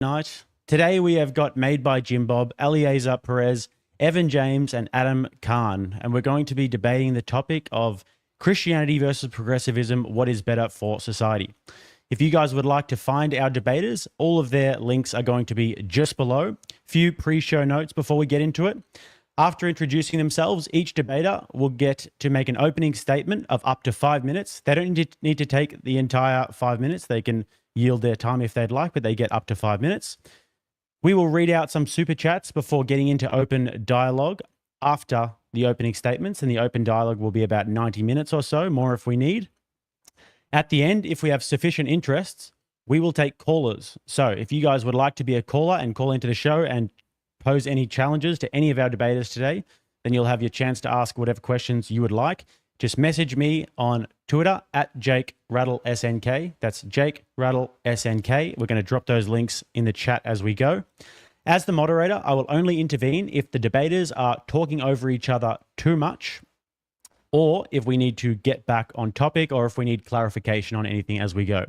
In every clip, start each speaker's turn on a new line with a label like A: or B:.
A: night. Today we have got Made by Jimbob, Eliezer Perez, Evan James, and Adam Khan, and we're going to be debating the topic of Christianity versus progressivism, what is better for society. If you guys would like to find our debaters, all of their links are going to be just below. Few pre-show notes before we get into it. After introducing themselves, each debater will get to make an opening statement of up to 5 minutes. They don't need to take the entire 5 minutes. They can yield their time if they'd like, but they get up to 5 minutes. We will read out some super chats before getting into open dialogue after the opening statements, and the open dialogue will be about 90 minutes or so, more if we need. At the end, if we have sufficient interests, we will take callers. So if you guys would like to be a caller and call into the show and pose any challenges to any of our debaters today, then you'll have your chance to ask whatever questions you would like. Just message me on Twitter at JakeRattleSNK. That's JakeRattleSNK. We're going to drop those links in the chat as we go. As the moderator, I will only intervene if the debaters are talking over each other too much, or if we need to get back on topic, or if we need clarification on anything as we go.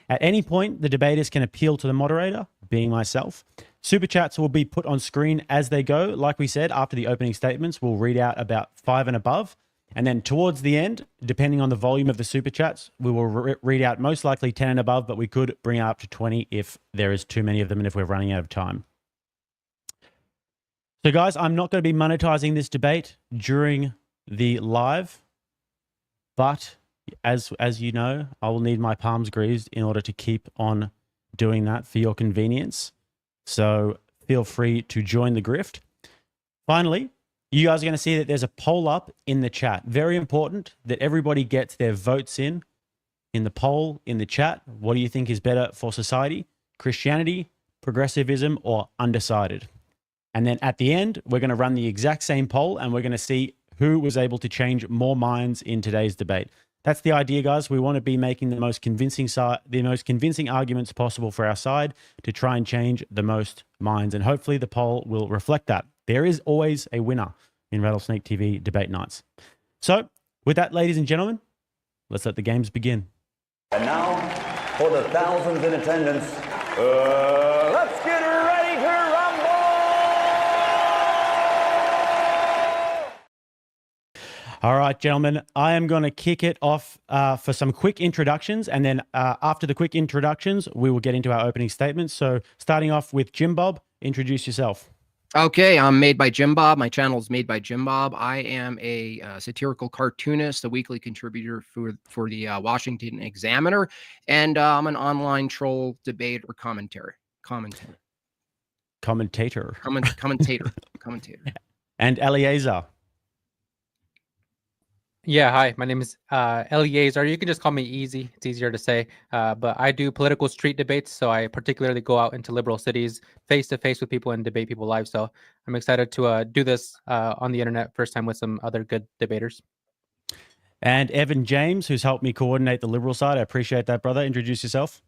A: At any point, the debaters can appeal to the moderator, being myself. Super chats will be put on screen as they go. Like we said, after the opening statements, we'll read out about 5 and above. And then towards the end, depending on the volume of the super chats, we will read out most likely 10 and above, but we could bring it up to 20 if there is too many of them and if we're running out of time. So guys, I'm not going to be monetizing this debate during the live, but as you know, I will need my palms greased in order to keep on doing that for your convenience. So feel free to join the grift. Finally, you guys are going to see that there's a poll up in the chat. Very important that everybody gets their votes in the poll, in the chat. What do you think is better for society? Christianity, progressivism, or undecided? And then at the end, we're going to run the exact same poll and we're going to see who was able to change more minds in today's debate. That's the idea, guys. We want to be making the most convincing arguments possible for our side to try and change the most minds. And hopefully the poll will reflect that. There is always a winner in Rattlesnake TV debate nights. So with that, ladies and gentlemen, let's let the games begin.
B: And now, for the thousands in attendance, let's get ready to rumble!
A: All right, gentlemen, I am going to kick it off for some quick introductions. And then after the quick introductions, we will get into our opening statements. So starting off with Jimbob, introduce yourself.
C: Okay, I'm Made by Jimbob. My channel is Made by Jimbob. I am a satirical cartoonist, a weekly contributor for the Washington Examiner, and I'm an online troll debater commentator.
A: And Eliezer.
D: Yeah, hi, my name is Eliezer. You can just call me Easy. It's easier to say. But I do political street debates, so I particularly go out into liberal cities face-to-face with people and debate people live. So I'm excited to do this on the internet, first time with some other good debaters.
A: And Evan James, who's helped me coordinate the liberal side. I appreciate that, brother. Introduce yourself.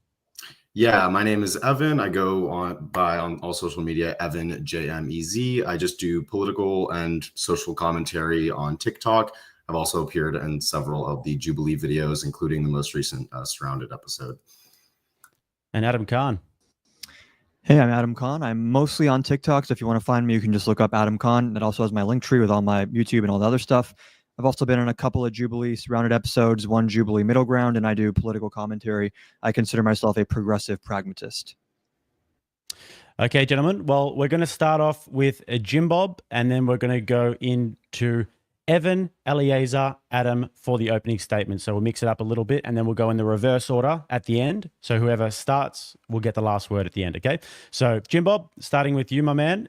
E: Yeah, my name is Evan. I go on all social media, Evan JMEZ. I just do political and social commentary on TikTok. I've also appeared in several of the Jubilee videos, including the most recent Surrounded episode.
A: And Adam Khan.
F: Hey, I'm Adam Khan. I'm mostly on TikTok, so if you want to find me, you can just look up Adam Khan. That also has my link tree with all my YouTube and all the other stuff. I've also been on a couple of Jubilee Surrounded episodes, one Jubilee Middle Ground, and I do political commentary. I consider myself a progressive pragmatist.
A: Okay, gentlemen. Well, we're going to start off with Jimbob, and then we're going to go into Evan, Eliezer, Adam for the opening statement. So we'll mix it up a little bit and then we'll go in the reverse order at the end. So whoever starts will get the last word at the end, okay? So Jimbob, starting with you, my man,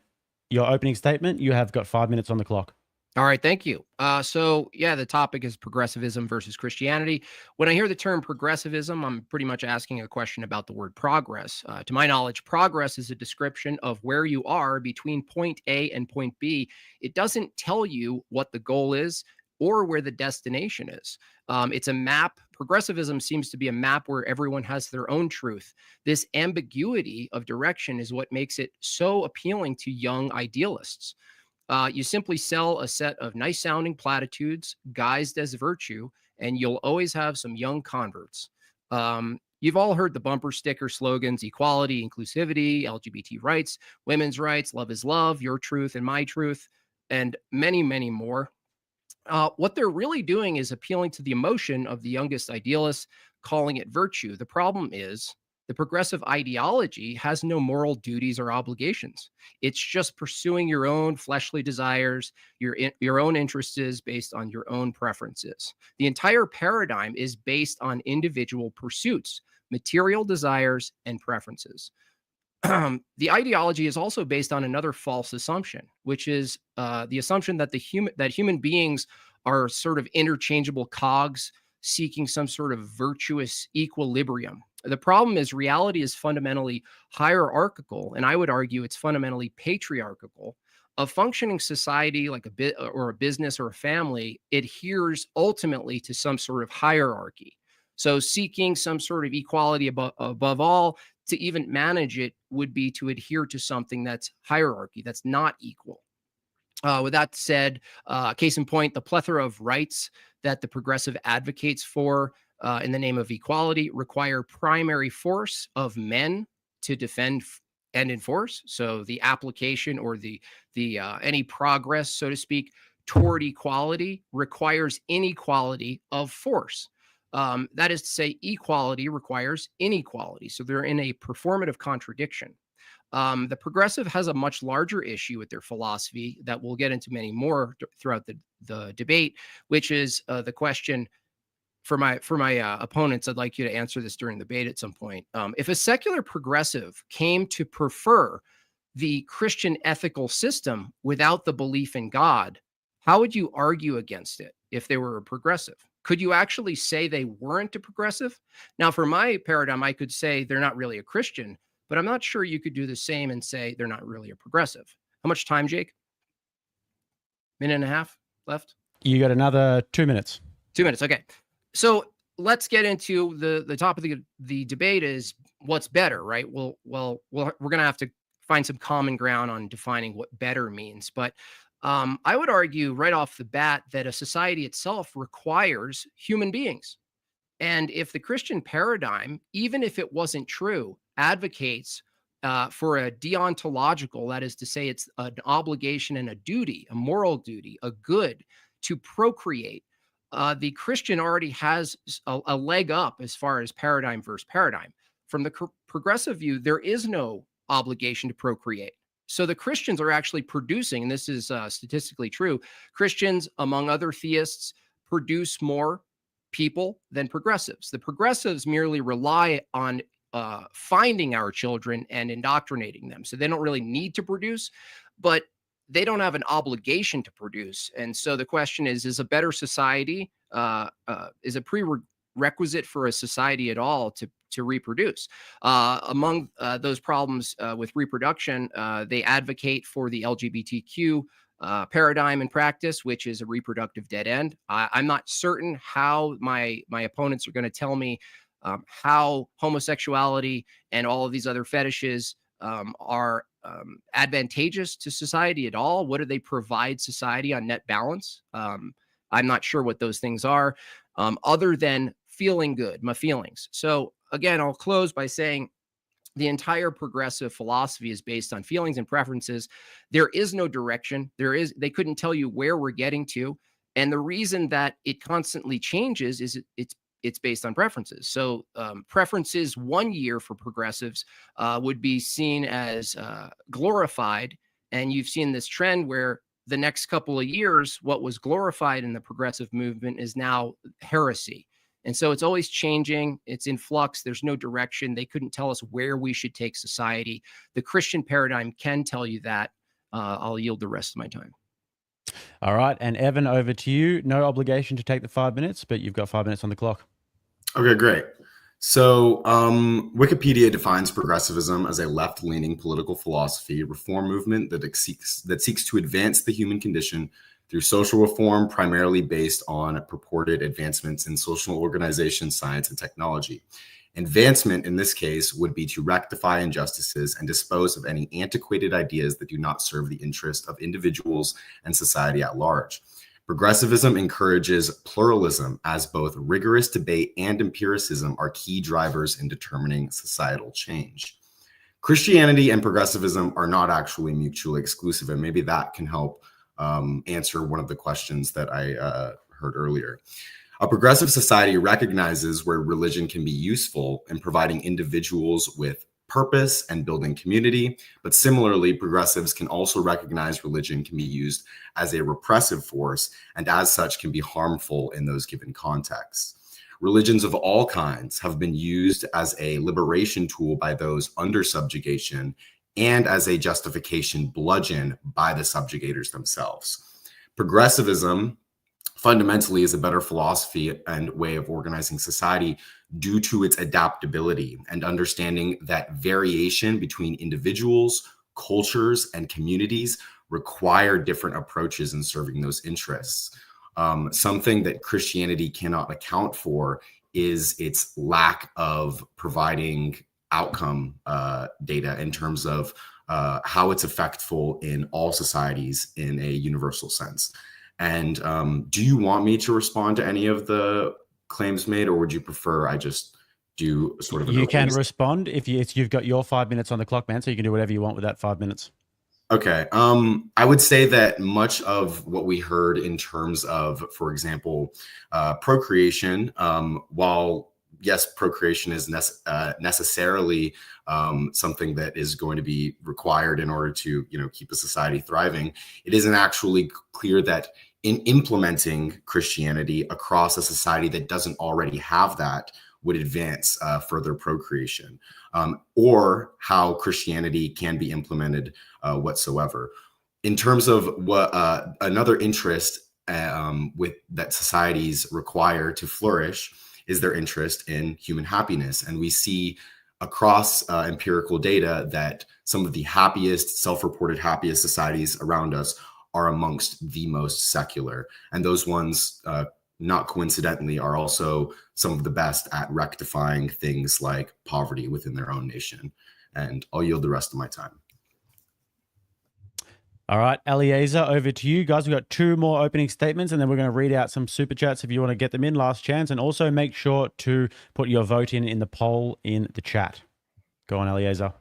A: your opening statement, you have got 5 minutes on the clock.
C: All right, thank you. So yeah, the topic is progressivism versus Christianity. When I hear the term progressivism, I'm pretty much asking a question about the word progress. To my knowledge, progress is a description of where you are between point A and point B. It doesn't tell you what the goal is or where the destination is. It's a map. Progressivism seems to be a map where everyone has their own truth. This ambiguity of direction is what makes it so appealing to young idealists. You simply sell a set of nice sounding platitudes guised as virtue, and you'll always have some young converts. You've all heard the bumper sticker slogans: equality, inclusivity, LGBT rights, women's rights, love is love, your truth and my truth, and many, many more. What they're really doing is appealing to the emotion of the youngest idealists, calling it virtue. The problem is the progressive ideology has no moral duties or obligations. It's just pursuing your own fleshly desires, your own interests based on your own preferences. The entire paradigm is based on individual pursuits, material desires, and preferences. The ideology is also based on another false assumption, which is the assumption that human beings are sort of interchangeable cogs seeking some sort of virtuous equilibrium. The problem is reality is fundamentally hierarchical, and I would argue it's fundamentally patriarchal. A functioning society like a business or a family adheres ultimately to some sort of hierarchy. So seeking some sort of equality above all to even manage it would be to adhere to something that's hierarchy, that's not equal. With that said, case in point, the plethora of rights that the progressive advocates for in the name of equality require primary force of men to defend and enforce. So the application or the any progress, so to speak, toward equality requires inequality of force. That is to say, equality requires inequality. So they're in a performative contradiction. The progressive has a much larger issue with their philosophy that we'll get into many more throughout the debate, which is the question for my opponents. I'd like you to answer this during the debate at some point. If a secular progressive came to prefer the Christian ethical system without the belief in God, how would you argue against it if they were a progressive? Could you actually say they weren't a progressive? Now, for my paradigm, I could say they're not really a Christian, but I'm not sure you could do the same and say they're not really a progressive. How much time, Jake? Minute and a half left?
A: You got another 2 minutes.
C: 2 minutes, okay. So let's get into the topic of the debate is what's better, right? Well, we're going to have to find some common ground on defining what better means. But I would argue right off the bat that a society itself requires human beings. And if the Christian paradigm, even if it wasn't true, advocates for a deontological, that is to say, it's an obligation and a duty, a moral duty, a good to procreate, the Christian already has a leg up as far as paradigm versus paradigm. From the progressive view, there is no obligation to procreate. So the Christians are actually producing, and this is statistically true, Christians, among other theists, produce more people than progressives. The progressives merely rely on finding our children and indoctrinating them. So they don't really need to produce, but they don't have an obligation to produce. And so the question is a better society, is a prerequisite for a society at all to reproduce? Among those problems with reproduction, they advocate for the LGBTQ paradigm and practice, which is a reproductive dead end. I'm not certain how my opponents are going to tell me how homosexuality and all of these other fetishes are advantageous to society at all. What do they provide society on net balance? I'm not sure what those things are, other than feeling good, my feelings. So again, I'll close by saying the entire progressive philosophy is based on feelings and preferences. There is no direction. They couldn't tell you where we're getting to. And the reason that it constantly changes is it's based on preferences. So preferences 1 year for progressives would be seen as glorified. And you've seen this trend where the next couple of years, what was glorified in the progressive movement is now heresy. And so it's always changing. It's in flux. There's no direction. They couldn't tell us where we should take society. The Christian paradigm can tell you that. I'll yield the rest of my time.
A: All right. And Evan, over to you. No obligation to take the 5 minutes, but you've got 5 minutes on the clock.
E: Okay, great. So Wikipedia defines progressivism as a left-leaning political philosophy reform movement that seeks to advance the human condition through social reform, primarily based on purported advancements in social organization, science, and technology. Advancement in this case would be to rectify injustices and dispose of any antiquated ideas that do not serve the interest of individuals and society at large. Progressivism encourages pluralism, as both rigorous debate and empiricism are key drivers in determining societal change. Christianity and progressivism are not actually mutually exclusive, and maybe that can help answer one of the questions that I heard earlier. A progressive society recognizes where religion can be useful in providing individuals with purpose and building community, but similarly, progressives can also recognize religion can be used as a repressive force and as such can be harmful in those given contexts. Religions of all kinds have been used as a liberation tool by those under subjugation and as a justification bludgeon by the subjugators themselves. Progressivism fundamentally is a better philosophy and way of organizing society due to its adaptability and understanding that variation between individuals, cultures, and communities require different approaches in serving those interests. Something that Christianity cannot account for is its lack of providing outcome data in terms of how it's effectful in all societies in a universal sense. And do you want me to respond to any of the claims made, or would you prefer I just do sort of an
A: You can
E: overview?
A: respond if you've got your 5 minutes on the clock, man, so you can do whatever you want with that 5 minutes.
E: Okay. I would say that much of what we heard in terms of, for example, procreation, while yes, procreation is necessarily something that is going to be required in order to, keep a society thriving, it isn't actually clear that in implementing Christianity across a society that doesn't already have that would advance further procreation, or how Christianity can be implemented whatsoever. In terms of what another interest with that societies require to flourish is their interest in human happiness. And we see across empirical data that some of the happiest, self-reported happiest societies around us are amongst the most secular. And those ones, not coincidentally, are also some of the best at rectifying things like poverty within their own nation. And I'll yield the rest of my time.
A: All right, Eliezer, over to you. Guys, we've got 2 more opening statements, and then we're going to read out some super chats if you want to get them in. Last chance. And also make sure to put your vote in the poll in the chat. Go on, Eliezer.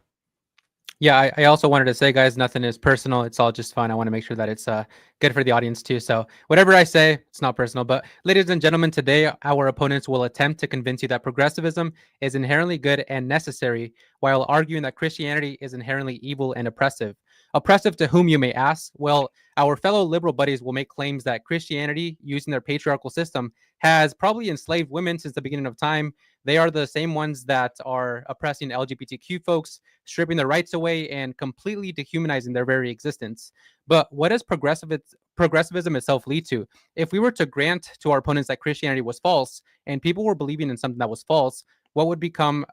D: Yeah, I also wanted to say, guys, nothing is personal. It's all just fun. I want to make sure that it's good for the audience too. So whatever I say, it's not personal. But ladies and gentlemen, today our opponents will attempt to convince you that progressivism is inherently good and necessary, while arguing that Christianity is inherently evil and oppressive. Oppressive to whom, you may ask? Well, our fellow liberal buddies will make claims that Christianity, using their patriarchal system, has probably enslaved women since the beginning of time. They are the same ones that are oppressing LGBTQ folks, stripping their rights away, and completely dehumanizing their very existence. But what does progressivism itself lead to? If we were to grant to our opponents that Christianity was false and people were believing in something that was false, what would becoming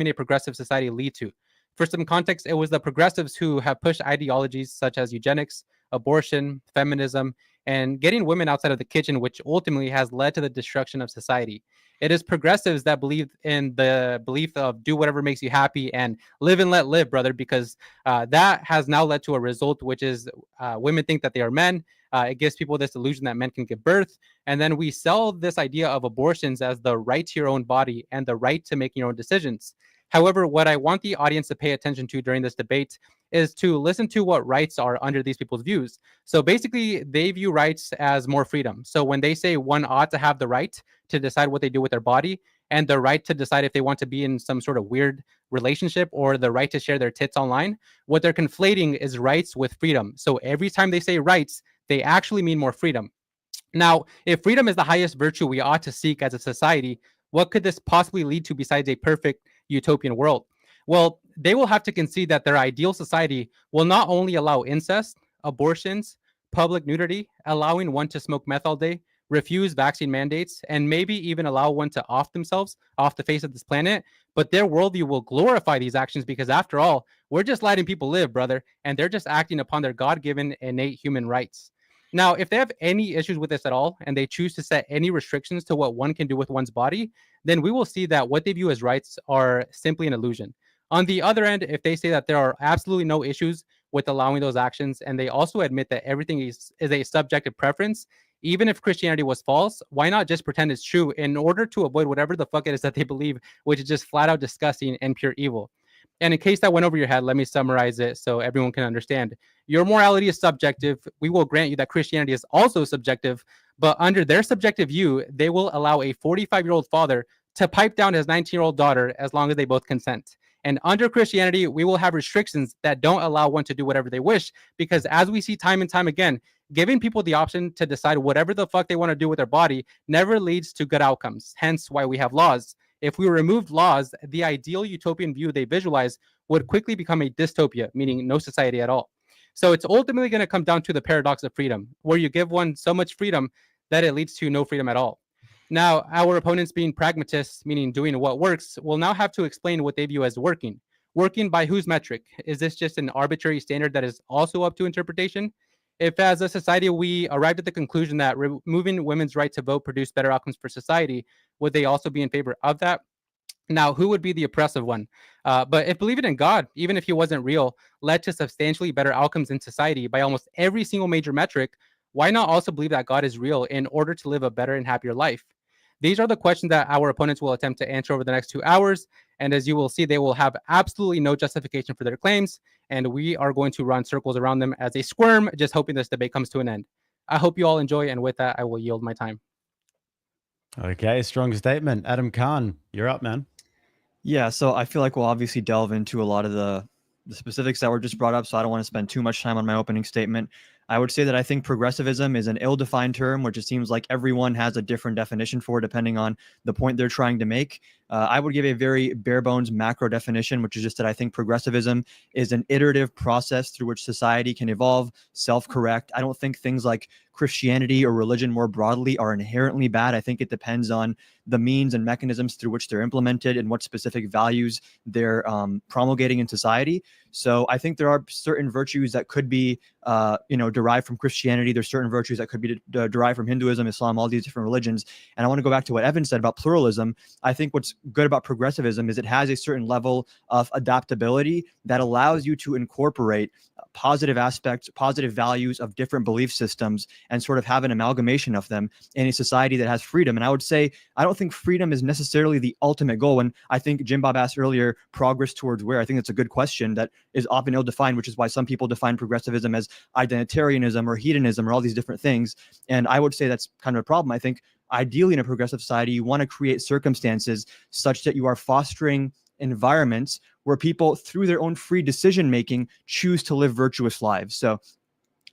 D: a progressive society lead to? For some context, it was the progressives who have pushed ideologies such as eugenics, abortion, feminism, and getting women outside of the kitchen, which ultimately has led to the destruction of society. It is progressives that believe in the belief of do whatever makes you happy and live and let live, brother, because that has now led to a result, which is women think that they are men. It gives people this illusion that men can give birth. And then we sell this idea of abortions as the right to your own body and the right to make your own decisions. However, what I want the audience to pay attention to during this debate is to listen to what rights are under these people's views. So basically, they view rights as more freedom. So when they say one ought to have the right to decide what they do with their body and the right to decide if they want to be in some sort of weird relationship or the right to share their tits online, what they're conflating is rights with freedom. So every time they say rights, they actually mean more freedom. Now, if freedom is the highest virtue we ought to seek as a society, what could this possibly lead to besides a perfect utopian world? Well, they will have to concede that their ideal society will not only allow incest, abortions, public nudity, allowing one to smoke meth all day, refuse vaccine mandates, and maybe even allow one to off themselves off the face of this planet, but their worldview will glorify these actions because, after all, we're just letting people live, brother, and they're just acting upon their God-given innate human rights. Now, if they have any issues with this at all, and they choose to set any restrictions to what one can do with one's body, then we will see that what they view as rights are simply an illusion. On the other end, if they say that there are absolutely no issues with allowing those actions. And they also admit that everything is a subjective preference. Even if Christianity was false, why not just pretend it's true in order to avoid whatever the fuck it is that they believe, which is just flat out disgusting and pure evil. And in case that went over your head, let me summarize it so everyone can understand. Your morality is subjective. We will grant you that Christianity is also subjective, but under their subjective view, they will allow a 45-year-old father to pipe down his 19-year-old daughter as long as they both consent. And under Christianity, we will have restrictions that don't allow one to do whatever they wish, because as we see time and time again, giving people the option to decide whatever the fuck they want to do with their body never leads to good outcomes. Hence why we have laws. If we removed laws, the ideal utopian view they visualize would quickly become a dystopia, meaning no society at all. So it's ultimately going to come down to the paradox of freedom, where you give one so much freedom that it leads to no freedom at all. Now, our opponents, being pragmatists, meaning doing what works, will now have to explain what they view as working. Working by whose metric? Is this just an arbitrary standard that is also up to interpretation? If as a society we arrived at the conclusion that removing women's right to vote produced better outcomes for society, would they also be in favor of that? Now, who would be the oppressive one? But if believing in God, even if he wasn't real, led to substantially better outcomes in society by almost every single major metric, why not also believe that God is real in order to live a better and happier life? These are the questions that our opponents will attempt to answer over the next 2 hours. And as you will see, they will have absolutely no justification for their claims. And we are going to run circles around them as they squirm, just hoping this debate comes to an end. I hope you all enjoy. And with that, I will yield my time.
A: Okay, strong statement. Adam Khan, you're up, man.
F: Yeah, so I feel like we'll obviously delve into a lot of the specifics that were just brought up, so I don't want to spend too much time on my opening statement. I would say that I think progressivism is an ill-defined term, which it seems like everyone has a different definition for depending on the point they're trying to make. I would give a very bare-bones macro definition, which is just that I think progressivism is an iterative process through which society can evolve, self-correct. I don't think things like Christianity or religion more broadly are inherently bad. I think it depends on the means and mechanisms through which they're implemented and what specific values they're promulgating in society. So I think there are certain virtues that could be, derived from Christianity. There's certain virtues that could be derived from Hinduism, Islam, all these different religions. And I want to go back to what Evan said about pluralism. I think what's good about progressivism is it has a certain level of adaptability that allows you to incorporate positive aspects, positive values of different belief systems and sort of have an amalgamation of them in a society that has freedom. And I would say, I don't think freedom is necessarily the ultimate goal. And I think Jimbob asked earlier, progress towards where? I think that's a good question that is often ill-defined, which is why some people define progressivism as identitarianism or hedonism or all these different things. And I would say that's kind of a problem. I think ideally in a progressive society, you want to create circumstances such that you are fostering environments where people, through their own free decision making, choose to live virtuous lives. So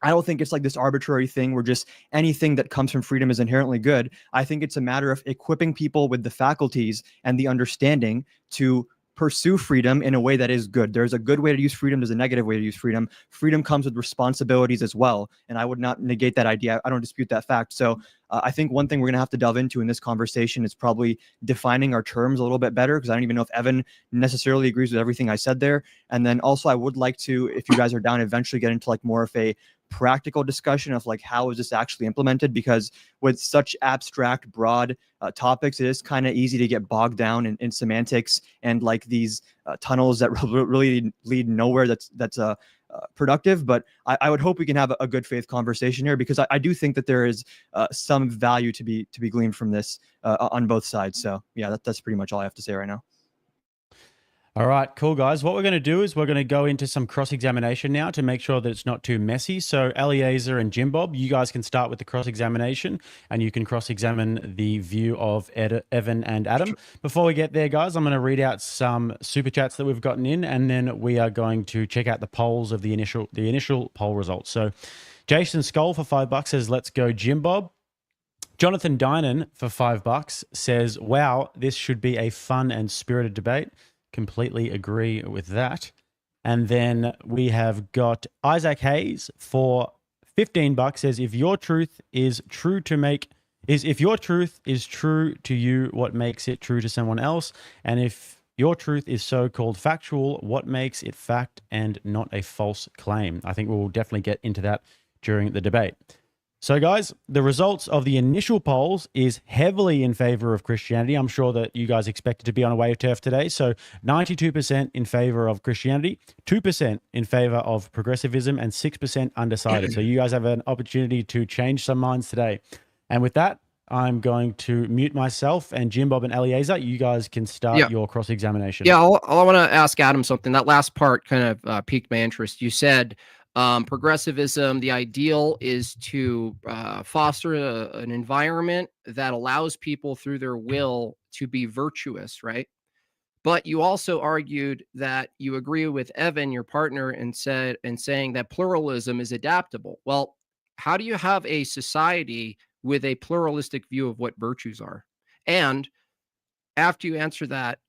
F: I don't think it's like this arbitrary thing where just anything that comes from freedom is inherently good. I think it's a matter of equipping people with the faculties and the understanding to pursue freedom in a way that is good. There's a good way to use freedom. There's a negative way to use freedom. Freedom comes with responsibilities as well. And I would not negate that idea. I don't dispute that fact. So I think one thing we're going to have to delve into in this conversation is probably defining our terms a little bit better, because I don't even know if Evan necessarily agrees with everything I said there. And then also I would like to, if you guys are down, eventually get into like more of a practical discussion of like, how is this actually implemented? Because with such abstract, broad topics, it is kind of easy to get bogged down in semantics and like these tunnels that really lead nowhere that's productive. But I would hope we can have a good faith conversation here, because I do think that there is some value to be gleaned from this on both sides. So yeah, that's pretty much all I have to say right now.
A: All right, cool, guys. What we're going to do is we're going to go into some cross-examination now to make sure that it's not too messy. So Eliezer and Jimbob, you guys can start with the cross-examination, and you can cross-examine the view of Evan and Adam. Before we get there, guys, I'm going to read out some super chats that we've gotten in, and then we are going to check out the polls of the initial poll results. So Jason Skull for $5 says, "Let's go, Jimbob." Jonathan Dynan for $5 says, "Wow, this should be a fun and spirited debate." Completely agree with that. And then we have got Isaac Hayes for $15 says, if your truth is true to you, what makes it true to someone else? And if your truth is so-called factual, what makes it fact and not a false claim? I think we'll definitely get into that during the debate. So, guys, the results of the initial polls is heavily in favor of Christianity. I'm sure that you guys expected to be on a wave turf today. So, 92% in favor of Christianity, 2% in favor of progressivism, and 6% undecided. So, you guys have an opportunity to change some minds today. And with that, I'm going to mute myself, and Jimbob and Eliezer, you guys can start your cross-examination.
C: Yeah, I want to ask Adam something. That last part kind of piqued my interest. You said progressivism, the ideal is to foster an environment that allows people through their will to be virtuous, right? But you also argued that you agree with Evan, your partner, and saying that pluralism is adaptable. Well, how do you have a society with a pluralistic view of what virtues are? And after you answer that,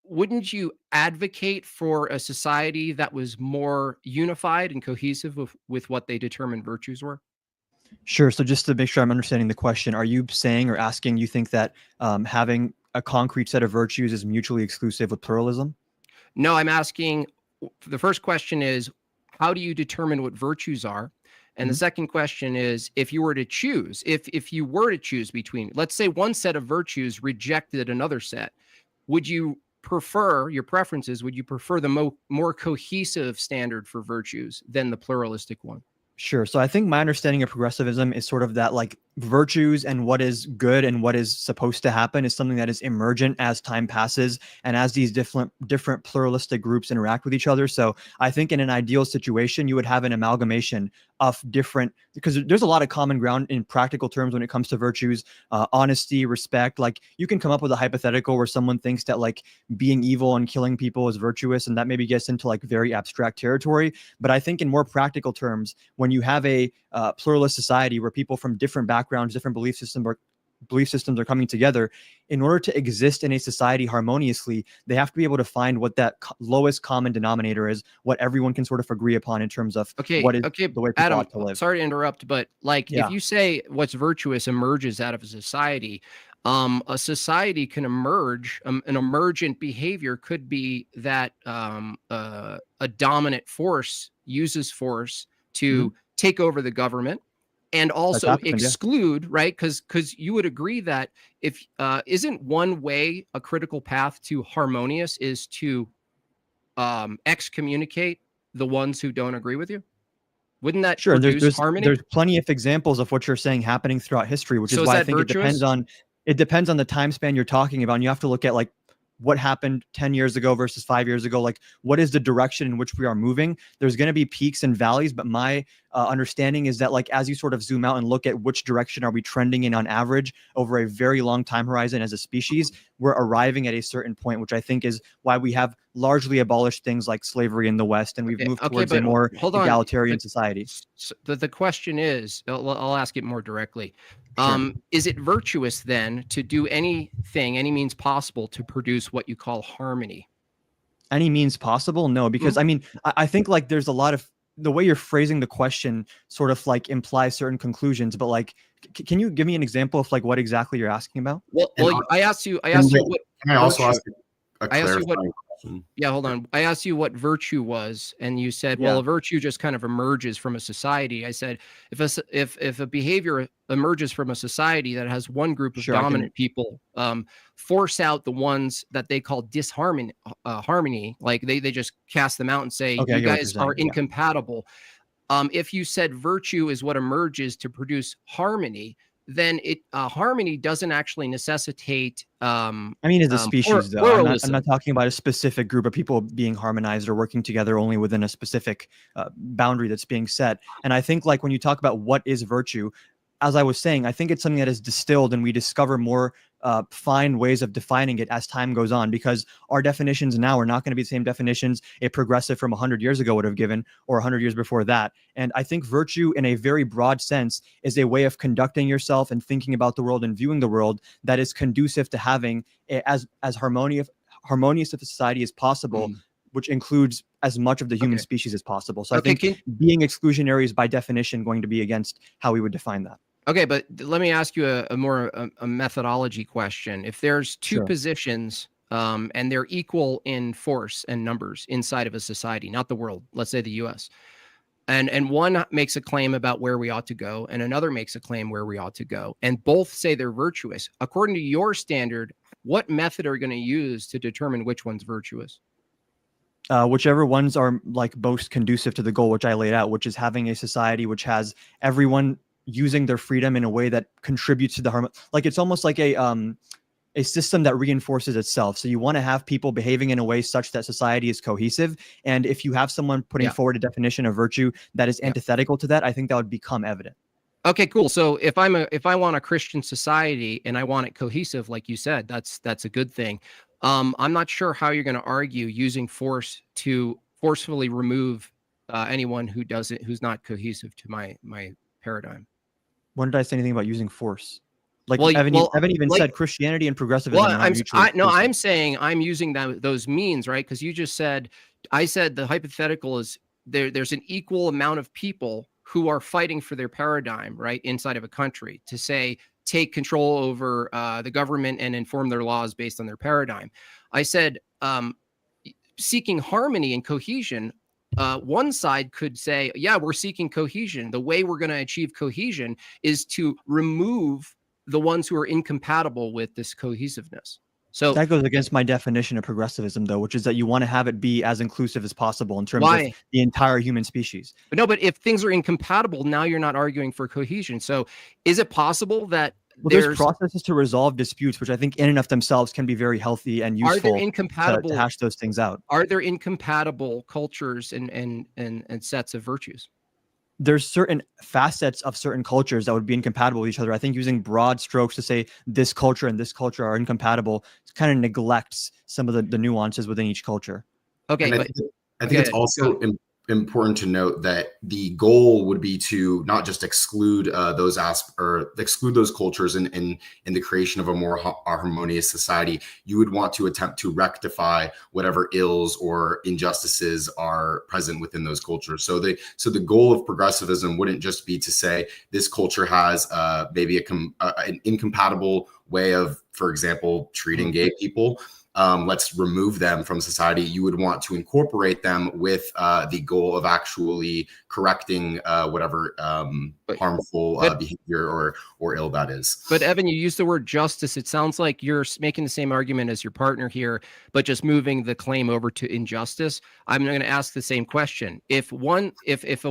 C: wouldn't you advocate for a society that was more unified and cohesive with what they determined virtues were?
F: Sure. So just to make sure I'm understanding the question, are you saying or asking, you think that having a concrete set of virtues is mutually exclusive with pluralism?
C: No, I'm asking, the first question is, how do you determine what virtues are? And the second question is, if you were to choose, if you were to choose between, let's say one set of virtues rejected another set, would you prefer, your preferences, would you prefer the more cohesive standard for virtues than the pluralistic one?
F: Sure. So I think my understanding of progressivism is sort of that like virtues and what is good and what is supposed to happen is something that is emergent as time passes and as these different pluralistic groups interact with each other. So I think in an ideal situation, you would have an amalgamation of different, because there's a lot of common ground in practical terms when it comes to virtues, honesty, respect. Like you can come up with a hypothetical where someone thinks that like being evil and killing people is virtuous, and that maybe gets into like very abstract territory. But I think in more practical terms, when you have a pluralist society where people from different backgrounds, different belief systems are coming together, in order to exist in a society harmoniously, they have to be able to find what that lowest common denominator is, what everyone can sort of agree upon in terms of what is the way people ought to live.
C: Sorry to interrupt, but like if you say what's virtuous emerges out of a society can emerge, an emergent behavior could be that a dominant force uses force to take over the government and also exclude, right? Because you would agree that if isn't one way a critical path to harmonious is to excommunicate the ones who don't agree with you? Wouldn't that produce harmony?
F: There's plenty of examples of what you're saying happening throughout history, which is why I think it depends on the time span you're talking about. And you have to look at like what happened 10 years ago versus 5 years ago. Like what is the direction in which we are moving? There's going to be peaks and valleys, but my understanding is that like as you sort of zoom out and look at which direction are we trending in on average over a very long time horizon as a species, we're arriving at a certain point, which I think is why we have largely abolished things like slavery in the West, and we've moved towards a more egalitarian society.
C: So the question is, I'll ask it more directly.
F: Sure.
C: Is it virtuous then to do anything, any means possible to produce what you call harmony?
F: Any means possible? No, because I mean, I think like there's a lot of, the way you're phrasing the question sort of like implies certain conclusions, but like, can you give me an example of like what exactly you're asking about?
C: Well, I asked you what.
E: Can I also ask a clarifying question?
C: Yeah, hold on. I asked you what virtue was, and you said, well, a virtue just kind of emerges from a society. I said, if a behavior emerges from a society that has one group of dominant people, force out the ones that they call disharmony, harmony, like they just cast them out and say, you guys are incompatible. If you said virtue is what emerges to produce harmony, then harmony doesn't actually necessitate.
F: I mean, as a species, though, I'm not talking about a specific group of people being harmonized or working together only within a specific boundary that's being set. And I think, like, when you talk about what is virtue, as I was saying, I think it's something that is distilled, and we discover more fine ways of defining it as time goes on, because our definitions now are not going to be the same definitions a progressive from 100 years ago would have given, or 100 years before that. And I think virtue in a very broad sense is a way of conducting yourself and thinking about the world and viewing the world that is conducive to having as harmonious of a society as possible, which includes as much of the human species as possible. So I think being exclusionary is by definition going to be against how we would define that.
C: Okay, but let me ask you a methodology question. If there's two positions and they're equal in force and numbers inside of a society, not the world, let's say the US, And one makes a claim about where we ought to go, and another makes a claim where we ought to go, and both say they're virtuous. According to your standard, what method are you going to use to determine which one's virtuous?
F: Whichever ones are like most conducive to the goal which I laid out, which is having a society which has everyone using their freedom in a way that contributes to the harm. Like it's almost like a system that reinforces itself. So you want to have people behaving in a way such that society is cohesive. And if you have someone putting forward a definition of virtue that is antithetical to that, I think that would become evident.
C: Okay, cool. So if I want a Christian society and I want it cohesive, like you said, that's a good thing. I'm not sure how you're going to argue using force to forcefully remove anyone who's not cohesive to my paradigm.
F: When did I say anything about using force? Like
C: Well,
F: Evan,
C: well,
F: Evan even
C: like-
F: said Christianity and progressivism.
C: Well,
F: are not mutually exclusive.
C: I'm saying I'm using those means, right? Because you just said, I said the hypothetical is there's an equal amount of people who are fighting for their paradigm, right, inside of a country to say take control over the government and inform their laws based on their paradigm. I said seeking harmony and cohesion. One side could say, yeah, we're seeking cohesion. The way we're going to achieve cohesion is to remove the ones who are incompatible with this cohesiveness. So
F: that goes against my definition of progressivism, though, which is that you want to have it be as inclusive as possible in terms of the entire human species.
C: But if things are incompatible, now you're not arguing for cohesion. So is it possible that
F: there's processes to resolve disputes, which I think in and of themselves can be very healthy and useful to hash those things out?
C: Are there incompatible cultures and sets of virtues?
F: There's certain facets of certain cultures that would be incompatible with each other. I think using broad strokes to say this culture and this culture are incompatible kind of neglects some of the nuances within each culture.
C: Okay.
E: I think it's also important to note that the goal would be to not just exclude exclude those cultures in the creation of a more harmonious society. You would want to attempt to rectify whatever ills or injustices are present within those cultures. So the goal of progressivism wouldn't just be to say this culture has maybe an incompatible way of, for example, treating gay people. Let's remove them from society. You would want to incorporate them with the goal of actually correcting whatever harmful behavior or ill that is.
C: But Evan, you used the word justice. It sounds like you're making the same argument as your partner here, but just moving the claim over to injustice. I'm going to ask the same question. If a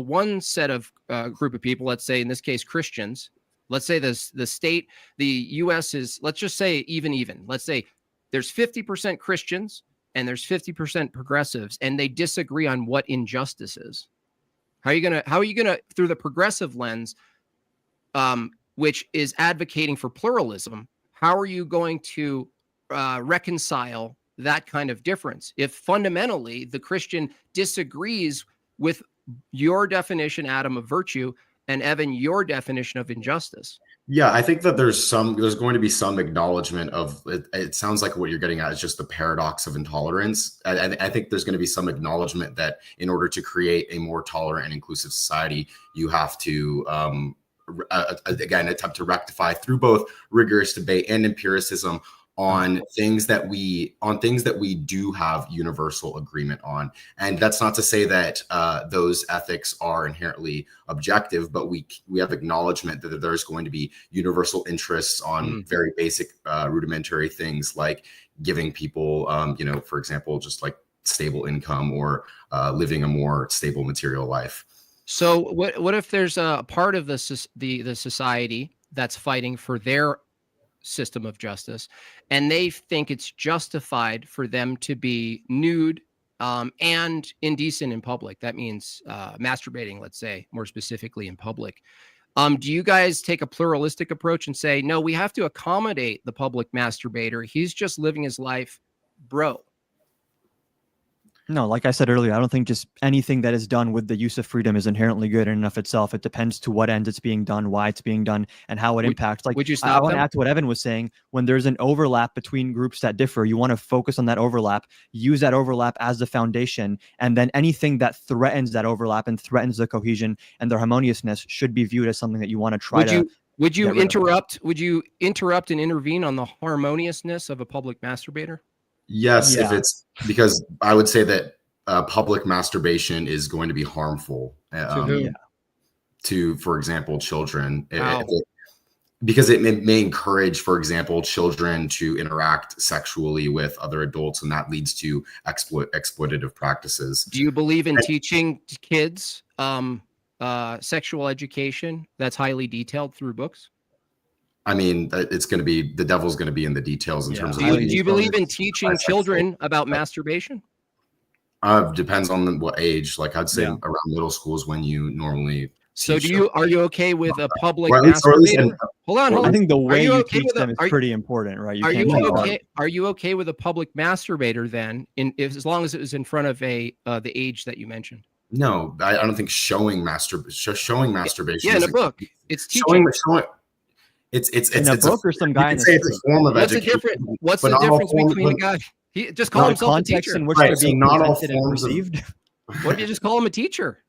C: one set of group of people, let's say in this case Christians, let's say the state, the U.S. is, let's just say even. Let's say there's 50% Christians and there's 50% progressives, and they disagree on what injustice is. How are you gonna through the progressive lens, which is advocating for pluralism, how are you going to reconcile that kind of difference if fundamentally the Christian disagrees with your definition, Adam, of virtue, and Evan, your definition of injustice?
E: Yeah, I think that there's going to be some acknowledgement of it. It sounds like what you're getting at is just the paradox of intolerance. I think there's going to be some acknowledgement that in order to create a more tolerant and inclusive society, you have to, again, attempt to rectify through both rigorous debate and empiricism on things that we do have universal agreement on. And that's not to say that those ethics are inherently objective, but we have acknowledgement that there's going to be universal interests on very basic rudimentary things like giving people, for example, just like stable income or living a more stable material life.
C: So what if there's a part of the society that's fighting for their system of justice, and they think it's justified for them to be nude and indecent in public? That means masturbating, let's say, more specifically in public. Do you guys take a pluralistic approach and say, no, we have to accommodate the public masturbator? He's just living his life, bro.
F: No, like I said earlier, I don't think just anything that is done with the use of freedom is inherently good in and of itself. It depends to what ends it's being done, why it's being done, and how it impacts. Like,
C: would you
F: I want to add to what Evan was saying. When there's an overlap between groups that differ, you want to focus on that overlap, use that overlap as the foundation, and then anything that threatens that overlap and threatens the cohesion and their harmoniousness should be viewed as something that you want to try to.
C: Would you interrupt? Would you interrupt and intervene on the harmoniousness of a public masturbator?
E: Yes, if it's because I would say that public masturbation is going to be harmful
C: To who?
E: to, for example, children.
C: How?
E: Because it may encourage, for example, children to interact sexually with other adults, and that leads to exploitative practices.
C: Do you believe in teaching kids sexual education that's highly detailed through books?
E: I mean, it's going to be, the devil's going to be in the details in terms of.
C: Do you believe in teaching children about masturbation?
E: Depends on what age. Like I'd say around middle school is when you normally.
C: So are you okay with a public
E: or
C: masturbator? Hold on.
F: I think the way you
C: okay
F: teach
C: with
F: them is pretty important, right?
C: Are you okay with a public masturbator then, as long as it was in front of the age that you mentioned?
E: No, I don't think showing masturbation.
C: Yeah, in a book, it's teaching.
E: It's
F: in a book or some guy in
E: it's a form of education.
C: What's the difference between a guy? He just call himself a teacher.
F: In which they're being
E: not all
F: presented and
E: forms
F: perceived.
C: What if you just call him a teacher?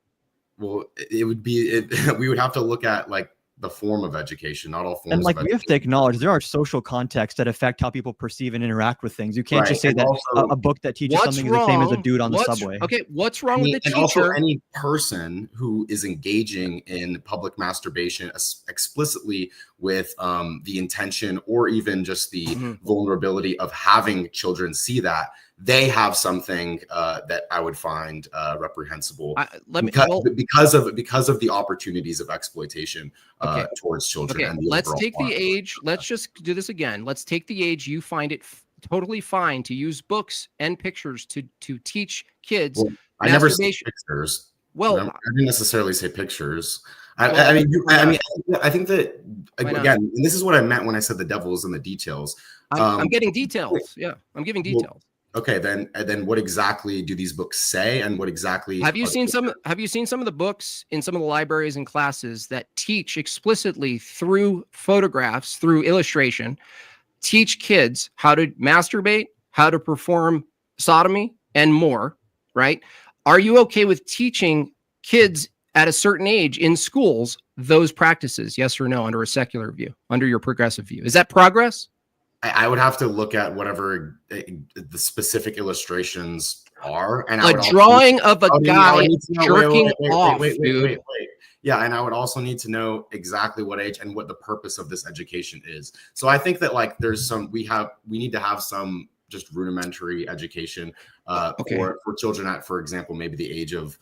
E: Well, it would be. We would have to look at like the form of education, not all forms.
F: And like
E: of
F: we have to acknowledge there are social contexts that affect how people perceive and interact with things. You can't just say that a book that teaches something is the same as a dude on the subway.
C: Okay, what's wrong with the teacher?
E: And also any person who is engaging in public masturbation explicitly with the intention or even just the vulnerability of having children see that, they have something that I would find reprehensible because of the opportunities of exploitation towards children.
C: Okay,
E: and
C: let's take the age. Let's just do this again. Let's take the age you find it totally fine to use books and pictures to teach kids.
E: Well, I never say pictures.
C: Well,
E: I didn't necessarily say pictures. I think that again, and this is what I meant when I said the devil is in the details.
C: I'm getting details. Yeah, I'm giving details.
E: Okay, then what exactly do these books say, and what exactly
C: have you seen some of the books in some of the libraries and classes that teach explicitly through photographs, through illustration, teach kids how to masturbate, how to perform sodomy, and more, right? Are you okay with teaching kids at a certain age in schools those practices? Yes or no, under a secular view, under your progressive view? Is that progress?
E: I would have to look at whatever the specific illustrations are, and
C: a drawing of a guy jerking off. Wait.
E: Yeah, and I would also need to know exactly what age and what the purpose of this education is. So I think that like there's we need to have some just rudimentary education for children at, for example, maybe the age of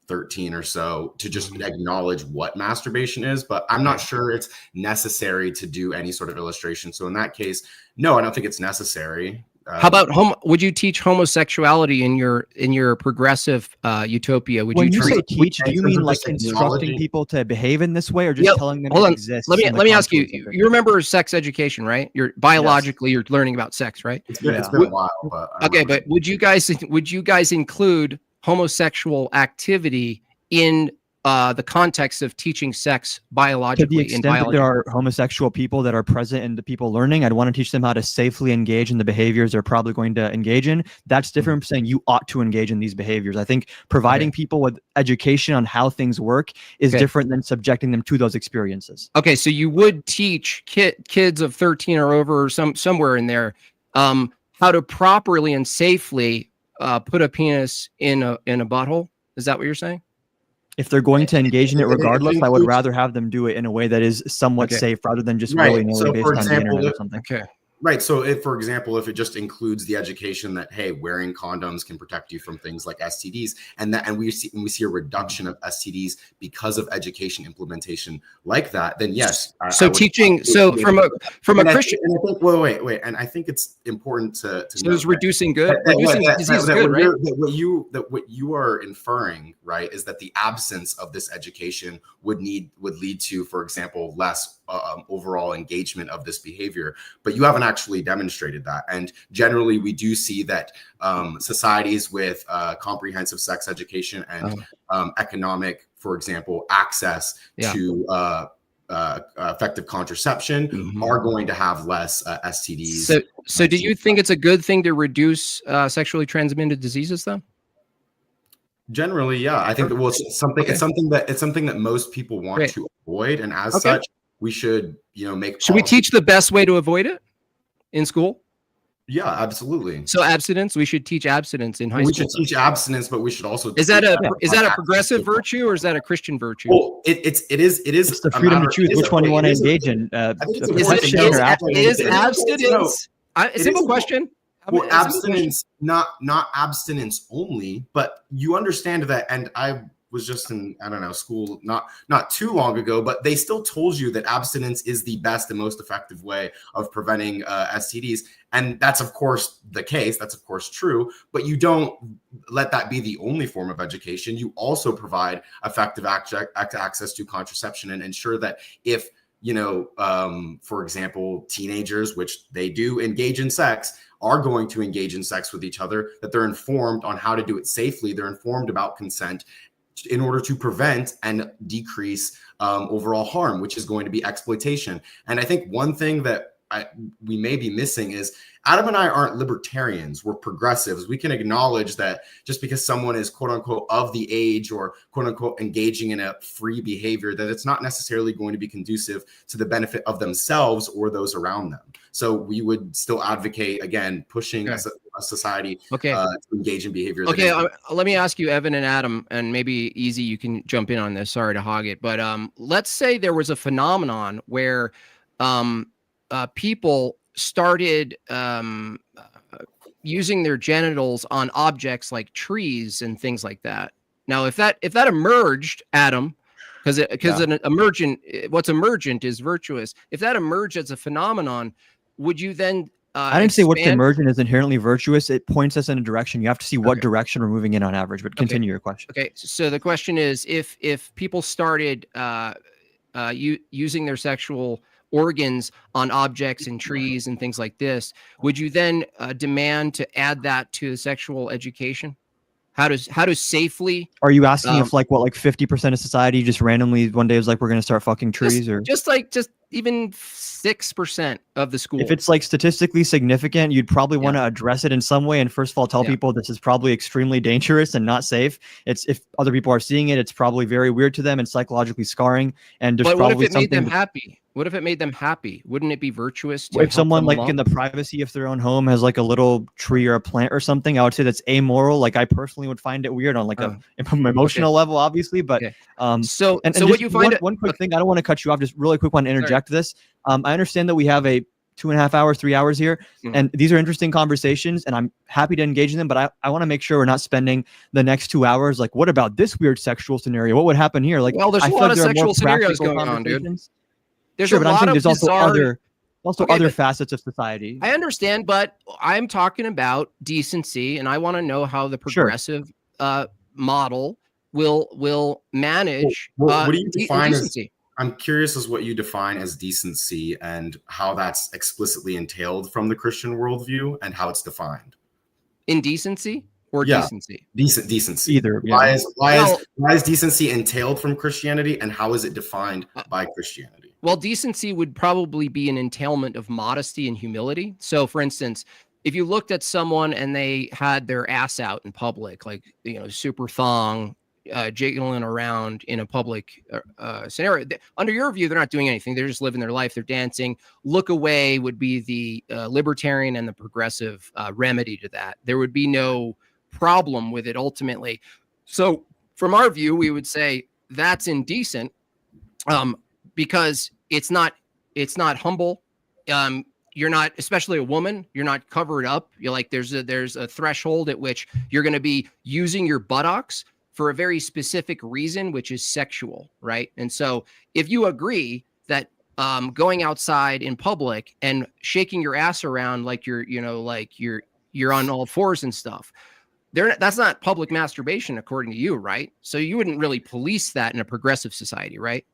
E: 13 or so, to just acknowledge what masturbation is, but I'm not sure it's necessary to do any sort of illustration. So in that case, no, I don't think it's necessary.
C: How about would you teach homosexuality in your progressive utopia?
F: When you say teach, do you mean like instructing people to behave in this way, or just telling them it exists?
C: Let me ask you. You remember sex education, right? You're biologically you're learning about sex, right?
E: It's been a while, but
C: but would you guys include homosexual activity in the context of teaching sex biologically?
F: To the extent that there are homosexual people that are present in the people learning, I'd want to teach them how to safely engage in the behaviors they're probably going to engage in. That's different from saying you ought to engage in these behaviors. I think providing people with education on how things work is different than subjecting them to those experiences. Okay, so you would teach kids of 13 or over, or somewhere in there, how to properly and safely put a penis in a butthole. Is that what you're saying? If they're going to engage in it regardless, I would rather have them do it in a way that is somewhat safe rather than just willy-nilly based on the internet or something. Okay.
E: Right. So if, for example, if it just includes the education that, hey, wearing condoms can protect you from things like STDs, and we see a reduction of STDs because of education implementation like that, then yes.
C: So teaching, from a Christian.
E: Wait. And I think it's important to
C: so it's reducing good. Reducing disease good, right?
E: What you are inferring, right, is that the absence of this education would lead to, for example, less overall engagement of this behavior, but you haven't actually demonstrated that. And generally, we do see that societies with comprehensive sex education and economic, for example, access to effective contraception are going to have less STDs.
C: So do you think it's a good thing to reduce sexually transmitted diseases, though?
E: Generally, yeah. I think that it's something that most people want to avoid, and as such, we should make.
C: Should we teach the best way to avoid it in school?
E: Yeah, absolutely.
C: So abstinence, we should teach abstinence in high
E: We
C: school.
E: should teach abstinence, but we should also
C: Is that a
E: teach
C: progressive virtue or is that a Christian virtue?
E: Well, it is
F: It's the freedom to choose which one you want to engage in.
C: Is abstinence? A simple question.
E: Well, abstinence, not abstinence only, but you understand that. And I was just in, I don't know, school not too long ago, but they still told you that abstinence is the best and most effective way of preventing STDs. And that's, of course, the case. That's, of course, true. But you don't let that be the only form of education. You also provide effective access to contraception and ensure that if, for example, teenagers, which they do engage in sex, are going to engage in sex with each other, that they're informed on how to do it safely. They're informed about consent in order to prevent and decrease overall harm, which is going to be exploitation. And I think one thing that we may be missing is Adam and I aren't libertarians. We're progressives. We can acknowledge that just because someone is quote unquote of the age or quote unquote engaging in a free behavior, that it's not necessarily going to be conducive to the benefit of themselves or those around them. So we would still advocate, again, pushing a society to engage in behavior.
C: Okay, let me ask you, Evan and Adam, and maybe Easy, you can jump in on this. Sorry to hog it, but let's say there was a phenomenon where people started using their genitals on objects like trees and things like that. Now, if that emerged, Adam, because what's emergent is virtuous. If that emerged as a phenomenon, would you then?
F: I didn't say what's emergent is inherently virtuous. It points us in a direction. You have to see what direction we're moving in on average. But continue your question.
C: Okay, so the question is, if people started using their sexual organs on objects and trees and things like this, would you then demand to add that to sexual education? How to safely?
F: Are you asking if like 50% of society just randomly one day is like, we're going to start fucking trees, or
C: just even 6% of the school?
F: If it's like statistically significant, you'd probably want to address it in some way. And first of all, tell people this is probably extremely dangerous and not safe. It's if other people are seeing it, it's probably very weird to them and psychologically scarring. And there's
C: but
F: probably
C: what if it made them happy? What if it made them happy? Wouldn't it be virtuous to
F: if someone like in the privacy of their own home has like a little tree or a plant or something? I would say that's amoral. Like I personally would find it weird on like an emotional level, obviously. But
C: so
F: what
C: you find
F: one quick thing, I don't want to cut you off. Just really quick, want to interject this. I understand that we have a 2.5 hours, 3 hours here, and these are interesting conversations, and I'm happy to engage in them. But I want to make sure we're not spending the next 2 hours like, what about this weird sexual scenario? What would happen here? Like,
C: well, there's a lot of sexual scenarios going on, dude. There's a lot of
F: there's
C: bizarre...
F: also other facets of society.
C: I understand, but I'm talking about decency, and I want to know how the progressive model will manage.
E: What do you define
C: decency?
E: I'm curious as what you define as decency and how that's explicitly entailed from the Christian worldview and how it's defined.
C: Indecency or decency?
E: Decency.
F: Either.
E: Why is decency entailed from Christianity, and how is it defined by Christianity?
C: Well, decency would probably be an entailment of modesty and humility. So, for instance, if you looked at someone and they had their ass out in public, like, super thong, jiggling around in a public scenario, under your view, they're not doing anything. They're just living their life. They're dancing. Look away would be the libertarian and the progressive remedy to that. There would be no problem with it ultimately. So from our view, we would say that's indecent because it's not humble. You're not, especially a woman, you're not covered up. You're like, there's a threshold at which you're going to be using your buttocks for a very specific reason, which is sexual, right? And so if you agree that going outside in public and shaking your ass around like you're on all fours and stuff, that's not public masturbation according to you, right? So you wouldn't really police that in a progressive society, right?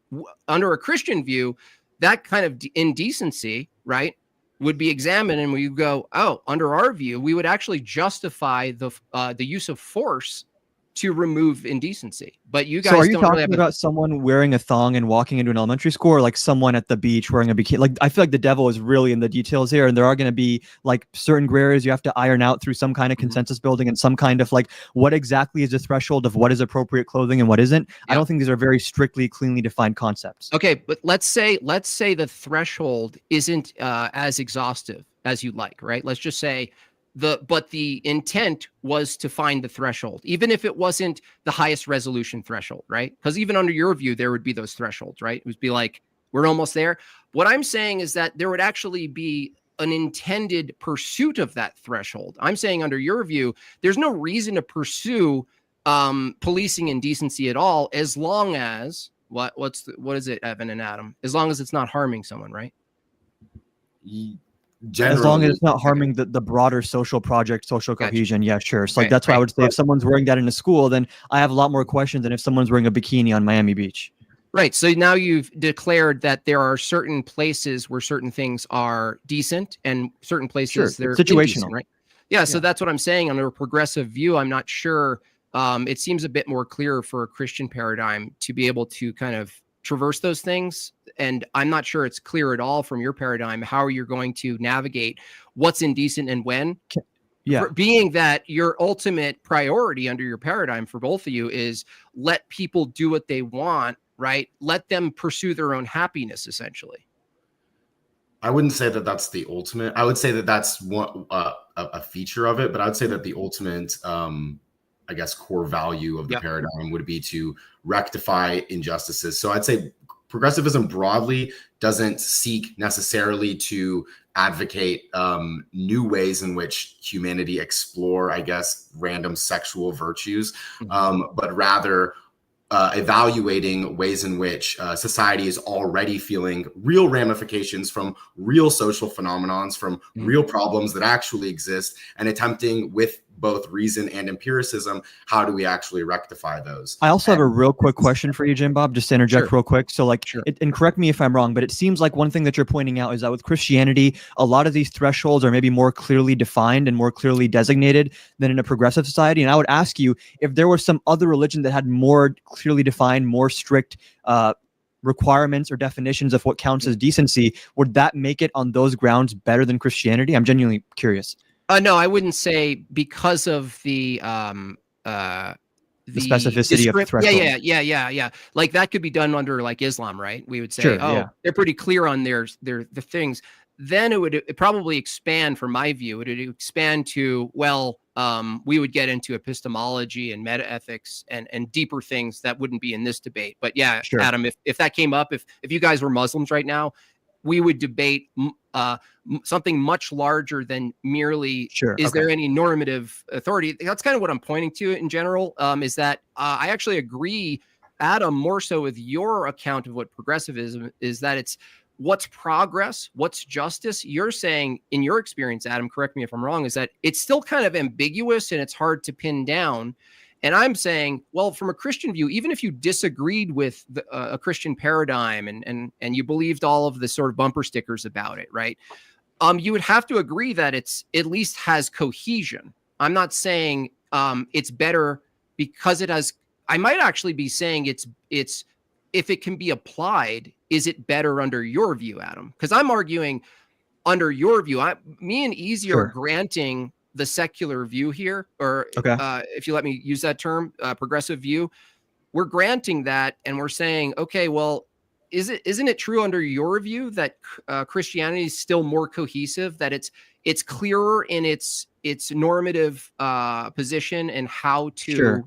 C: Under a Christian view, that kind of indecency, right, would be examined, and we go, oh, under our view, we would actually justify the use of force to remove indecency. But you guys
F: so are you
C: don't
F: talking
C: really have
F: about someone wearing a thong and walking into an elementary school, or like someone at the beach wearing a bikini? Like, I feel like the devil is really in the details here, and there are going to be like certain gray areas you have to iron out through some kind of consensus building and some kind of like, what exactly is the threshold of what is appropriate clothing and what isn't? I don't think these are very strictly, cleanly defined concepts.
C: Okay, but let's say the threshold isn't as exhaustive. as you like, right? Let's just say but the intent was to find the threshold, even if it wasn't the highest resolution threshold, right? Because even under your view, there would be those thresholds, right? It would be like, we're almost there. What I'm saying is that there would actually be an intended pursuit of that threshold. I'm saying under your view, there's no reason to pursue policing and decency at all, as long as what is it, Evan and Adam? As long as it's not harming someone, right?
F: As long as it's not harming the broader social project, social cohesion. Yeah, sure. So like that's why I would say if someone's wearing that in a school, then I have a lot more questions than if someone's wearing a bikini on Miami Beach.
C: Right. So now you've declared that there are certain places where certain things are decent and certain places they're
F: situational,
C: indecent, right? Yeah. So that's what I'm saying. Under a progressive view, I'm not sure. It seems a bit more clear for a Christian paradigm to be able to kind of traverse those things. And I'm not sure it's clear at all from your paradigm how you're going to navigate what's indecent and when.
F: Yeah.
C: Being that your ultimate priority under your paradigm for both of you is let people do what they want, right? Let them pursue their own happiness, essentially.
E: I wouldn't say that that's the ultimate. I would say that that's one a feature of it, but I would say that the ultimate, I guess, core value of the paradigm would be to rectify injustices. So I'd say progressivism broadly doesn't seek necessarily to advocate new ways in which humanity explore, I guess, random sexual virtues, but rather evaluating ways in which society is already feeling real ramifications from real social phenomenons, from real problems that actually exist, and attempting with both reason and empiricism, how do we actually rectify those?
F: I also have a real quick question for you, Jimbob, just to interject real quick. So like, and correct me if I'm wrong, but it seems like one thing that you're pointing out is that with Christianity, a lot of these thresholds are maybe more clearly defined and more clearly designated than in a progressive society. And I would ask you if there was some other religion that had more clearly defined, more strict requirements or definitions of what counts as decency, would that make it on those grounds better than Christianity? I'm genuinely curious.
C: No, I wouldn't say because of the
F: specificity of the threshold.
C: Yeah. Like that could be done under like Islam, right? We would say, they're pretty clear on the things. Then it would probably expand, from my view, it would expand to, we would get into epistemology and metaethics and deeper things that wouldn't be in this debate. But yeah, Adam, if that came up, if you guys were Muslims right now, we would debate something much larger than merely, is there any normative authority? That's kind of what I'm pointing to in general, is that I actually agree, Adam, more so with your account of what progressivism is, that it's what's progress, what's justice. You're saying, in your experience, Adam, correct me if I'm wrong, is that it's still kind of ambiguous and it's hard to pin down. And I'm saying, well, from a Christian view, even if you disagreed with a Christian paradigm and you believed all of the sort of bumper stickers about it, right? You would have to agree that it's at least has cohesion. I'm not saying it's better because it has. I might actually be saying it's if it can be applied, is it better under your view, Adam? Because I'm arguing under your view. Me and Easy are granting the secular view here, or if you let me use that term, progressive view, we're granting that, and we're saying, okay, well, isn't it true under your view that Christianity is still more cohesive, that it's clearer in its normative position and how to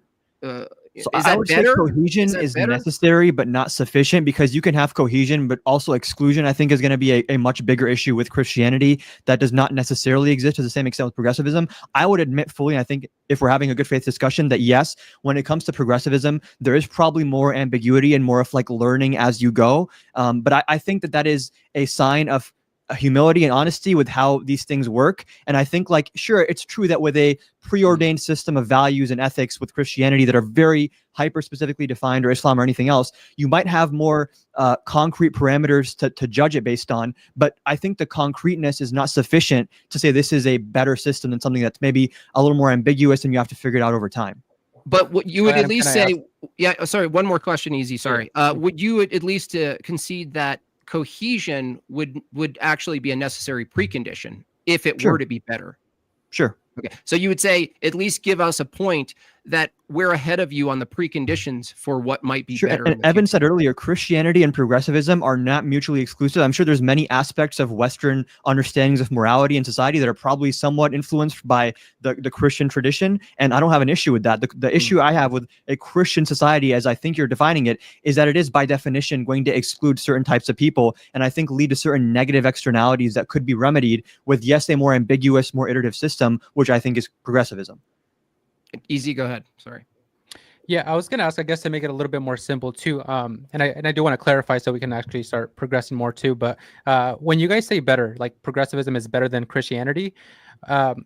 F: So I would say cohesion is necessary, but not sufficient, because you can have cohesion, but also exclusion, I think, is going to be a much bigger issue with Christianity that does not necessarily exist to the same extent with progressivism. I would admit fully, I think if we're having a good faith discussion, that yes, when it comes to progressivism, there is probably more ambiguity and more of like learning as you go. But I think that is a sign of humility and honesty with how these things work. And I think, like, sure, it's true that with a preordained system of values and ethics with Christianity that are very hyper specifically defined, or Islam or anything else, you might have more concrete parameters to judge it based on. But I think the concreteness is not sufficient to say this is a better system than something that's maybe a little more ambiguous and you have to figure it out over time.
C: But what you would at least say, sorry, one more question, Easy. Sorry. Would you at least concede that cohesion would actually be a necessary precondition if it were to be better?
F: Sure.
C: Okay. So you would say, at least give us a point that we're ahead of you on the preconditions for what might be
F: Sure.
C: better.
F: And Evan said earlier, Christianity and progressivism are not mutually exclusive. I'm sure there's many aspects of Western understandings of morality and society that are probably somewhat influenced by the Christian tradition. And I don't have an issue with that. The issue I have with a Christian society, as I think you're defining it, is that it is by definition going to exclude certain types of people, and I think lead to certain negative externalities that could be remedied with, yes, a more ambiguous, more iterative system, which I think is progressivism.
C: Easy, go ahead. Sorry.
D: Yeah, I was going to ask, I guess, to make it a little bit more simple too. And I do want to clarify so we can actually start progressing more too. But when you guys say better, like progressivism is better than Christianity,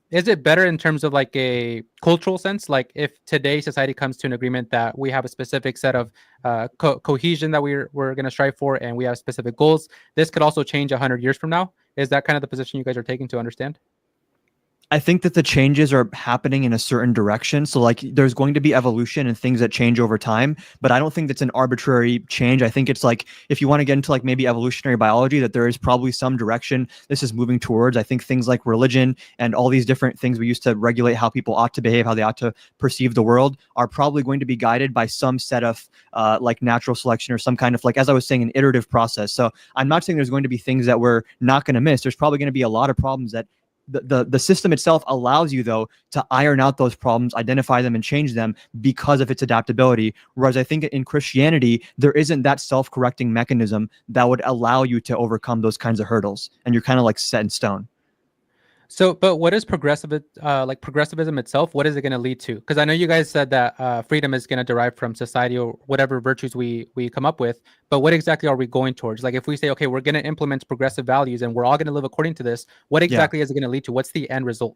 D: is it better in terms of like a cultural sense? Like if today society comes to an agreement that we have a specific set of cohesion that we're going to strive for, and we have specific goals, this could also change 100 years from now. Is that kind of the position you guys are taking to understand?
F: I think that the changes are happening in a certain direction. So like there's going to be evolution and things that change over time, but I don't think that's an arbitrary change. I think it's like, if you want to get into like maybe evolutionary biology, that there is probably some direction this is moving towards. I think things like religion and all these different things we used to regulate how people ought to behave, how they ought to perceive the world, are probably going to be guided by some set of like natural selection or some kind of, like, as I was saying, an iterative process. So I'm not saying there's going to be things that we're not going to miss. There's probably going to be a lot of problems that the system itself allows you, though, to iron out those problems, identify them, and change them because of its adaptability. Whereas I think in Christianity, there isn't that self-correcting mechanism that would allow you to overcome those kinds of hurdles, and you're kind of like set in stone.
D: So, but what is progressivism itself? What is it going to lead to? Because I know you guys said that freedom is going to derive from society or whatever virtues we come up with. But what exactly are we going towards? Like if we say, okay, we're going to implement progressive values and we're all going to live according to this, what exactly is it going to lead to? What's the end result?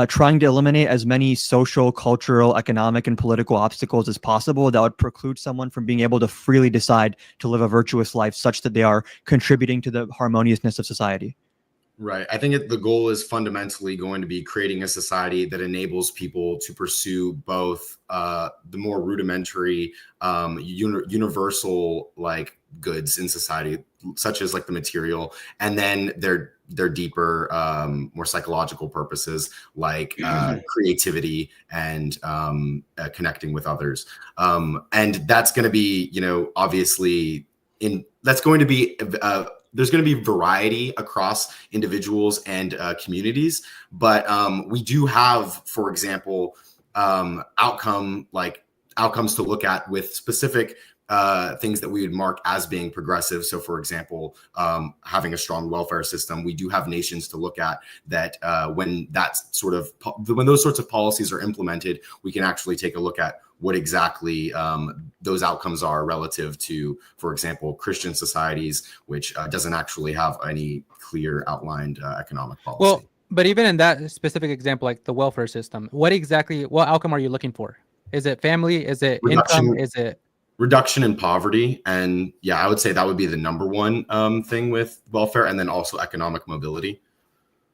F: Trying to eliminate as many social, cultural, economic, and political obstacles as possible that would preclude someone from being able to freely decide to live a virtuous life such that they are contributing to the harmoniousness of society.
E: Right. I think the goal is fundamentally going to be creating a society that enables people to pursue both the more rudimentary, universal like goods in society, such as like the material, and then their deeper, more psychological purposes like creativity and connecting with others. And that's going to be, obviously that's going to be there's going to be variety across individuals and communities, but we do have, for example, outcomes to look at with specific things that we would mark as being progressive. So, for example, having a strong welfare system, we do have nations to look at that when those sorts of policies are implemented, we can actually take a look at what exactly those outcomes are relative to, for example, Christian societies, which doesn't actually have any clear outlined economic policy.
D: Well, but even in that specific example, like the welfare system, what outcome are you looking for? Is it family? Is it income? Is it
E: reduction in poverty? And yeah, I would say that would be the number one thing with welfare, and then also economic mobility.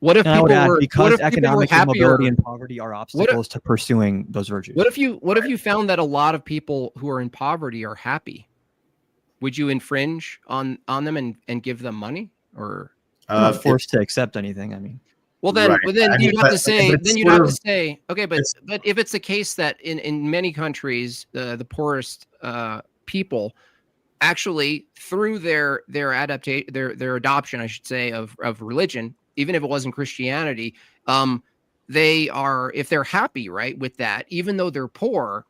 C: What if people were
F: because economic mobility and poverty are obstacles to pursuing those virtues?
C: What if you found that a lot of people who are in poverty are happy? Would you infringe on them and give them money, or
F: I'm not forced to accept anything? I mean,
C: well then, you'd have to say, okay, but if it's the case that in many countries the poorest people actually, through their adoption, I should say, of religion, even if it wasn't Christianity, if they're happy, right, with that, even though they're poor,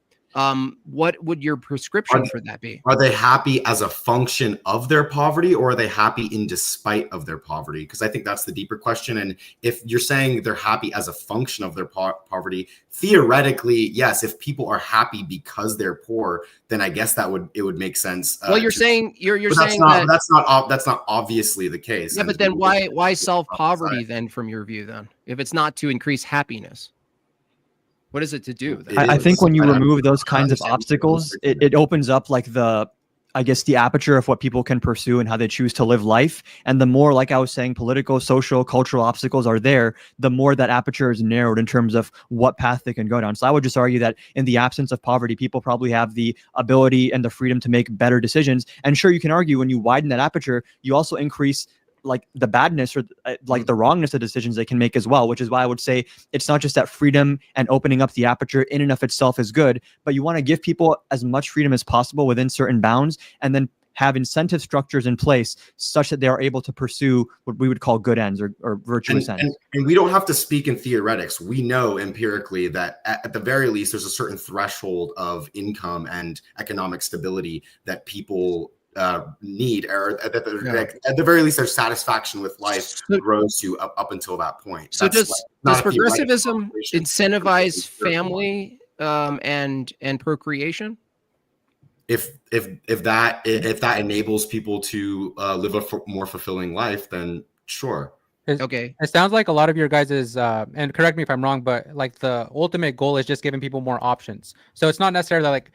C: what would your prescription for that be?
E: Are they happy as a function of their poverty, or are they happy in despite of their poverty? Because I think that's the deeper question. And if you're saying they're happy as a function of their poverty, theoretically, yes, if people are happy because they're poor, then I guess it would make sense.
C: Well, you're saying
E: that's not obviously the case.
C: Yeah, but then why solve poverty then, from your view, then, if it's not to increase happiness? What is it to do?
F: I think when you remove those kinds of obstacles, it opens up like the aperture of what people can pursue and how they choose to live life. And the more, like I was saying, political, social, cultural obstacles are there, the more that aperture is narrowed in terms of what path they can go down. So I would just argue that in the absence of poverty, people probably have the ability and the freedom to make better decisions. And sure, you can argue when you widen that aperture, you also increase like the badness or like the wrongness of decisions they can make as well, which is why I would say it's not just that freedom and opening up the aperture in and of itself is good, but you want to give people as much freedom as possible within certain bounds, and then have incentive structures in place such that they are able to pursue what we would call good ends or virtuous ends.
E: And we don't have to speak in theoretics. We know empirically that at the very least, there's a certain threshold of income and economic stability that people need, or at the very least, their satisfaction with life grows to up until that point.
C: So does progressivism incentivize family and procreation?
E: If that enables people to live a more fulfilling life, then sure.
C: Okay.
D: It sounds like a lot of your guys is, and correct me if I'm wrong, but like the ultimate goal is just giving people more options. So it's not necessarily like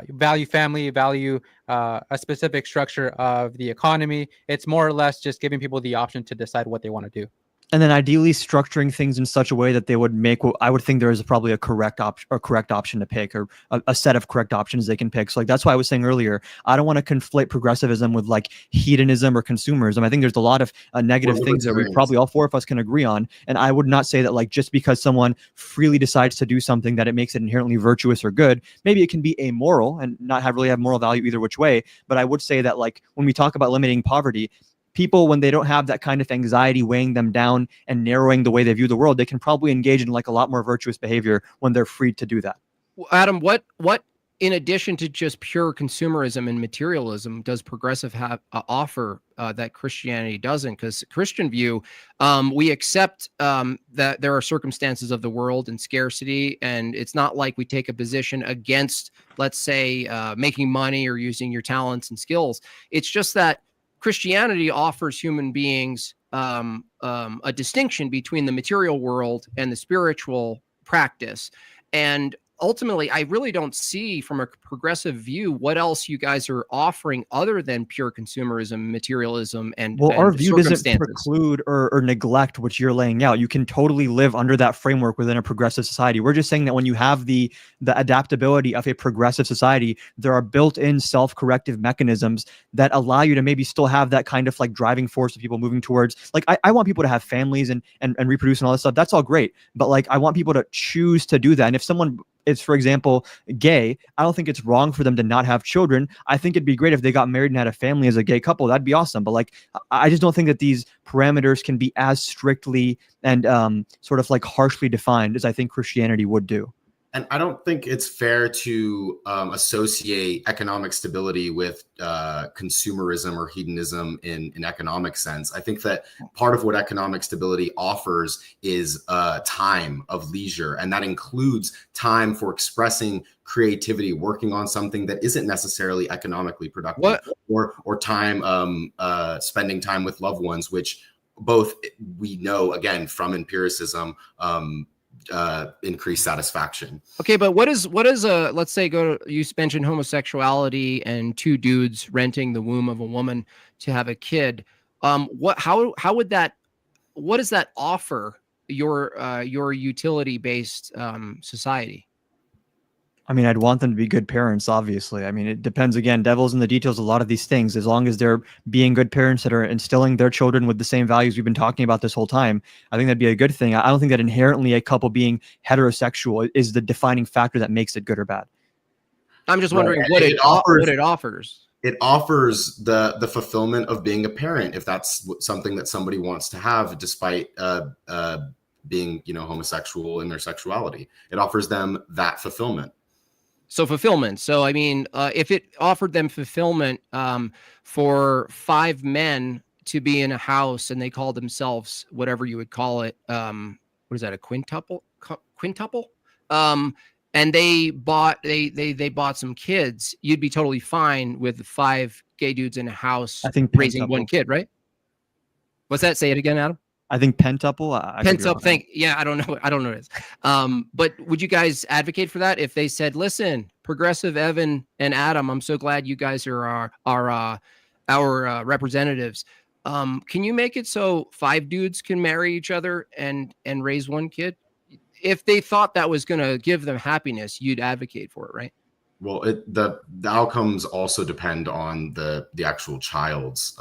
D: value family, value a specific structure of the economy. It's more or less just giving people the option to decide what they want to do.
F: And then ideally structuring things in such a way that they would make what I would think there is probably a correct option to pick, or a set of correct options they can pick. So like that's why I was saying earlier, I don't want to conflate progressivism with like hedonism or consumerism. I think there's a lot of negative things that we probably all four of us can agree on. And I would not say that like just because someone freely decides to do something that it makes it inherently virtuous or good. Maybe it can be amoral and not really have moral value either which way. But I would say that like when we talk about limiting poverty, people, when they don't have that kind of anxiety weighing them down and narrowing the way they view the world, they can probably engage in like a lot more virtuous behavior when they're free to do that.
C: Adam, what in addition to just pure consumerism and materialism does progressive have offer that Christianity doesn't? Because Christian view, we accept that there are circumstances of the world and scarcity, and it's not like we take a position against, let's say, making money or using your talents and skills. It's just that Christianity offers human beings a distinction between the material world and the spiritual practice. And ultimately, I really don't see from a progressive view what else you guys are offering other than pure consumerism, materialism, and
F: our view doesn't preclude or neglect what you're laying out. You can totally live under that framework within a progressive society. We're just saying that when you have the adaptability of a progressive society, there are built-in self-corrective mechanisms that allow you to maybe still have that kind of like driving force of people moving towards, like, I want people to have families and reproduce and all this stuff. That's all great. But like, I want people to choose to do that. And if someone is, for example, gay, I don't think it's wrong for them to not have children. I think it'd be great if they got married and had a family as a gay couple. That'd be awesome. But like, I just don't think that these parameters can be as strictly and sort of like harshly defined as I think Christianity would do.
E: And I don't think it's fair to associate economic stability with consumerism or hedonism in economic sense. I think that part of what economic stability offers is time of leisure, and that includes time for expressing creativity, working on something that isn't necessarily economically productive, or time spending time with loved ones, which both we know again from empiricism increase satisfaction.
C: Okay, but what is a, let's say, you mentioned homosexuality and two dudes renting the womb of a woman to have a kid. How would that, what does that offer your utility based society?
F: I mean, I'd want them to be good parents, obviously. I mean, it depends. Again, devil's in the details, a lot of these things. As long as they're being good parents that are instilling their children with the same values we've been talking about this whole time, I think that'd be a good thing. I don't think that inherently a couple being heterosexual is the defining factor that makes it good or bad.
C: I'm just wondering what it offers.
E: It offers the fulfillment of being a parent, if that's something that somebody wants to have, despite being, homosexual in their sexuality. It offers them that fulfillment.
C: So fulfillment. So, I mean, if it offered them fulfillment for 5 men to be in a house and they call themselves whatever you would call it, what is that, a quintuple? And they bought some kids, you'd be totally fine with 5 gay dudes in a house, I think, raising one kid, right? What's that? Say it again, Adam.
F: I think pentuple.
C: Yeah, I don't know what it is. But would you guys advocate for that if they said, "Listen, progressive Evan and Adam, I'm so glad you guys are our representatives. Can you make it so 5 dudes can marry each other and raise one kid?" If they thought that was going to give them happiness, you'd advocate for it, right?
E: Well, the outcomes also depend on the actual child's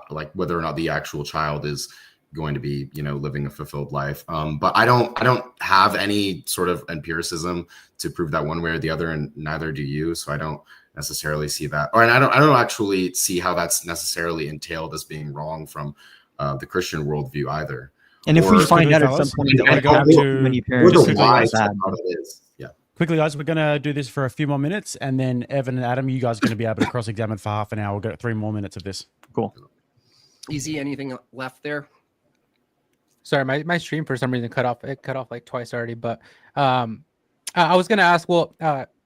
E: like whether or not the actual child is going to be, living a fulfilled life. But I don't have any sort of empiricism to prove that one way or the other, and neither do you. So I don't necessarily see that, and I don't actually see how that's necessarily entailed as being wrong from the Christian worldview either.
F: And if we find out at some
A: fellas,
F: point that
A: we're
F: like
A: going
F: too
A: to
F: many
E: Or
F: parents
E: the
F: think
E: why
F: that's bad,
E: how it is. Yeah.
A: quickly, guys, we're going to do this for a few more minutes, and then Evan and Adam, you guys are going to be able to cross-examine for half an hour. We'll get 3 more minutes of this.
F: cool.
C: Easy. Anything left there?
D: Sorry, my stream for some reason cut off. It cut off like twice already. But I was gonna ask, well,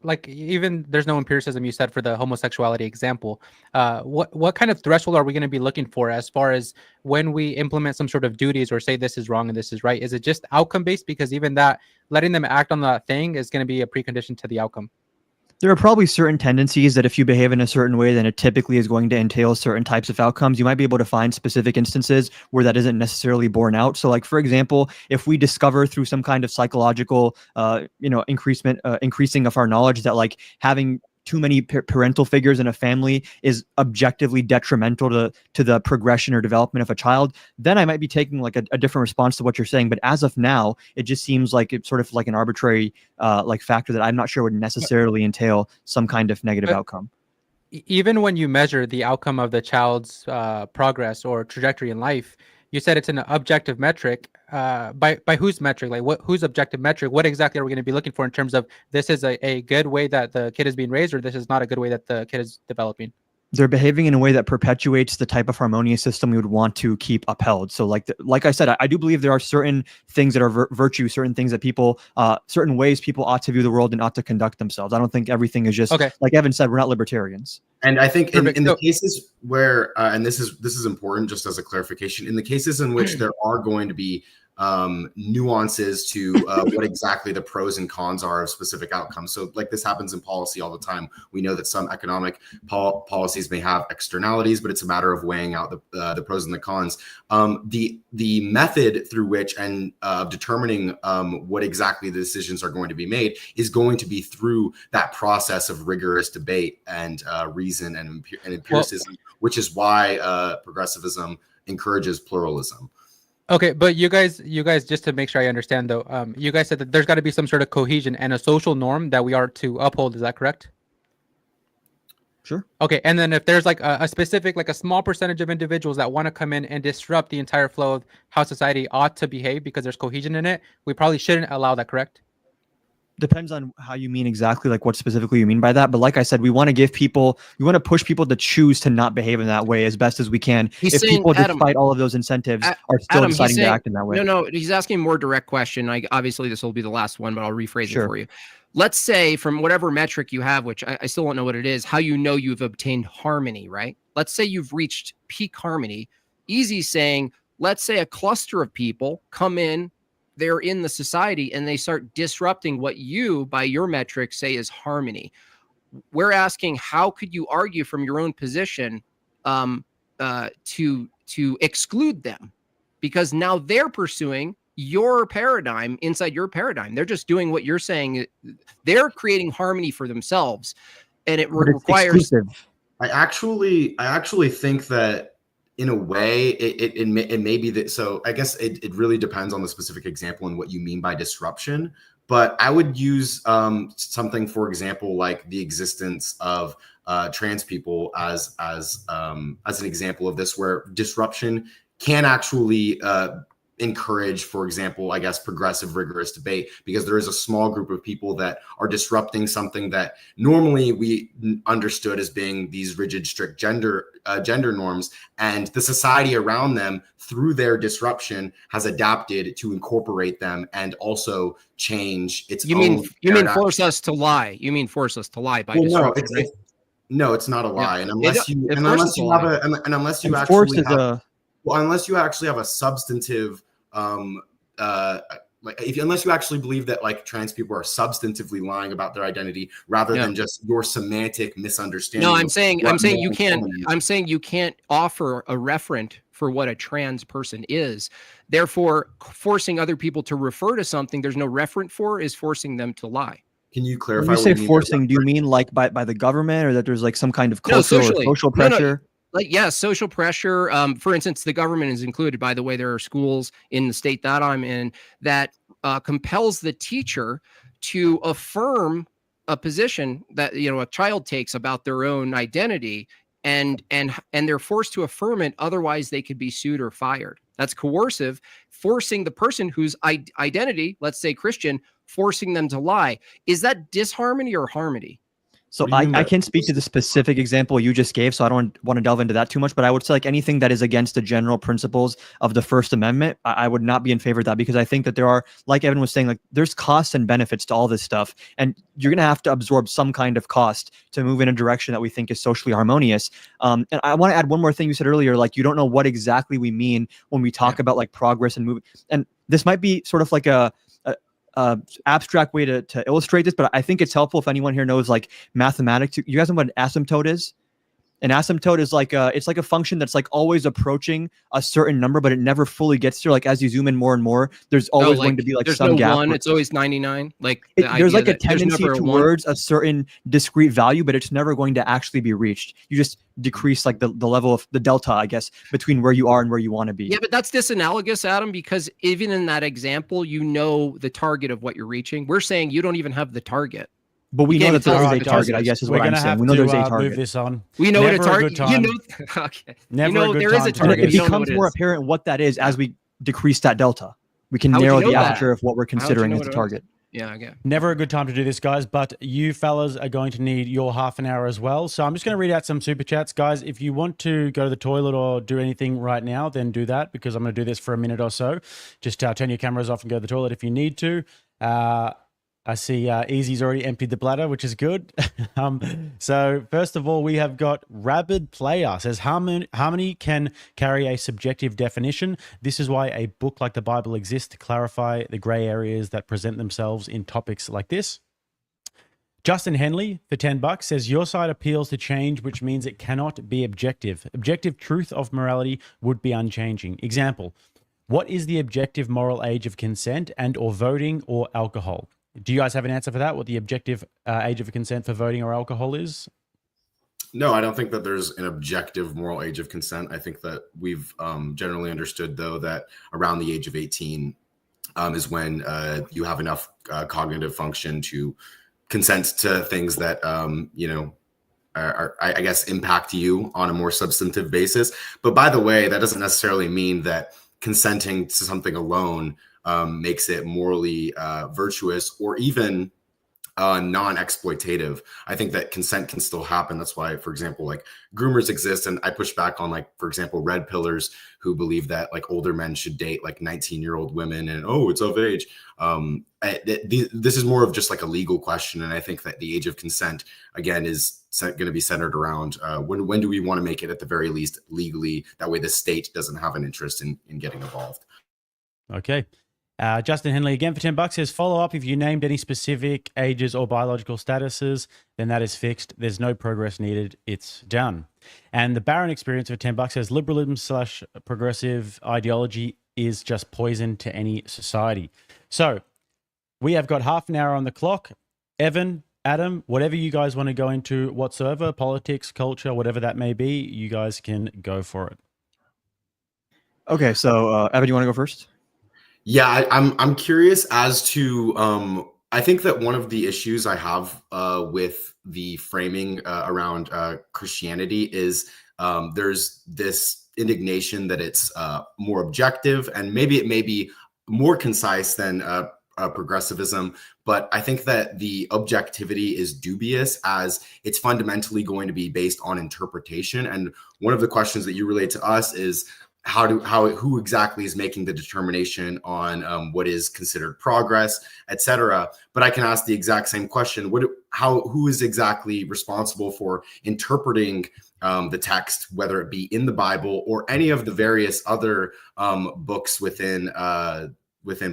D: like even there's no empiricism you said for the homosexuality example. What kind of threshold are we going to be looking for as far as when we implement some sort of duties or say this is wrong and this is right? Is it just outcome based? Because even that, letting them act on that thing is going to be a precondition to the outcome.
F: There are probably certain tendencies that if you behave in a certain way, then it typically is going to entail certain types of outcomes. You might be able to find specific instances where that isn't necessarily borne out. So like, for example, if we discover through some kind of psychological, increasing of our knowledge that like having too many parental figures in a family is objectively detrimental to the progression or development of a child, then I might be taking like a different response to what you're saying. But as of now, it just seems like it's sort of like an arbitrary like factor that I'm not sure would necessarily entail some kind of negative outcome.
D: Even when you measure the outcome of the child's progress or trajectory in life, you said it's an objective metric. By whose metric? Like whose objective metric? What exactly are we going to be looking for in terms of this is a good way that the kid is being raised, or this is not a good way that the kid is developing?
F: They're behaving in a way that perpetuates the type of harmonious system we would want to keep upheld. So like I said, I do believe there are certain things that are virtue, certain things that people, certain ways people ought to view the world and ought to conduct themselves. I don't think everything is just, like Evan said, we're not libertarians.
E: And I think in the cases where, and this is important just as a clarification, in the cases in which there are going to be nuances to what exactly the pros and cons are of specific outcomes. So like this happens in policy all the time. We know that some economic policies may have externalities, but it's a matter of weighing out the pros and the cons. The method through which and determining what exactly the decisions are going to be made is going to be through that process of rigorous debate and reason and empiricism, which is why progressivism encourages pluralism.
D: Okay, but you guys, just to make sure I understand though, you guys said that there's got to be some sort of cohesion and a social norm that we are to uphold. Is that correct?
F: Sure.
D: Okay, and then if there's like a specific, like a small percentage of individuals that want to come in and disrupt the entire flow of how society ought to behave because there's cohesion in it, we probably shouldn't allow that, correct?
F: Depends on how you mean exactly, like what specifically you mean by that. But like I said, we want to push people to choose to not behave in that way as best as we can. If people, despite all of those incentives, are still deciding to act in that way.
C: No, he's asking a more direct question. Obviously, this will be the last one, but I'll rephrase it for you. Let's say from whatever metric you have, which I still don't know what it is, how you know you've obtained harmony, right? Let's say you've reached peak harmony. Easy saying, let's say a cluster of people come in, they're in the society and they start disrupting what you, by your metrics, say is harmony. We're asking, how could you argue from your own position to exclude them? Because now they're pursuing your paradigm inside your paradigm. They're just doing what you're saying. They're creating harmony for themselves, and it requires.
F: Exclusive.
E: I actually think that in a way it may be that. So I guess it really depends on the specific example and what you mean by disruption. But I would use something, for example, like the existence of trans people as an example of this, where disruption can actually encourage, for example, I guess, progressive, rigorous debate, because there is a small group of people that are disrupting something that normally we understood as being these rigid, strict gender norms, and the society around them, through their disruption, has adapted to incorporate them and also change its own.
C: You mean force us to lie? You mean force us to lie by disruption?
E: No, it's not a lie, and unless you actually have a substantive unless you actually believe that like trans people are substantively lying about their identity rather than just your semantic misunderstanding.
C: No, I'm saying you can't offer a referent for what a trans person is. Therefore, forcing other people to refer to something there's no referent for is forcing them to lie.
E: Can you clarify?
F: When you say forcing, do you mean like by the government, or that there's like some kind of cultural or social pressure?
C: like, yeah, social pressure. For instance, the government is included. By the way, there are schools in the state that I'm in that compels the teacher to affirm a position that a child takes about their own identity, and they're forced to affirm it. Otherwise, they could be sued or fired. That's coercive, forcing the person whose identity, let's say Christian, forcing them to lie. Is that disharmony or harmony?
F: So I can't speak to the specific example you just gave, so I don't want to delve into that too much. But I would say like anything that is against the general principles of the First Amendment, I would not be in favor of that, because I think that there are, like Evan was saying, like there's costs and benefits to all this stuff, and you're going to have to absorb some kind of cost to move in a direction that we think is socially harmonious. And I want to add one more thing you said earlier, like you don't know what exactly we mean when we talk about like progress and movement. And this might be sort of like a abstract way to illustrate this, but I think it's helpful if anyone here knows like mathematics. You guys know what an asymptote is? An asymptote is like it's like a function that's like always approaching a certain number, but it never fully gets there. Like as you zoom in more and more, there's always going to be like
C: there's
F: some
C: no
F: gap.
C: one, it's always 99. Like
F: there's like a tendency towards a certain discrete value, but it's never going to actually be reached. You just decrease like the level of the delta, I guess, between where you are and where you want to be.
C: Yeah, but that's disanalogous, Adam, because even in that example, the target of what you're reaching. We're saying you don't even have the target.
F: But we know that there is a target, I guess, is what I'm saying. We know there's a target.
A: Move this on.
C: We know
A: Never
C: what a target.
A: Okay. Never
C: there is a target.
F: And it becomes more apparent what that is as we decrease that delta. We can narrow the aperture of what we're considering as the target.
C: Yeah, I get it.
A: Never a good time to do this, guys, but you fellas are going to need your half an hour as well. So I'm just going to read out some super chats. Guys, if you want to go to the toilet or do anything right now, then do that, because I'm going to do this for a minute or so. Just turn your cameras off and go to the toilet if you need to. I see Easy's already emptied the bladder, which is good. So first of all, we have got Rabid Player says harmony can carry a subjective definition. This is why a book like the Bible exists, to clarify the gray areas that present themselves in topics like this. Justin Henley for $10 says your side appeals to change, which means it cannot be objective. Objective truth of morality would be unchanging. Example: what is the objective moral age of consent and or voting or alcohol? Do you guys have an answer for that? What the objective age of consent for voting or alcohol is?
E: No, I don't think that there's an objective moral age of consent. I think that we've generally understood, though, that around the age of 18 is when you have enough cognitive function to consent to things that, I guess, impact you on a more substantive basis. But by the way, that doesn't necessarily mean that consenting to something alone makes it morally virtuous or even non-exploitative. I think that consent can still happen. That's why, for example, like groomers exist. And I push back on, like, for example, red pillars who believe that like older men should date like 19-year-old women and, oh, it's of age. This is more of just like a legal question. And I think that the age of consent, again, is going to be centered around when do we want to make it at the very least legally? That way the state doesn't have an interest in getting involved.
A: Okay. Justin Henley again for $10 says follow up: if you named any specific ages or biological statuses, then that is fixed. There's no progress needed. It's done. And the Barron experience for $10 says liberalism / progressive ideology is just poison to any society. So we have got half an hour on the clock. Evan, Adam, whatever you guys want to go into whatsoever, politics, culture, whatever that may be, you guys can go for it.
F: Okay, so Evan, you want to go first?
E: Yeah, I'm curious as to I think that one of the issues I have with the framing around Christianity is there's this indignation that it's more objective, and maybe it may be more concise than progressivism, but I think that the objectivity is dubious, as it's fundamentally going to be based on interpretation. And one of the questions that you relate to us is who exactly is making the determination on what is considered progress, etc. But I can ask the exact same question: who is exactly responsible for interpreting the text, whether it be in the Bible or any of the various other books within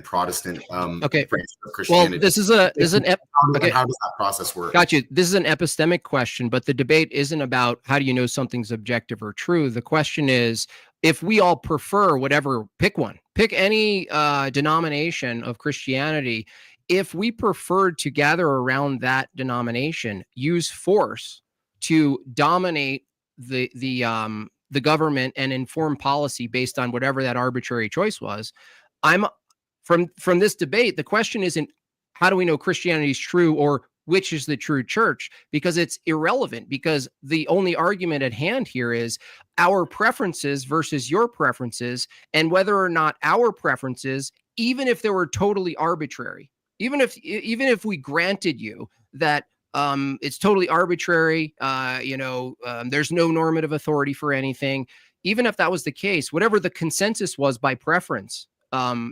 E: Protestant Christianity?
C: Well, this is how does
E: that process work?
C: Got you. This is an epistemic question, but the debate isn't about how do you know something's objective or true. The question is, if we all prefer whatever, pick any denomination of Christianity. If we preferred to gather around that denomination, use force to dominate the the government and inform policy based on whatever that arbitrary choice was. I'm from this debate, the question isn't how do we know Christianity is true or which is the true church, because it's irrelevant, because the only argument at hand here is our preferences versus your preferences, and whether or not our preferences, even if they were totally arbitrary, even if we granted you that it's totally arbitrary, there's no normative authority for anything, even if that was the case, whatever the consensus was by preference,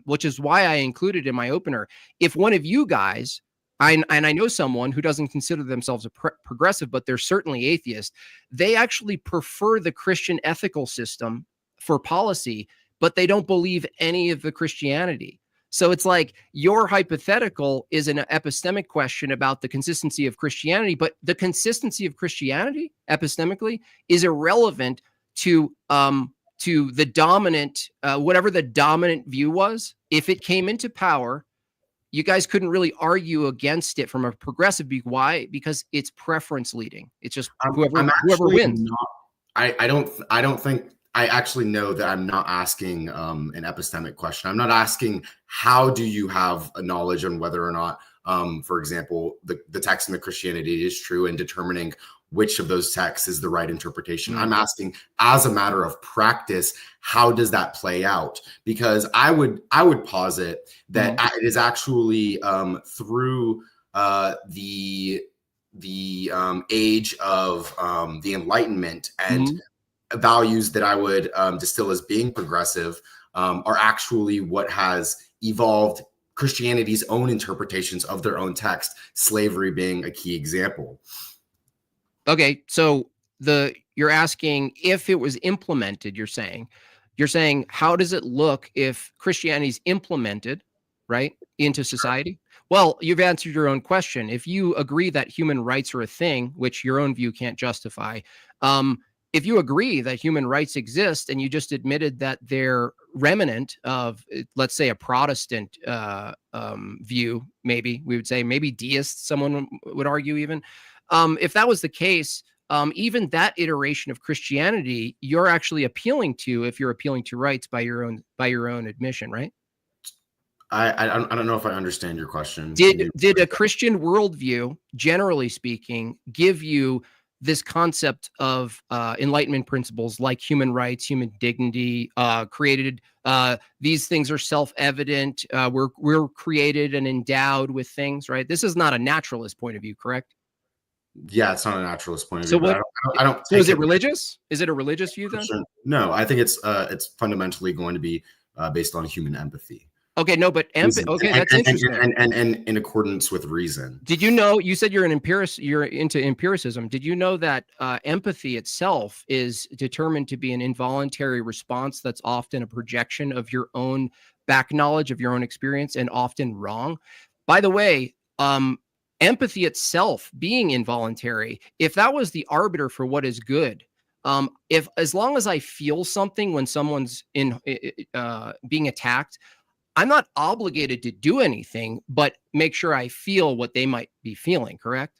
C: which is why I included in my opener, if one of you guys, I know someone who doesn't consider themselves a progressive, but they're certainly atheist, they actually prefer the Christian ethical system for policy, but they don't believe any of the Christianity. So it's like your hypothetical is an epistemic question about the consistency of Christianity, but the consistency of Christianity epistemically is irrelevant to the dominant, whatever the dominant view was. If it came into power, you guys couldn't really argue against it from a progressive view. Why? Because it's preference leading. It's just whoever wins.
E: I don't think I actually know that I'm not asking an epistemic question. I'm not asking how do you have a knowledge on whether or not, for example, the text in the Christianity is true, and determining which of those texts is the right interpretation. I'm asking, as a matter of practice, how does that play out? Because I would posit that it is actually through the age of the Enlightenment and values that I would distill as being progressive are actually what has evolved Christianity's own interpretations of their own text, slavery being a key example.
C: Okay, so you're asking if it was implemented, you're saying how does it look if Christianity is implemented, right, into society? Well, you've answered your own question. If you agree that human rights are a thing, which your own view can't justify, if you agree that human rights exist and you just admitted that they're remnant of, let's say, a Protestant view, maybe we would say, maybe deist, someone would argue even. If that was the case, even that iteration of Christianity, you're actually appealing to, if you're appealing to rights by your own admission, right?
E: I don't know if I understand your question.
C: Did a Christian worldview, generally speaking, give you this concept of Enlightenment principles like human rights, human dignity, created? These things are self-evident. We're created and endowed with things, right? This is not a naturalist point of view, correct?
E: Yeah, it's not a naturalist point of
C: So
E: view.
C: what?
E: I don't.
C: So is it religious? Is it a religious view then?
E: No, I think it's fundamentally going to be based on human empathy.
C: Okay, no, but empathy. Okay, that's interesting.
E: And in accordance with reason.
C: Did you know? You said you're an empiricist. You're into empiricism. Did you know that empathy itself is determined to be an involuntary response that's often a projection of your own back knowledge of your own experience, and often wrong? By the way, empathy itself being involuntary, if that was the arbiter for what is good, if as long as I feel something when someone's being attacked, I'm not obligated to do anything but make sure I feel what they might be feeling, correct?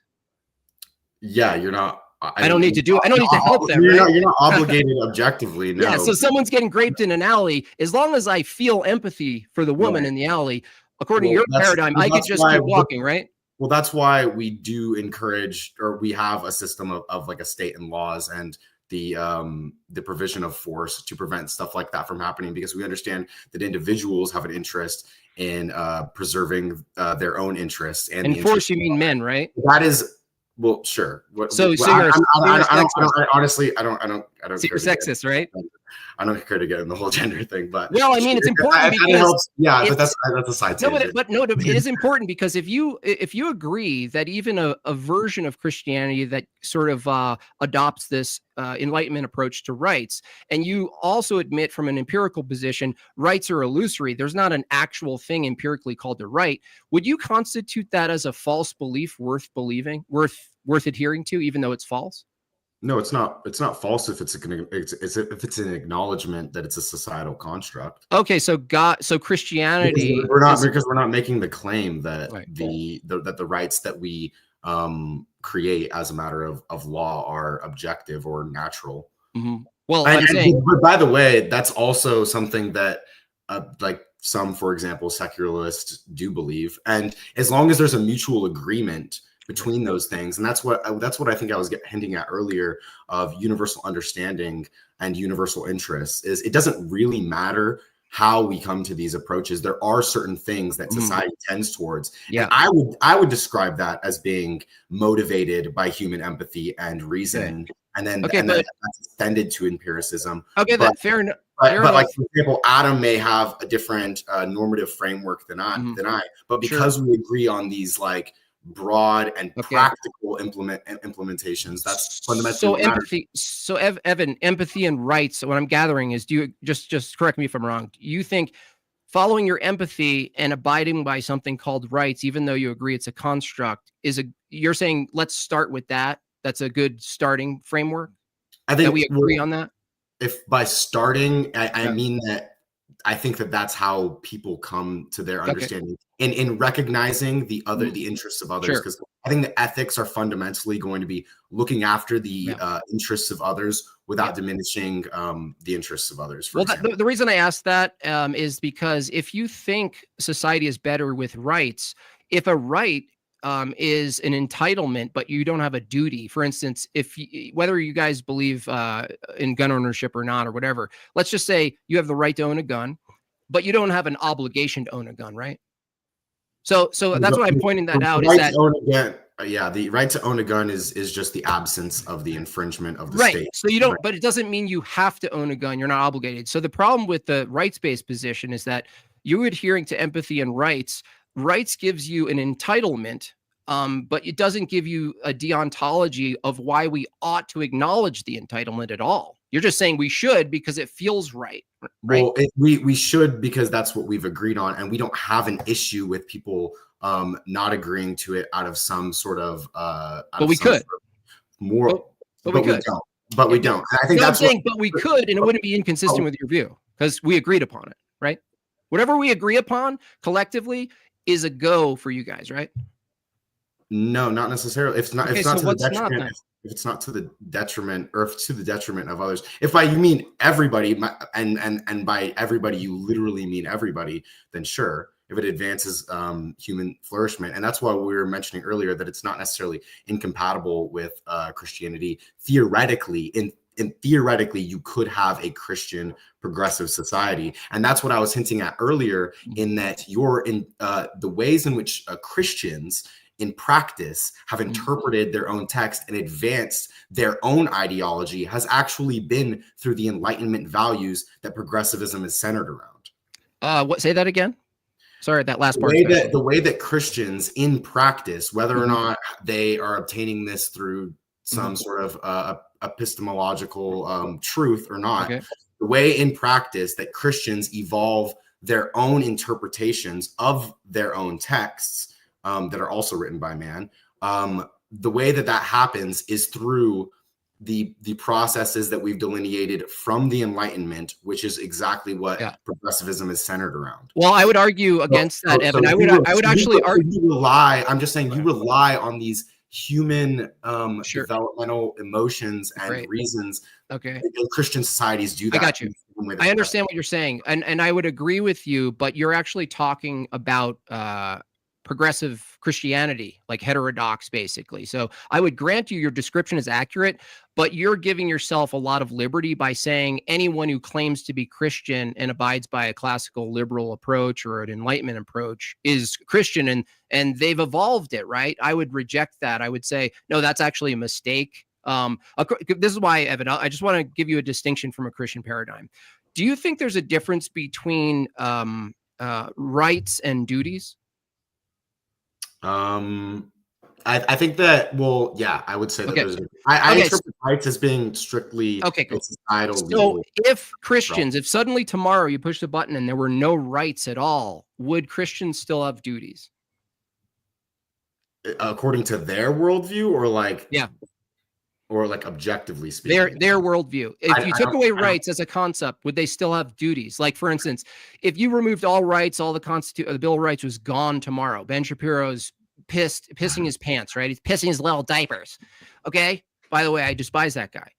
E: Yeah, you're not.
C: I don't need to do it. I don't need to help them.
E: You're
C: right?
E: not obligated objectively. No.
C: Yeah, so someone's getting raped in an alley. As long as I feel empathy for the woman in the alley, according to your paradigm, I could just keep walking, right?
E: Well, that's why we do encourage, or we have a system of like a state and laws and the provision of force to prevent stuff like that from happening, because we understand that individuals have an interest in preserving their own interests. And
C: force, you mean men, right?
E: That is, well, sure.
C: So you're
E: honestly, I don't.
C: So you're sexist, right?
E: I don't care to get in the whole gender thing, but
C: well, I mean, it's important because
E: but that's a side tangent.
C: But it is important because if you agree that even a version of Christianity that sort of adopts this Enlightenment approach to rights, and you also admit from an empirical position rights are illusory, there's not an actual thing empirically called a right, would you constitute that as a false belief worth believing, worth adhering to, even though it's false?
E: No, it's not. It's not false if it's an acknowledgement that it's a societal construct.
C: Okay, so Christianity,
E: because we're not making the claim that the rights that we create as a matter of law are objective or natural.
C: Mm-hmm. Well, I'm saying,
E: but by the way, that's also something that like some, for example, secularists do believe. And as long as there's a mutual agreement between those things, and that's what I think I was hinting at earlier, of universal understanding and universal interests, is it doesn't really matter how we come to these approaches. There are certain things that society tends towards.
C: Yeah.
E: And I would describe that as being motivated by human empathy and reason.
C: Okay.
E: And then,
C: Okay,
E: that's extended to empiricism.
C: Okay,
E: but,
C: fair enough.
E: But like, for example, Adam may have a different normative framework than I. But because we agree on these like broad and practical implementations, that's fundamentally
C: empathy. So Evan, empathy and rights. What I'm gathering is, do you just correct me if I'm wrong? Do you think following your empathy and abiding by something called rights, even though you agree it's a construct, you're saying let's start with that? That's a good starting framework.
E: I think
C: that we agree on that.
E: If by starting, I mean that I think that that's how people come to their understanding in recognizing the interests of others. Because I think the ethics are fundamentally going to be looking after the interests of others without diminishing the interests of others.
C: The reason I asked that is because if you think society is better with rights, if a right is an entitlement, but you don't have a duty. For instance, whether you guys believe in gun ownership or not, or whatever, let's just say you have the right to own a gun, but you don't have an obligation to own a gun, right? So that's why I'm pointing that out.
E: The right to own a gun is just the absence of the infringement of the state.
C: So you don't, but it doesn't mean you have to own a gun. You're not obligated. So the problem with the rights-based position is that you're adhering to empathy and rights. Rights gives you an entitlement, but it doesn't give you a deontology of why we ought to acknowledge the entitlement at all. You're just saying we should because it feels right.
E: Well, we should because that's what we've agreed on, and we don't have an issue with people not agreeing to it out of some sort of
C: but we could
E: moral, but we don't. But we don't. And I think
C: that's saying, but we could, and it wouldn't be inconsistent with your view because we agreed upon it, right? Whatever we agree upon collectively is a go for you guys, right?
E: No, not necessarily. If it's not to the detriment, if it's not to the detriment, or if it's to the detriment of others. If by you mean everybody, and by everybody you literally mean everybody, then sure. If it advances human flourishment, and that's why we were mentioning earlier that it's not necessarily incompatible with Christianity. Theoretically, theoretically, you could have a Christian progressive society. And that's what I was hinting at earlier, in that you're in the ways in which Christians in practice have interpreted their own text and advanced their own ideology has actually been through the Enlightenment values that progressivism is centered around.
C: Say that again? Sorry, that last part.
E: The way that Christians in practice, whether or not they are obtaining this through some sort of epistemological truth or not, the way in practice that Christians evolve their own interpretations of their own texts that are also written by man, the way that happens is through the processes that we've delineated from the Enlightenment, which is exactly what progressivism is centered around.
C: Well, I would argue against that, Evan. I would actually argue.
E: I'm just saying you rely on these human developmental emotions and reasons.
C: Okay.
E: Christian societies do that.
C: I got you. I understand what you're saying, and I would agree with you, but you're actually talking about progressive Christianity, like heterodox, basically. So I would grant you your description is accurate, but you're giving yourself a lot of liberty by saying anyone who claims to be Christian and abides by a classical liberal approach or an Enlightenment approach is Christian, and they've evolved it, right? I would reject that. I would say, no, that's actually a mistake. This is why, Evan, I just want to give you a distinction from a Christian paradigm. Do you think there's a difference between rights and duties?
E: I think that, well, yeah, I would say that there's I interpret rights as being strictly societal.
C: So if Christians, if suddenly tomorrow you push the button and there were no rights at all, would Christians still have duties?
E: According to their worldview, or like or like objectively speaking?
C: Their worldview. If you took away rights as a concept, would they still have duties? Like, for instance, if you removed all rights, all the Bill of Rights was gone tomorrow. Ben Shapiro's pissing his pants, right? He's pissing his little diapers. Okay. By the way, I despise that guy.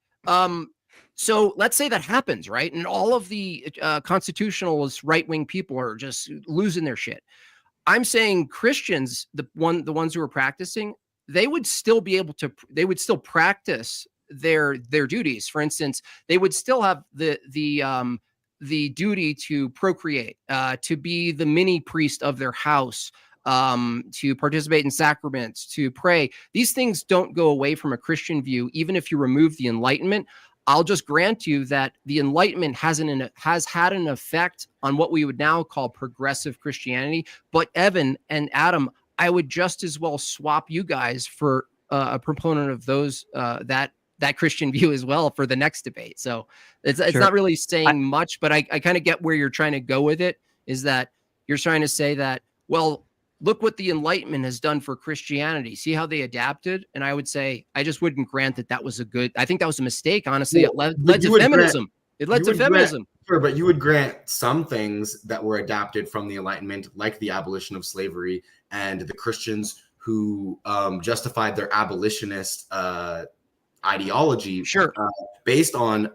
C: So let's say that happens, right? And all of the constitutionalist right-wing people are just losing their shit. I'm saying Christians, the ones who are practicing, they would still be able to, they would still practice their duties. For instance, they would still have the duty to procreate, to be the mini priest of their house, to participate in sacraments, to pray. These things don't go away from a Christian view, even if you remove the Enlightenment. I'll just grant you that the Enlightenment has had an effect on what we would now call progressive Christianity. But Evan and Adam, I would just as well swap you guys for a proponent of those that Christian view as well for the next debate. So it's not really saying much, but I kind of get where you're trying to go with it. Is that you're trying to say that, well, look what the Enlightenment has done for Christianity. See how they adapted? And I would say, I just wouldn't grant that that was a good, I think that was a mistake, honestly. It led to feminism. It led to feminism.
E: Sure, but you would grant some things that were adapted from the Enlightenment, like the abolition of slavery, and the Christians who justified their abolitionist ideology,
C: sure,
E: based on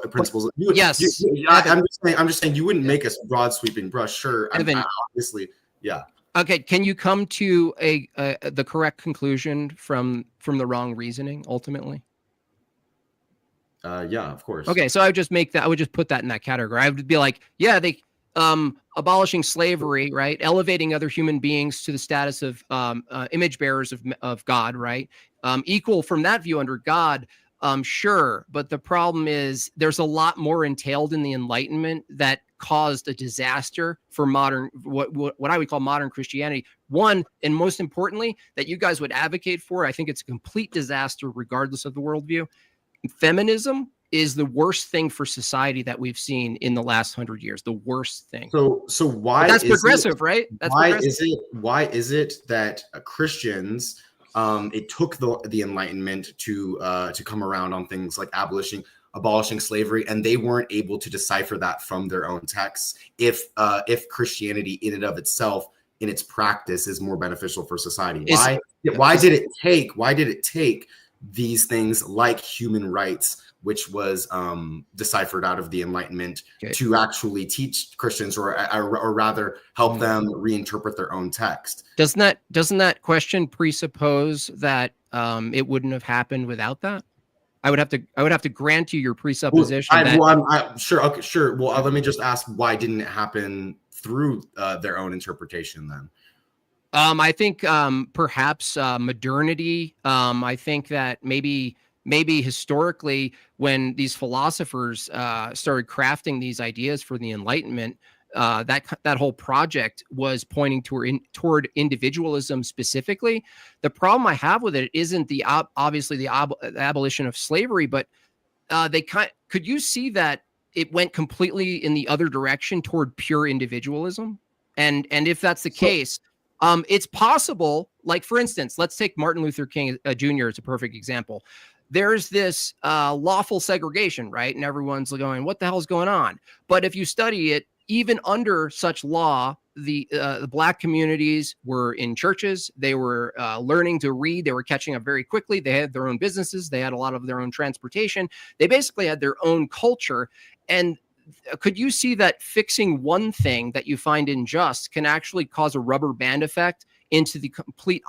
E: principles.
C: Yes,
E: I'm just saying you wouldn't make a broad sweeping brush. Sure,
C: Evan,
E: obviously, yeah.
C: Okay, can you come to the correct conclusion from the wrong reasoning ultimately?
E: Yeah, of course.
C: Okay, so I would just put that in that category. I would be like, yeah, they abolishing slavery, right? Elevating other human beings to the status of image bearers of God, right? Equal from that view under God. Sure, but the problem is there's a lot more entailed in the Enlightenment that caused a disaster for modern, what I would call modern Christianity. One, and most importantly, that you guys would advocate for, I think it's a complete disaster regardless of the worldview. Feminism is the worst thing for society that we've seen in the last 100 years. The worst thing.
E: So why?
C: But that's progressive, right? That's progressive.
E: Why is it that Christians? It took the Enlightenment to come around on things like abolishing slavery, and they weren't able to decipher that from their own texts. If Christianity in and of itself, in its practice, is more beneficial for society, why did it take these things like human rights, which was deciphered out of the Enlightenment, to actually teach Christians, or rather help them reinterpret their own text?
C: Doesn't that question presuppose that it wouldn't have happened without that? I would have to grant you your presupposition.
E: I'm sure. Okay, sure. Well, let me just ask, why didn't it happen through their own interpretation then?
C: I think perhaps modernity. I think that maybe historically, when these philosophers started crafting these ideas for the Enlightenment, that whole project was pointing toward individualism specifically. The problem I have with it isn't obviously the abolition of slavery, but could you see that it went completely in the other direction toward pure individualism? And if that's the case, it's possible. Like, for instance, let's take Martin Luther King Jr. as a perfect example. There's this lawful segregation, right? And everyone's going, what the hell's going on? But if you study it, even under such law, the Black communities were in churches. They were learning to read. They were catching up very quickly. They had their own businesses. They had a lot of their own transportation. They basically had their own culture. And could you see that fixing one thing that you find unjust can actually cause a rubber band effect into the complete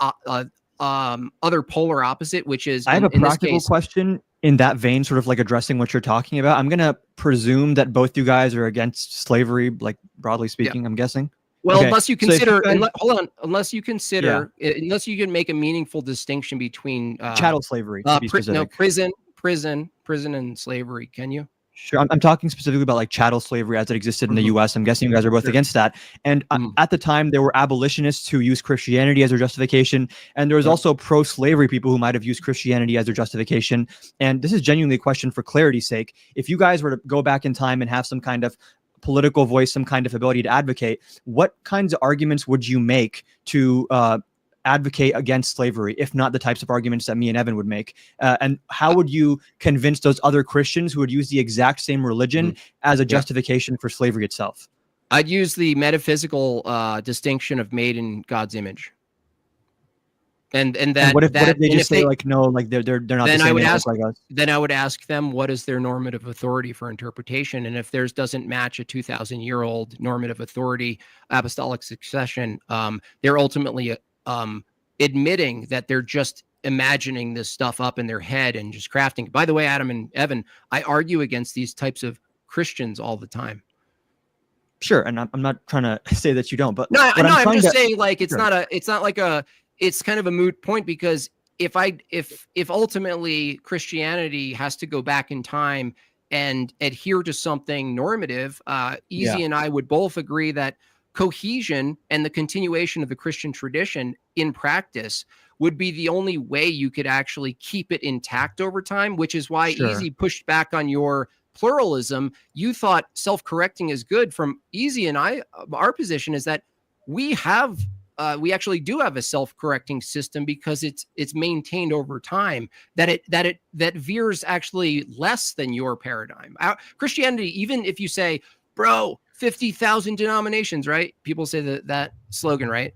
C: other polar opposite, which is,
F: I have a practical question in that vein, sort of like addressing what you're talking about. I'm going to presume that both you guys are against slavery, like broadly speaking, I'm guessing.
C: Well, okay. Unless you consider, unless you can make a meaningful distinction between
F: chattel slavery, to be specific.
C: Prison and slavery. Can you?
F: Sure. I'm talking specifically about like chattel slavery as it existed in the U.S. I'm guessing you guys are both against that. And at the time, there were abolitionists who used Christianity as their justification. And there was also pro-slavery people who might have used Christianity as their justification. And this is genuinely a question for clarity's sake. If you guys were to go back in time and have some kind of political voice, some kind of ability to advocate, what kinds of arguments would you make to advocate against slavery, if not the types of arguments that me and Evan would make? And how would you convince those other Christians who would use the exact same religion as a justification for slavery itself?
C: I'd use the metaphysical distinction of made in God's image. And
F: And
C: that
F: what if
C: that
F: they
C: and
F: just
C: if
F: say
C: they
F: like no, like they're not the
C: then I
F: same
C: would
F: animals
C: ask
F: like us?
C: then I would ask them what is their normative authority for interpretation, and if theirs doesn't match a 2,000-year-old normative authority, apostolic succession, they're ultimately admitting that they're just imagining this stuff up in their head and just crafting. By the way, Adam and Evan, I argue against these types of Christians all the time.
F: Sure, and I'm not trying to say that you don't, but
C: No,
F: what I'm
C: I'm
F: trying
C: just
F: to
C: saying, like,
F: Sure.
C: it's kind of a moot point, because if ultimately Christianity has to go back in time and adhere to something normative,
F: Yeah.
C: Easy and I would both agree that cohesion and the continuation of the Christian tradition in practice would be the only way you could actually keep it intact over time, which is why
F: Sure.
C: Easy pushed back on your pluralism. You thought self-correcting is good. From Easy and I, our position is that we actually do have a self-correcting system, because it's maintained over time, that veers actually less than your paradigm. Christianity, even if you say, bro, 50,000 denominations, right? People say that slogan, right?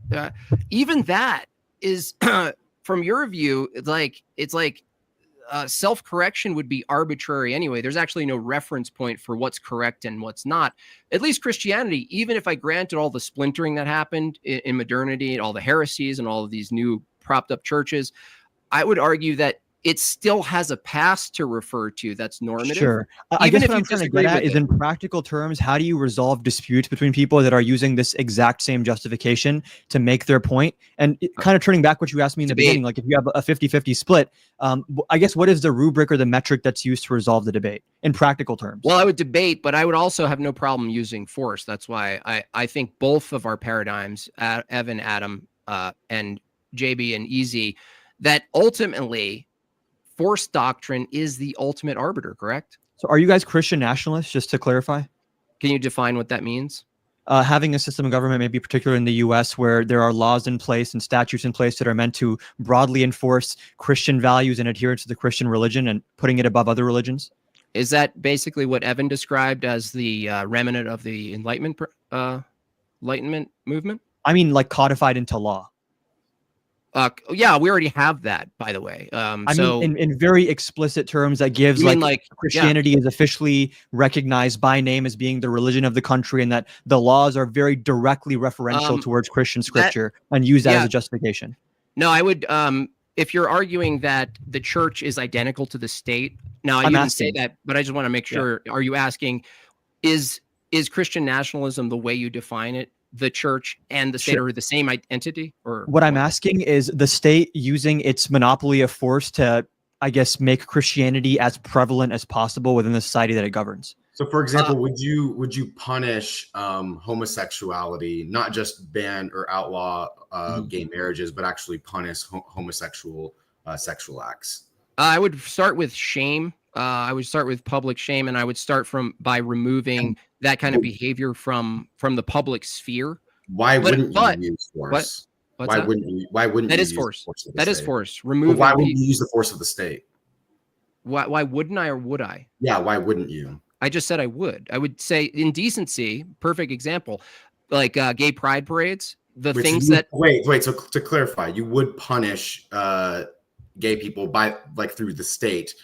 C: Even that is from your view, it's like self-correction would be arbitrary anyway. There's actually no reference point for what's correct and what's not. At least Christianity, even if I granted all the splintering that happened in modernity and all the heresies and all of these new propped up churches, I would argue that it still has a past to refer to that's normative.
F: Sure. I
C: Even
F: guess
C: if
F: what
C: you
F: I'm trying to
C: disagree
F: get at
C: with
F: is,
C: it.
F: in practical terms, how do you resolve disputes between people that are using this exact same justification to make their point? And kind of turning back what you asked me in the
C: Debate.
F: beginning, like if you have a 50-50 split, I guess what is the rubric or the metric that's used to resolve the debate in practical terms?
C: Well, I would debate, but I would also have no problem using force. That's why I think both of our paradigms, Evan, Adam, and JB and Easy, that ultimately force doctrine is the ultimate arbiter, correct?
F: So are you guys Christian nationalists, just to clarify?
C: Can you define what that means?
F: Having a system of government, maybe particularly in the US, where there are laws in place and statutes in place that are meant to broadly enforce Christian values and adherence to the Christian religion and putting it above other religions?
C: Is that basically what Evan described as the remnant of the Enlightenment movement?
F: I mean, like codified into law.
C: Yeah, we already have that, by the way.
F: I mean, in very explicit terms, that gives
C: You mean
F: like
C: yeah.
F: Christianity is officially recognized by name as being the religion of the country, and that the laws are very directly referential towards Christian scripture and use that as a justification.
C: No, I would. If you're arguing that the church is identical to the state, now you didn't say that, but I just want to make sure. Are you asking, is Christian nationalism the way you define it? The church and the state are the same entity? Or
F: what I'm asking is the state using its monopoly of force to, I guess, make Christianity as prevalent as possible within the society that it governs.
E: So, for example, would you punish homosexuality, not just ban or outlaw gay marriages, but actually punish homosexual sexual acts?
C: I would start with shame. I would start with public shame, and I would start by removing that kind of behavior from the public sphere.
E: Why wouldn't you use force? Why wouldn't you? Why wouldn't
C: that
E: you
C: is
E: use
C: force?
E: The force of the
C: that
E: state?
C: is force. Removing.
E: Why wouldn't you use the force of the state?
C: Why wouldn't I, or would I?
E: Yeah, why wouldn't you?
C: I just said I would. I would say indecency. Perfect example, like gay pride parades. Wait.
E: So to clarify, you would punish gay people through the state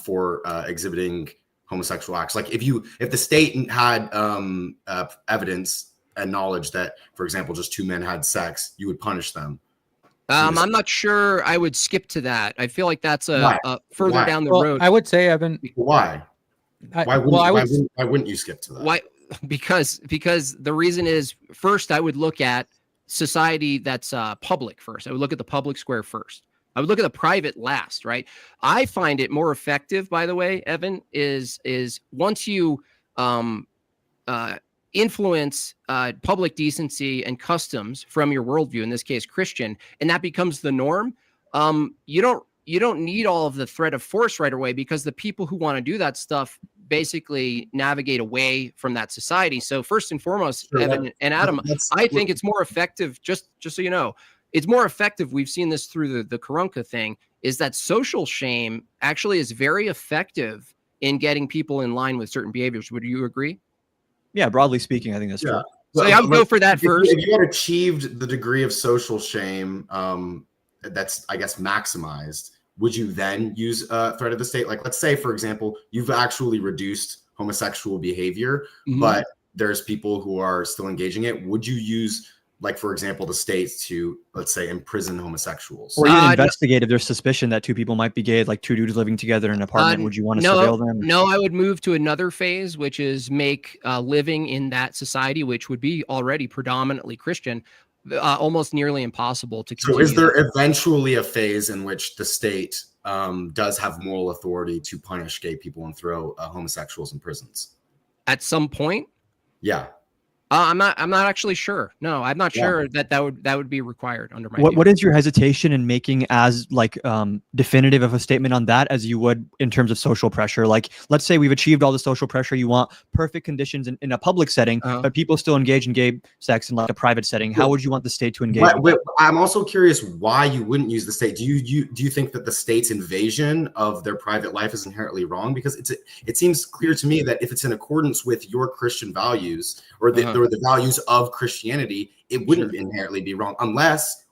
E: for exhibiting homosexual acts. Like if the state had evidence and knowledge that, for example, just two men had sex, you would punish them.
C: I'm not sure I would skip to that. I feel like that's a further down the road.
D: I would say, Evan.
E: Why? Why wouldn't you skip to that?
C: Why? Because the reason is, first, I would look at society that's public first. I would look at the public square first. I would look at the private last, right? I find it more effective, by the way, Evan, is once you influence public decency and customs from your worldview, in this case Christian, and that becomes the norm, you don't need all of the threat of force right away, because the people who want to do that stuff basically navigate away from that society. So first and foremost, Evan and Adam, I think it's more effective, just so you know, it's more effective. We've seen this through the Karunka thing, is that social shame actually is very effective in getting people in line with certain behaviors. Would you agree?
F: Yeah, broadly speaking, I think that's true.
C: So I would go for that first.
E: If you had achieved the degree of social shame that's I guess maximized, would you then use a threat of the state? Like, let's say, for example, you've actually reduced homosexual behavior, but there's people who are still engaging it. Would you use, like, for example, the states to, let's say, imprison homosexuals?
F: Or even investigate if there's suspicion that two people might be gay, like two dudes living together in an apartment. Would you want to surveil them?
C: No, I would move to another phase, which is make living in that society, which would be already predominantly Christian, almost nearly impossible to continue.
E: So is there eventually a phase in which the state does have moral authority to punish gay people and throw homosexuals in prisons?
C: At some point?
E: Yeah.
C: I'm not actually sure. No, I'm not sure that would be required under my view.
F: What is your hesitation in making as like definitive of a statement on that as you would in terms of social pressure? Like, let's say we've achieved all the social pressure you want, perfect conditions in a public setting, but people still engage in gay sex in like a private setting. How would you want the state to engage?
E: I'm also curious why you wouldn't use the state. Do you think that the state's invasion of their private life is inherently wrong? Because it seems clear to me that if it's in accordance with your Christian values or the values of Christianity, it wouldn't inherently be wrong unless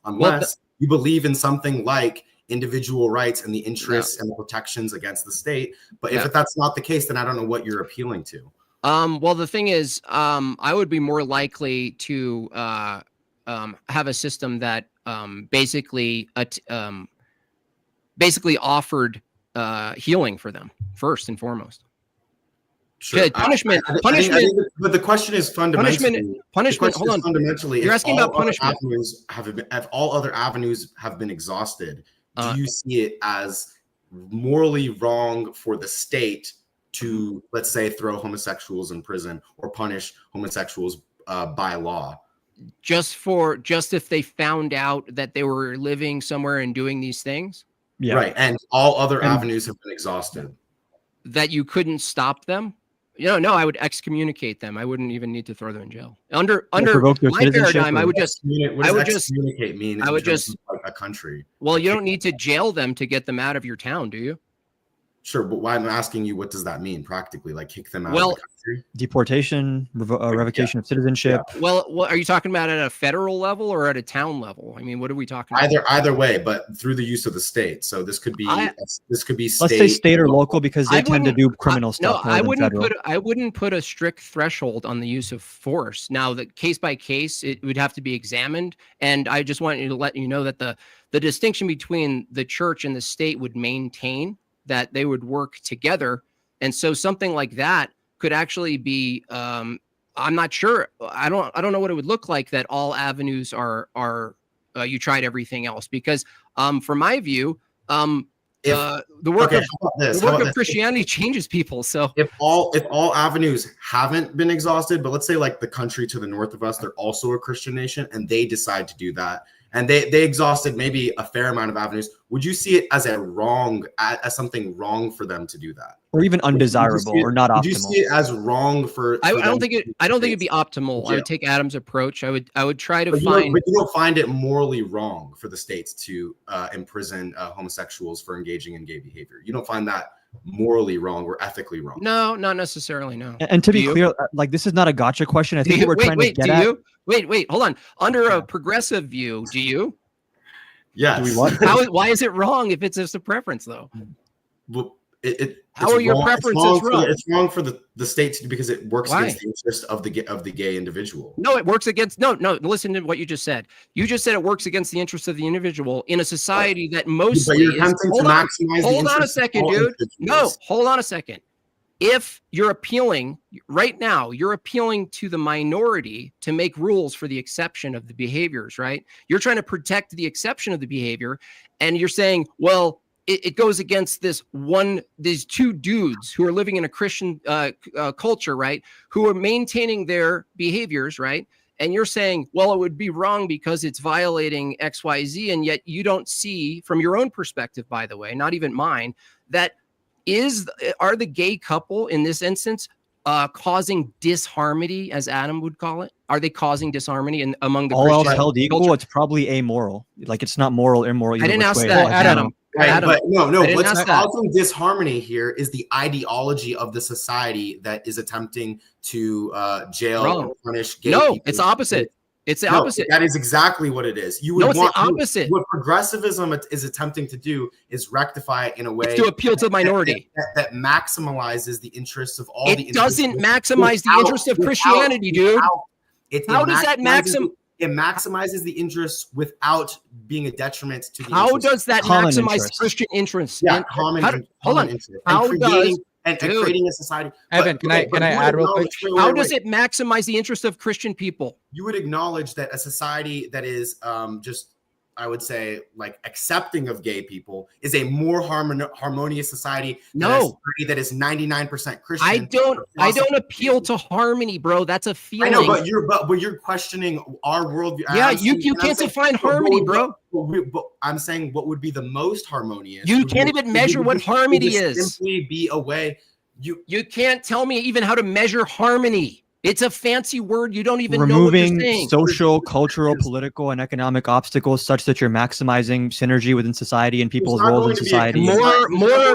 E: you believe in something like individual rights and the interests and the protections against the state. But if that's not the case, then I don't know what you're appealing to.
C: Well, the thing is, I would be more likely to have a system that basically offered healing for them first and foremost.
E: Sure.
C: Punishment.
E: But the question is fundamentally.
C: Punishment. Hold on.
E: Fundamentally,
C: you're asking about punishment.
E: If all other avenues have been exhausted, do you see it as morally wrong for the state to, let's say, throw homosexuals in prison or punish homosexuals by law?
C: Just if they found out that they were living somewhere and doing these things?
F: Yeah.
E: Right. And all other avenues have been exhausted.
C: That you couldn't stop them? No, I would excommunicate them. I wouldn't even need to throw them in jail. Under my paradigm, I would just
E: excommunicate mean?
C: I would just
E: like a country.
C: Well, you don't need to jail them to get them out of your town, do you?
E: Sure, but why I'm asking you, what does that mean practically? Like kick them out of the country?
F: Deportation, revocation of citizenship.
C: Yeah. Well, what are you talking about at a federal level or at a town level? I mean, what are we talking about?
E: Either way, but through the use of the state. So this could be state.
F: Let's say state or local because they tend to do criminal stuff.
C: No, I wouldn't put a strict threshold on the use of force. Now, the case by case, it would have to be examined. And I just want to let you know that the distinction between the church and the state would maintain that they would work together. And so something like that could actually be, I'm not sure. I don't know what it would look like that all avenues are you tried everything else, because from my view, the work of Christianity changes people. So
E: if all avenues haven't been exhausted, but let's say like the country to the north of us, they're also a Christian nation and they decide to do that, and they exhausted maybe a fair amount of avenues, would you see it as as something wrong for them to do that?
F: Or even undesirable or not optimal? Would
E: you see it as wrong for
C: I don't think it'd be optimal. I would take Adam's approach. I would try to find.
E: But you don't find it morally wrong for the states to imprison homosexuals for engaging in gay behavior. You don't find that morally wrong or ethically wrong?
C: No, not necessarily. No.
F: And to be clear, like this is not a gotcha question. I think what we're trying to get at.
C: Wait, hold on. Under a progressive view, do you?
E: Yes.
F: Do we what?
C: Why is it wrong if it's just a preference, though?
E: Well,
C: how are your preferences wrong?
E: It's wrong for the state to, because it works against the interest of the gay individual.
C: No, it works against no. Listen to what you just said. You just said it works against the interest of the individual in a society that mostly is. Hold on a second, dude. No, hold on a second. If you're appealing right now, you're appealing to the minority to make rules for the exception of the behaviors, right? You're trying to protect the exception of the behavior, and you're saying, well, it goes against these two dudes who are living in a Christian culture, right? Who are maintaining their behaviors, right? And you're saying, well, it would be wrong because it's violating X, Y, Z. And yet you don't see from your own perspective, by the way, not even mine, that are the gay couple in this instance causing disharmony, as Adam would call it? Are they causing disharmony among the
F: all else held equal? It's probably amoral. Like it's not moral, immoral.
C: I didn't ask that, Adam.
E: Right, but no. What's causing disharmony here is the ideology of the society that is attempting to jail or punish gay people.
C: No, it's opposite. It's the
E: No,
C: opposite.
E: that is exactly what it is. You would
C: No, it's
E: want
C: the opposite.
E: What progressivism is attempting to do is rectify it in a way
C: It's to appeal to the minority.
E: that maximizes the interests of all.
C: It doesn't maximize the interests of Christianity, dude. How does that
E: It maximizes the interests without being a detriment to the.
C: How does that
F: common
C: maximize
F: interest.
C: Christian interests?
E: Yeah,
C: And
E: common.
C: hold on.
E: interest.
C: How
E: And
C: does
E: and
C: dude.
E: creating a society?
D: Evan, can I add real quick?
C: How does it maximize the interest of Christian people?
E: You would acknowledge that a society that is just, I would say, like accepting of gay people is a more harmonious society than a society that is 99% Christian.
C: I don't appeal to harmony, bro. That's a feeling.
E: I know, but you're questioning our worldview.
C: Yeah, you can't define harmony, bro.
E: But I'm saying what would be the most harmonious.
C: You can't even measure what harmony is.
E: Simply be a way.
C: You can't tell me even how to measure harmony. It's a fancy word. You don't even know what
F: removing
C: you're saying.
F: social, cultural, political, and economic obstacles such that you're maximizing synergy within society and people's roles in society.
C: What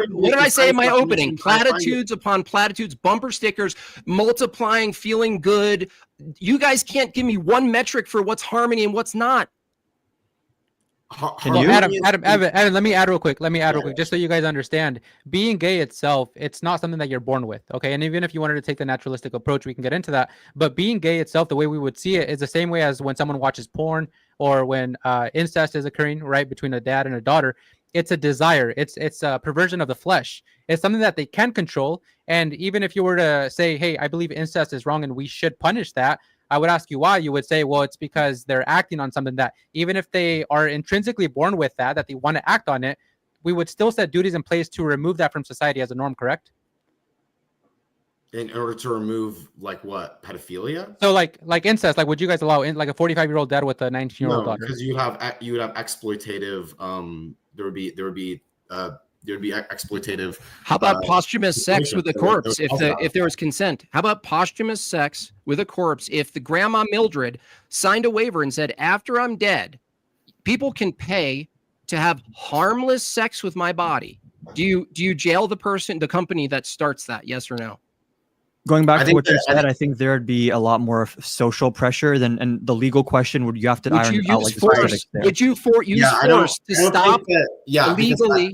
C: did I say in my opening? Platitudes upon platitudes, bumper stickers, multiplying, feeling good. You guys can't give me one metric for what's harmony and what's not.
F: Can you?
D: Adam, let me add real quick. Just so you guys understand. Being gay itself, it's not something that you're born with, okay? And even if you wanted to take the naturalistic approach, we can get into that. But being gay itself, the way we would see it is the same way as when someone watches porn or when incest is occurring, right, between a dad and a daughter. It's a desire. It's a perversion of the flesh. It's something that they can control. And even if you were to say, hey, I believe incest is wrong and we should punish that, I would ask you why. You would say, well, it's because they're acting on something that even if they are intrinsically born with that they want to act on it, we would still set duties in place to remove that from society as a norm, correct?
E: In order to remove like what? Pedophilia?
D: So like incest, like would you guys allow like a 45-year-old dad with a 19-year-old daughter?
E: Because you would have exploitative there would be exploitative.
C: How about posthumous sex with a corpse if there was consent? How about posthumous sex with a corpse if the grandma Mildred signed a waiver and said, after I'm dead, people can pay to have harmless sex with my body? Do you jail the company that starts that? Yes or no?
F: Going back to what you said, I think there'd be a lot more social pressure and the legal question would you have to iron out like
C: force? Would you use force to stop legally?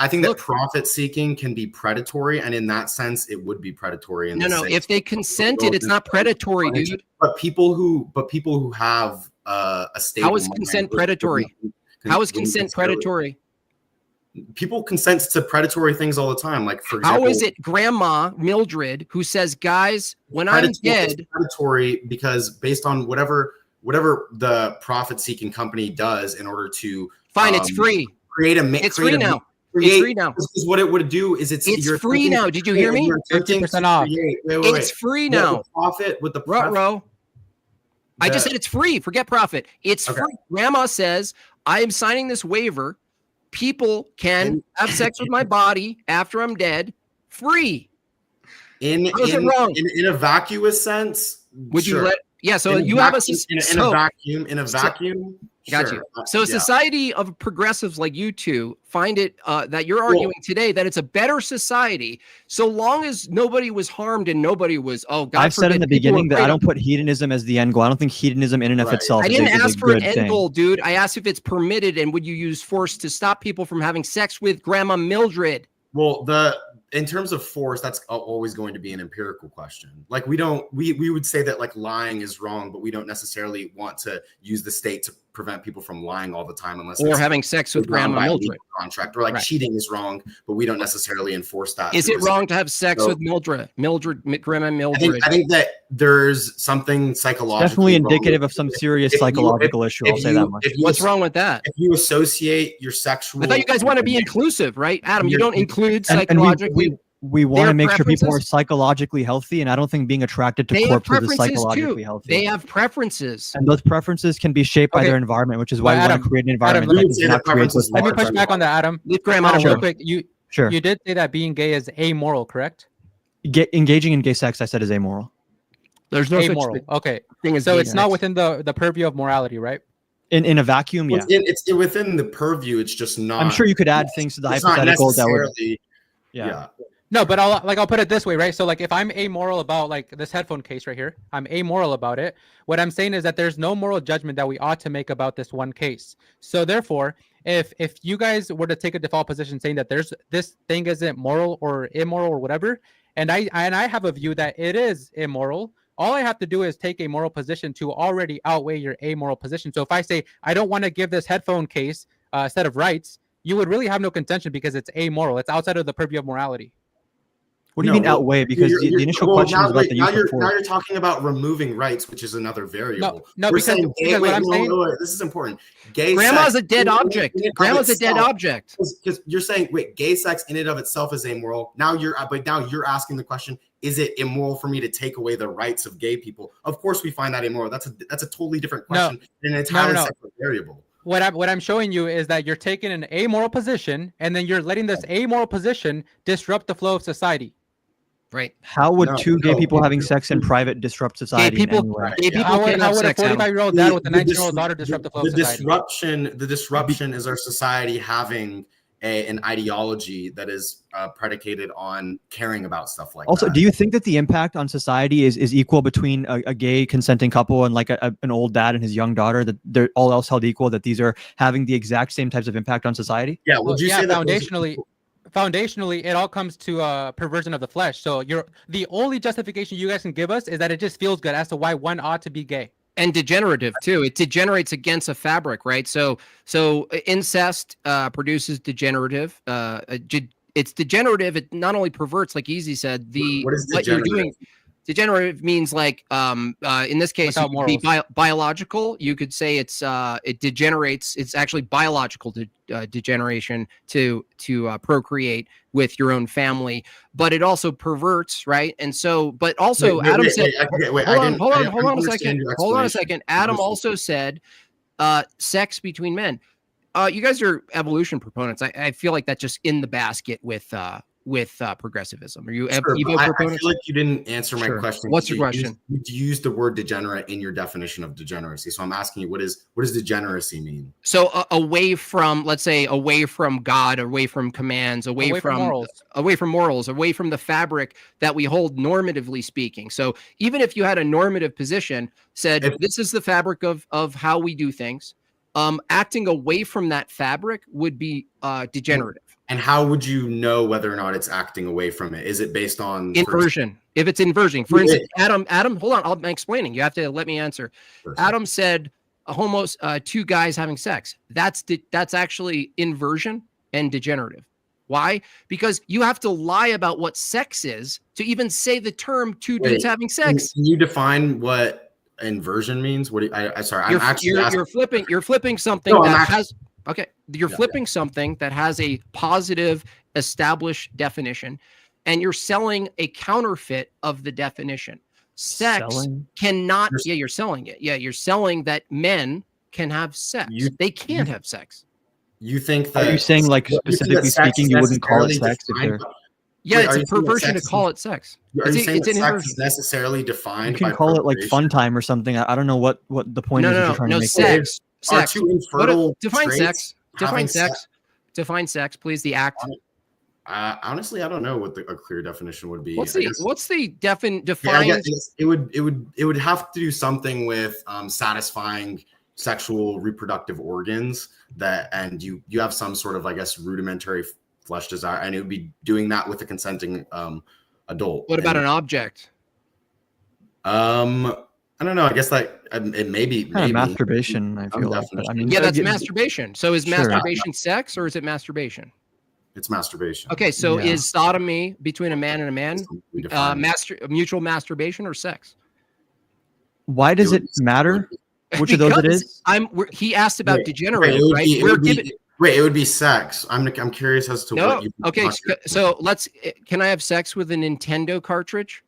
E: I think that profit seeking can be predatory, and in that sense, it would be predatory.
C: No. If they consented, it's not predatory, dude.
E: But people who have a stable.
C: How is consent predatory? How is consent predatory?
E: People consent to predatory things all the time. Like, for example,
C: how is it Grandma Mildred who says, guys, when I'm dead,
E: predatory because based on whatever the profit-seeking company does in order to
C: fine, it's free.
E: It's free now. It's free now. Because what it would do is it's
C: free now. Did you hear me?
D: 50% off.
C: It's free now.
E: With the
C: profit. I just said it's free. Forget profit. It's free. Grandma says, I am signing this waiver. People can have sex with my body after I'm dead, free.
E: In a vacuous sense,
C: would you let? Yeah. So you have
E: in a vacuum.
C: Got you. So a society of progressives like you two find it that you're arguing today that it's a better society so long as nobody was harmed and nobody was
F: I've said in the beginning that I don't put hedonism as the end goal. I don't think hedonism in and of itself
C: I didn't ask for an end
F: thing.
C: goal, dude. I asked if it's permitted and would you use force to stop people from having sex with Grandma Mildred?
E: Well, in terms of force, that's always going to be an empirical question. Like we would say that like lying is wrong, but we don't necessarily want to use the state to prevent people from lying all the time unless
C: or having sex with Grandma Mildred
E: contract or like cheating is wrong, but we don't necessarily enforce that.
C: Is it wrong to have sex with Grandma Mildred?
E: I think that there's something psychological.
F: Definitely indicative of some serious psychological issue. I'll say that much.
C: What's wrong with that?
E: If you associate your sexual,
C: I thought you guys want to be inclusive, right, Adam? You don't include psychologically.
F: We want to make sure people are psychologically healthy, and I don't think being attracted to corpses is psychologically healthy.
C: They have preferences,
F: and those preferences can be shaped by their environment, which is why we want to create an environment that does not create those.
D: Let me push back on that, Adam. Real quick, you did say that being gay is amoral, correct?
F: Engaging in gay sex, I said, is amoral.
C: There's no
D: amoral. So it's not within the purview of morality, right?
F: In a vacuum, yeah.
E: It's within the purview. It's just not.
F: I'm sure you could add things to the hypothetical that would.
E: Yeah.
D: No, but I'll put it this way, right? So like if I'm amoral about like this headphone case right here, I'm amoral about it. What I'm saying is that there's no moral judgment that we ought to make about this one case. So therefore, if you guys were to take a default position saying that there's this thing isn't moral or immoral or whatever, and I have a view that it is immoral, all I have to do is take a moral position to already outweigh your amoral position. So if I say I don't want to give this headphone case a set of rights, you would really have no contention because it's amoral. It's outside of the purview of morality.
F: What do you mean outweigh? Because the initial question is about the use of force.
E: Now you're talking about removing rights, which is another variable.
D: No, because what I'm saying,
E: this is important. Gay
C: Grandma's
E: sex,
C: a dead object. Grandma's a dead object.
E: Because you're saying, wait, gay sex in and of itself is amoral. Now you're asking the question: is it immoral for me to take away the rights of gay people? Of course, we find that immoral. That's a totally different question and an entirely separate variable.
D: What I'm showing you is that you're taking an amoral position, and then you're letting this amoral position disrupt the flow of society.
C: Right.
F: How would two gay people having sex in private disrupt society?
C: Gay people
D: how would a 45-year-old dad with a 19-year-old daughter disrupt the flow of society?
E: The disruption is our society having an ideology that is predicated on caring about stuff like that.
F: Also, do you think that the impact on society is equal between a gay consenting couple and like an old dad and his young daughter, that they're all else held equal, that these are having the exact same types of impact on society?
E: Yeah. Would you say that
D: foundationally, it all comes to perversion of the flesh. So the only justification you guys can give us is that it just feels good as to why one ought to be gay.
C: And degenerative too. It degenerates against a fabric, right? So incest produces degenerative. It's degenerative. It not only perverts, like Easy said, what you're doing. Degenerative means like in this case, it could be biological. You could say it degenerates. It's actually biological degeneration to procreate with your own family, but it also perverts, right? And so, but also Adam said, hold on a second. Adam also said sex between men. You guys are evolution proponents. I feel like that's just in the basket with progressivism. Are you Evo proponents?
E: I feel like you didn't answer my question.
C: What's your question?
E: You used the word degenerate in your definition of degeneracy. So I'm asking you, what does degeneracy mean?
C: So away from, let's say, away from God, away from commands, away from morals, away from the fabric that we hold normatively speaking. So even if you had a normative position, said this is the fabric of how we do things, acting away from that fabric would be degenerative.
E: And how would you know whether or not it's acting away from it? Is it based on
C: inversion? If it's inversion, for instance, Adam, hold on, I'm explaining. You have to let me answer. Adam said, two guys having sex. That's actually inversion and degenerative. Why? Because you have to lie about what sex is to even say the term two dudes having sex.
E: Can you define what inversion means? What do you, sorry,
C: you're flipping something has. Okay, you're flipping something that has a positive established definition, and you're selling a counterfeit of the definition. Sex cannot. You're selling it. Yeah, you're selling that men can have sex. They can't have sex.
E: You think that?
F: Are you saying, like, specifically speaking, you wouldn't call it sex?
C: It's a perversion to call it sex.
E: Are you saying that sex is necessarily defined?
F: You can call it like fun time or something. I don't know what the point is. You're trying to make
C: sex. Sex.
E: Define
C: sex. Define sex, please. The act.
E: Honestly, I don't know what a clear definition would be.
C: What's the defined?
E: It would have to do something with satisfying sexual reproductive organs and you have some sort of, I guess, rudimentary flesh desire, and it would be doing that with a consenting adult.
C: What about an object?
E: I don't know. I guess that it may be
F: masturbation. I feel like, but, I mean,
C: that's masturbation. So is masturbation sex or is it masturbation?
E: It's masturbation.
C: Okay, so is sodomy between a man and a man mutual masturbation or sex?
F: Why does it matter which of those it is?
C: He asked about degenerative, right?
E: It would be sex. I'm curious as to what you.
C: Okay, so can I have sex with a Nintendo cartridge?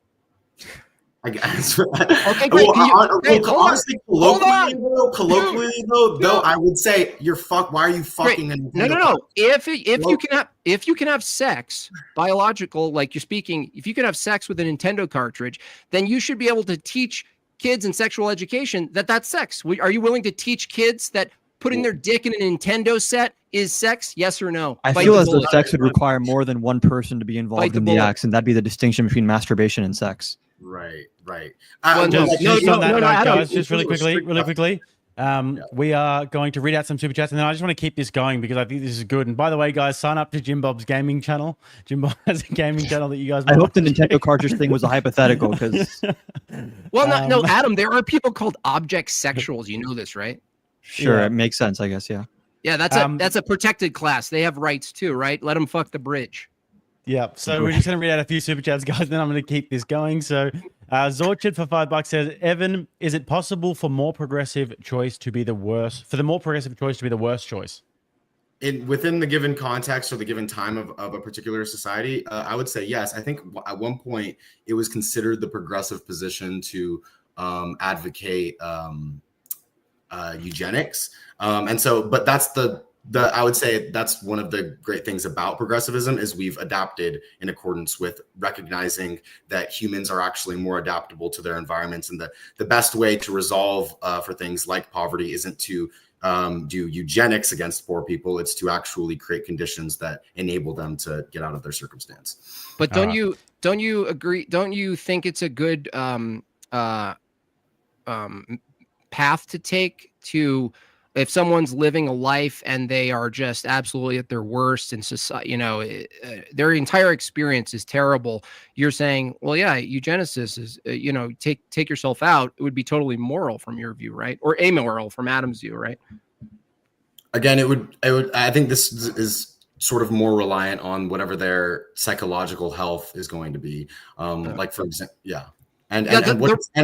E: I guess.
C: Okay, great.
E: Honestly, colloquially though, I would say why are you fucking?
C: No. If you can have sex, biological, like you're speaking, if you can have sex with a Nintendo cartridge, then you should be able to teach kids in sexual education that that's sex. Are you willing to teach kids that putting their dick in a Nintendo set is sex? Yes or no?
F: I
C: Bite
F: feel
C: the
F: as though
C: bullet.
F: sex would require more than one person to be
C: Bite
F: involved
C: the
F: in the
C: bullet.
F: acts, and that'd be the distinction between masturbation and sex.
E: Right.
C: Well, no,
A: Just,
C: no,
A: just
C: no,
A: on that
C: no,
A: note,
C: Adam,
A: guys, just really quickly. We are going to read out some super chats, and then I just want to keep this going because I think this is good. And by the way, guys, sign up to Jimbob's gaming channel. Jimbob has a gaming channel that you guys.
F: I hope the Nintendo cartridge thing was a hypothetical because.
C: Well, no, Adam. There are people called object sexuals. You know this, right?
F: Sure,
A: Yeah.
F: it makes sense, I guess. Yeah.
C: Yeah, that's a protected class. They have rights too, right? Let them fuck the bridge.
A: Yeah, so we're just going to read out a few super chats, guys, then I'm going to keep this going. So, Zorchid for $5 says, Evan, is it possible for more progressive choice to be the worst? For the more progressive choice to be the worst choice?
E: Within the given context or the given time of a particular society, I would say yes. I think at one point it was considered the progressive position to advocate eugenics, and so, but that's I would say that's one of the great things about progressivism is we've adapted in accordance with recognizing that humans are actually more adaptable to their environments, and the best way to resolve for things like poverty isn't to do eugenics against poor people. It's to actually create conditions that enable them to get out of their circumstance.
C: But don't you agree? Don't you think it's a good path to take to, if someone's living a life and they are just absolutely at their worst and society, their entire experience is terrible. You're saying, well, yeah, eugenesis is, take yourself out. It would be totally moral from your view, right? Or amoral from Adam's view, right?
E: Again, it would. I think this is sort of more reliant on whatever their psychological health is going to be. Like, for example, yeah. And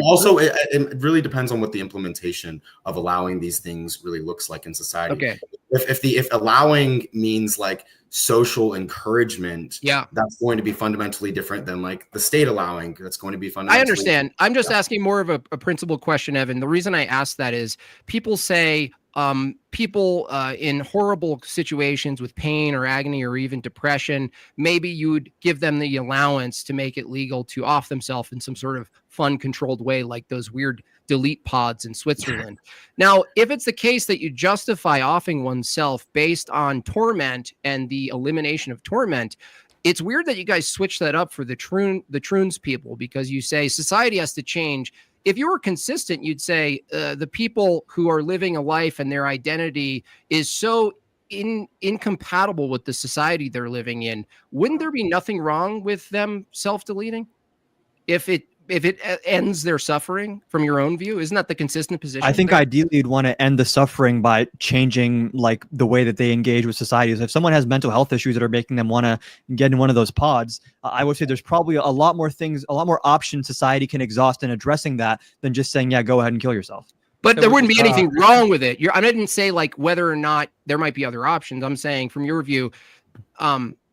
E: also it really depends on what the implementation of allowing these things really looks like in society.
C: Okay.
E: If allowing means like social encouragement,
C: yeah,
E: that's going to be fundamentally different than like the state allowing. That's going to be fundamentally.
C: I understand. I'm just asking more of a principled question, Evan. The reason I ask that is people say people in horrible situations with pain or agony or even depression, maybe you would give them the allowance to make it legal to off themselves in some sort of fun, controlled way, like those weird delete pods in Switzerland. Now, if it's the case that you justify offing oneself based on torment and the elimination of torment, it's weird that you guys switch that up for the Troons people, because you say society has to change. If you were consistent, you'd say the people who are living a life and their identity is so incompatible with the society they're living in. Wouldn't there be nothing wrong with them self-deleting if it ends their suffering from your own view? Isn't that the consistent position?
F: I think ideally you'd want to end the suffering by changing like the way that they engage with society. So if someone has mental health issues that are making them want to get in one of those pods, I would say there's probably a lot more options society can exhaust in addressing that than just saying, yeah, go ahead and kill yourself.
C: But there wouldn't be anything wrong with it. I didn't say like whether or not there might be other options. I'm saying from your view,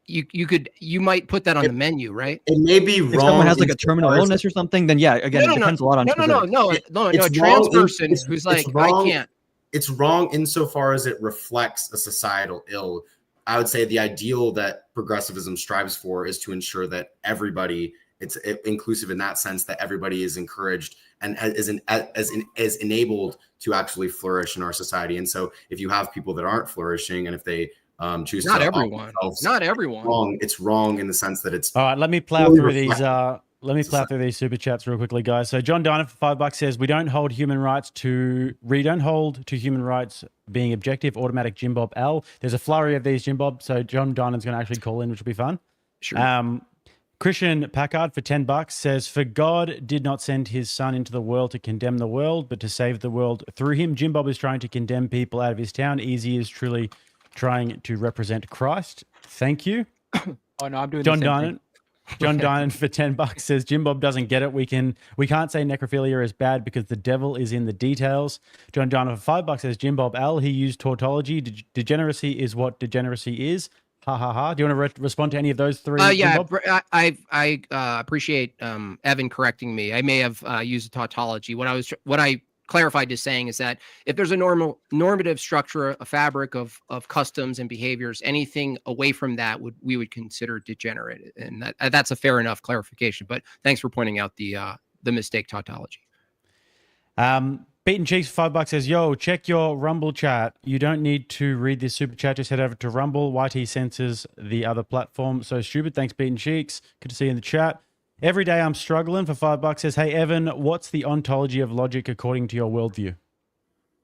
C: you might put that on the menu, right?
E: It may be wrong.
F: If someone has like a terminal illness or something, then yeah, again, it depends a lot on.
C: No, a trans person who's like, I can't.
E: It's wrong insofar as it reflects a societal ill. I would say the ideal that progressivism strives for is to ensure that everybody, it's inclusive in that sense, that everybody is encouraged and is enabled to actually flourish in our society. And so if you have people that aren't flourishing, and if they choose
C: not
E: to
C: everyone, not everyone,
E: it's wrong in the sense that it's
A: all right. Let me plow through these. Let me plow through these super chats real quickly, guys. So John Diner for $5 says, we don't hold to human rights being objective. Automatic Jimbob L. There's a flurry of these Jimbob, so John Diner's going to actually call in, which will be fun.
C: Sure.
A: Christian Packard for $10 says, for God did not send his son into the world to condemn the world, but to save the world through him. Jimbob is trying to condemn people out of his town. Easy is truly trying to represent Christ. Thank you.
D: Oh no, I'm doing
A: John
D: the same
A: Dinan.
D: thing.
A: John Dinan for $10 says Jimbob doesn't get it. We can't say necrophilia is bad because the devil is in the details. John Dinan for $5 says Jimbob L. He used tautology. Degeneracy is what degeneracy is. Ha ha ha. Do you want to respond to any of those three?
C: Yeah,
A: Jimbob?
C: I appreciate Evan correcting me. I may have used a tautology. What I clarified as saying is that if there's a normative structure, a fabric of customs and behaviors, anything away from that we would consider degenerate, and that's a fair enough clarification. But thanks for pointing out the mistake tautology.
A: Beaten Cheeks for $5 says, yo, check your Rumble chat. You don't need to read this super chat. Just head over to Rumble. YT censors the other platform. So stupid. Thanks, Beaten Cheeks. Good to see you in the chat. Every day I'm struggling for $5 says, hey, Evan, what's the ontology of logic according to your worldview?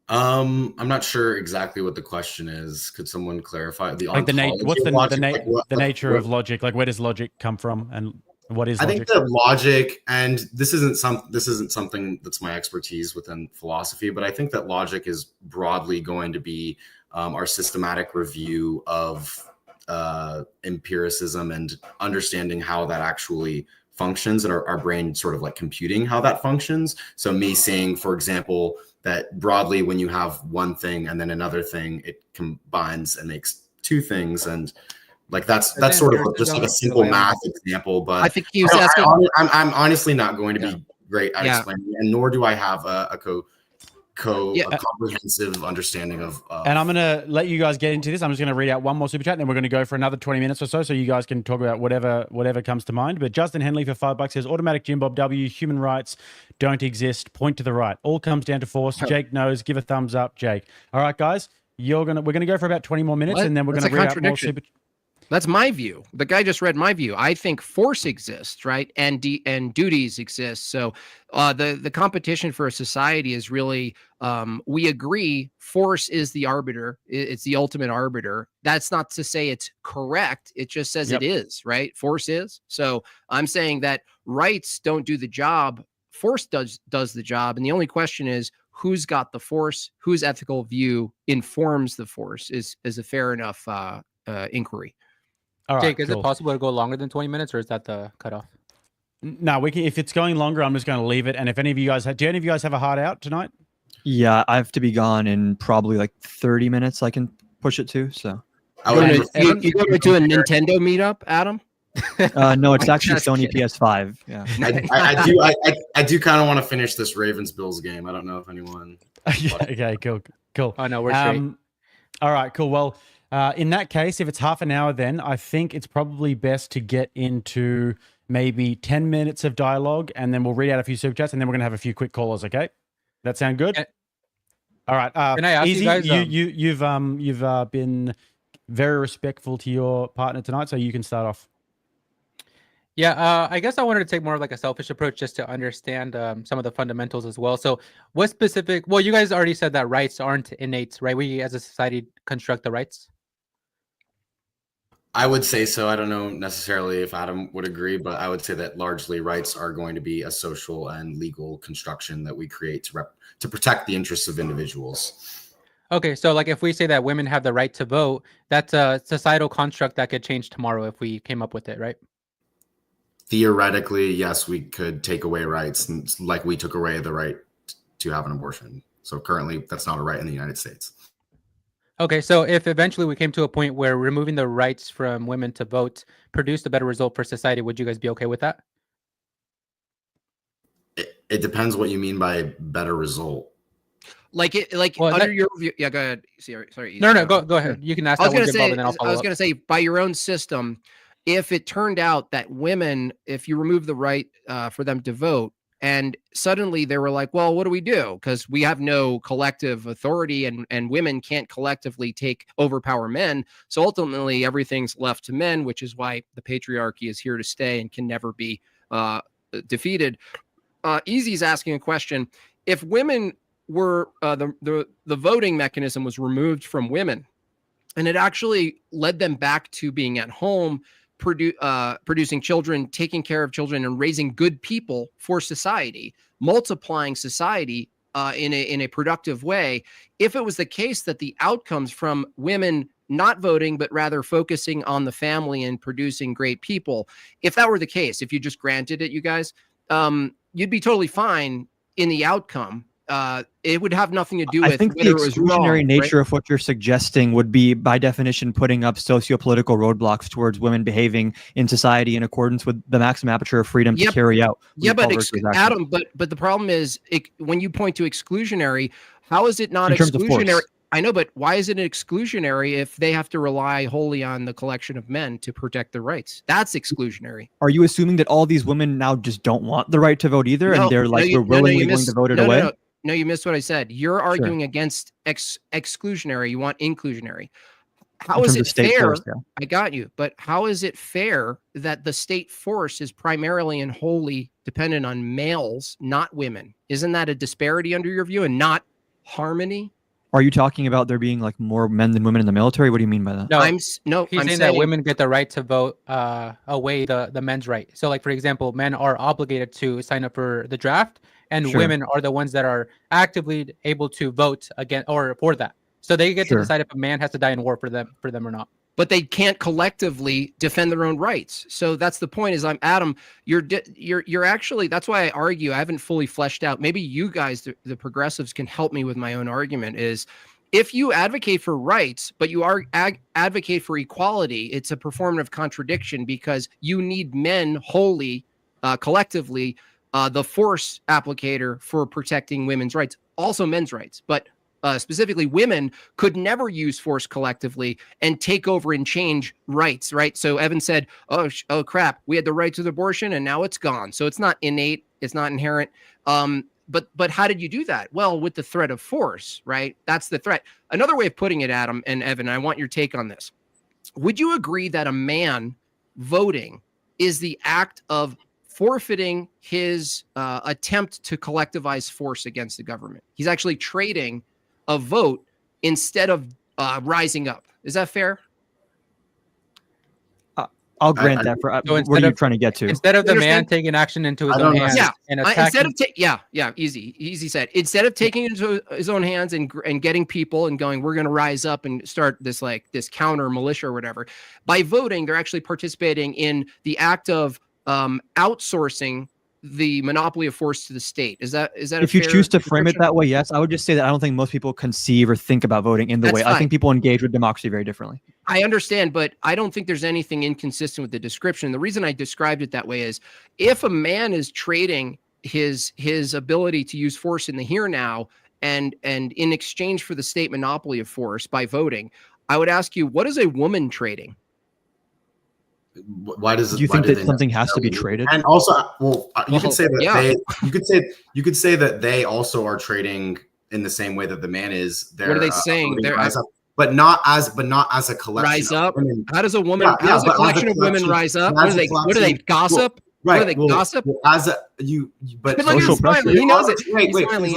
E: I'm not sure exactly what the question is. Could someone clarify the
A: Like
E: ontology
A: what's
E: of logic?
A: the nature of logic? Like, where does logic come from, and what is logic?
E: I think that logic, and this isn't something that's my expertise within philosophy, but I think that logic is broadly going to be our systematic review of empiricism and understanding how that actually functions, and our brain sort of like computing how that functions. So me saying, for example, that broadly when you have one thing and then another thing, it combines and makes two things, and like that's sort of just like a simple math example. But
C: I think he was asking.
E: I'm honestly not going to be great at explaining, and nor do I have a comprehensive understanding of.
A: And I'm going to let you guys get into this. I'm just going to read out one more super chat, and then we're going to go for another 20 minutes or so you guys can talk about whatever comes to mind. But Justin Henley for $5 says, automatic Jimbob W, human rights don't exist. Point to the right. All comes down to force. Jake knows. Give a thumbs up, Jake. All right, guys. We're going to go for about 20 more minutes, and then we're going to read out more super.
C: That's my view. The guy just read my view. I think force exists, right? And duties exist. So the competition for a society is really, we agree force is the arbiter. It's the ultimate arbiter. That's not to say it's correct. It just says it is, right? Force is. So I'm saying that rights don't do the job. Force does the job. And the only question is, who's got the force? Whose ethical view informs the force is a fair enough inquiry.
A: All right,
D: Jake, is it possible to go longer than 20 minutes, or is that the cutoff?
A: No, we can. If it's going longer, I'm just going to leave it. And if any of you guys do any of you guys have a hard out tonight?
F: Yeah, I have to be gone in probably like 30 minutes. I can push it to. So
C: You going to do a Nintendo meetup, Adam?
F: no, it's actually Sony PS5. Yeah,
E: I do kind of want to finish this Ravens Bills game. I don't know if anyone.
A: Okay, cool.
D: Oh no, we're straight.
A: All right, cool. Well. In that case, if it's half an hour, then I think it's probably best to get into maybe 10 minutes of dialogue, and then we'll read out a few super chats, and then we're going to have a few quick callers. Okay, that sound good? All right.
D: Can I ask
A: Easy,
D: you guys?
A: You've been very respectful to your partner tonight, so you can start off.
D: Yeah, I guess I wanted to take more of like a selfish approach just to understand some of the fundamentals as well. So what specific, well, you guys already said that rights aren't innate, right? We as a society construct the rights.
E: I would say so. I don't know necessarily if Adam would agree, but I would say that largely rights are going to be a social and legal construction that we create to protect the interests of individuals.
D: Okay, so like if we say that women have the right to vote, that's a societal construct that could change tomorrow if we came up with it, right?
E: Theoretically, yes, we could take away rights, like we took away the right to have an abortion. So currently, that's not a right in the United States.
D: Okay, so if eventually we came to a point where removing the rights from women to vote produced a better result for society, would you guys be okay with that?
E: It depends what you mean by better result.
C: Under your view, yeah, go ahead. Sorry.
D: No, go ahead. You can ask.
C: I was going to say, by your own system, if it turned out that women, if you remove the right for them to vote, and suddenly they were like, well, what do we do? Because we have no collective authority and women can't collectively overpower men. So ultimately everything's left to men, which is why the patriarchy is here to stay and can never be defeated. Easy's asking a question. If women were the voting mechanism was removed from women and it actually led them back to being at home, producing children, taking care of children, and raising good people for society, multiplying society in a productive way. If it was the case that the outcomes from women not voting, but rather focusing on the family and producing great people, if that were the case, if you just granted it, you guys, you'd be totally fine in the outcome. It would have nothing to do with.
F: I think the exclusionary nature of what you're suggesting would be, by definition, putting up socio-political roadblocks towards women behaving in society in accordance with the maximum aperture of freedom to carry out.
C: Yeah, but Adam, but the problem is, when you point to exclusionary, how is it not exclusionary? I know, but why is it exclusionary if they have to rely wholly on the collection of men to protect their rights? That's exclusionary.
F: Are you assuming that all these women now just don't want the right to vote either, and they're like, we're willingly going to vote it away?
C: No, you missed what I said. You're arguing against exclusionary. You want inclusionary. How is it fair? I got you. But how is it fair that the state force is primarily and wholly dependent on males, not women? Isn't that a disparity under your view and not harmony?
F: Are you talking about there being like more men than women in the military? What do you mean by that?
D: No,
C: I'm saying
D: that women get the right to vote away the men's right. So like, for example, men are obligated to sign up for the draft, and women are the ones that are actively able to vote against or for that. So they get to decide if a man has to die in war for them or not.
C: But they can't collectively defend their own rights. So that's the point. Is I'm Adam. You're actually. That's why I argue. I haven't fully fleshed out. Maybe you guys, the progressives, can help me with my own argument. Is if you advocate for rights, but you advocate for equality, it's a performative contradiction because you need men wholly, collectively, the force applicator for protecting women's rights, also men's rights, but. Specifically, women could never use force collectively and take over and change rights, right? So Evan said, oh crap, we had the right to abortion and now it's gone. So it's not innate, it's not inherent. But how did you do that? Well, with the threat of force, right? That's the threat. Another way of putting it, Adam and Evan, I want your take on this. Would you agree that a man voting is the act of forfeiting his attempt to collectivize force against the government? He's actually trading a vote instead of rising up. Is that fair?
F: I'll grant that. For what are you trying to get to?
D: Instead of the man taking action into his own hands and attacking.
C: Easy said. Instead of taking it into his own hands and getting people and going, we're going to rise up and start this counter militia or whatever. By voting, they're actually participating in the act of outsourcing the monopoly of force to the state. Is that
F: if you choose to frame it that way? Yes. I would just say that I don't think most people conceive or think about voting in the way. I think people engage with democracy very differently.
C: I understand, but I don't think there's anything inconsistent with the description. The reason I described it that way is if a man is trading his ability to use force in the here now and in exchange for the state monopoly of force by voting, I would ask you, what is a woman trading?
E: Why does
F: do you think that something has to be traded?
E: And also, you could say that you could say that they also are trading in the same way that the man is.
C: What are they saying?
E: But not as a collection.
C: Rise up. How does a woman? How does a collection of women rise up? What do they gossip?
E: Right.
C: What do they gossip?
E: But
C: social pressure. He knows it.
E: Wait. Please let me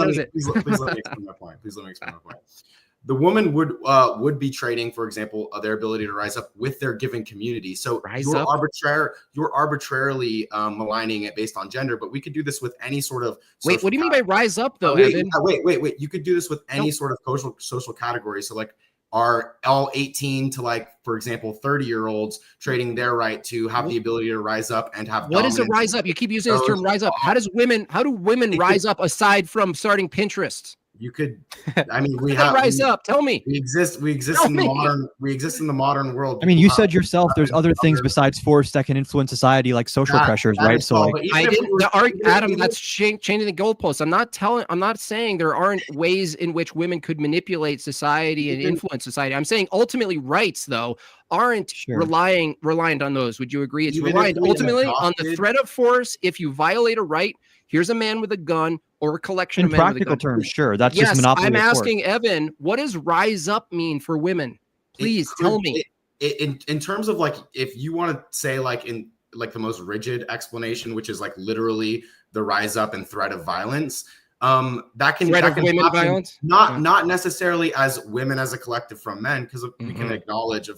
E: explain my point. The woman would be trading, for example, their ability to rise up with their given community. So you're arbitrarily maligning it based on gender, but we could do this with any sort of.
C: Wait, what do you mean by rise up, though, Evan?
E: Wait. You could do this with any sort of social category. So like, are all 18 to for example, 30-year-olds trading their right to have the ability to rise up and have.
C: What is a rise up? You keep using this term rise up. How do women rise up aside from starting Pinterest?
E: You could, I mean,
C: rise up. Tell me.
E: We exist in the modern world.
F: I mean, you said yourself, there's other things besides force that can influence society, like social pressures, right? So,
C: Adam, that's changing the goalposts. I'm not saying there aren't ways in which women could manipulate society and influence society. I'm saying ultimately rights, though, aren't reliant on those. Would you agree? It's reliant ultimately on the threat of force. If you violate a right, here's a man with a gun or a collection of men with a gun. In practical terms,
F: sure. That's just monopoly.
C: I'm asking Evan, what does rise up mean for women? Please tell me.
E: In terms of if you want to say in the most rigid explanation, which is literally the rise up and threat of violence, that can
C: women violence,
E: not necessarily as women as a collective from men, because we can acknowledge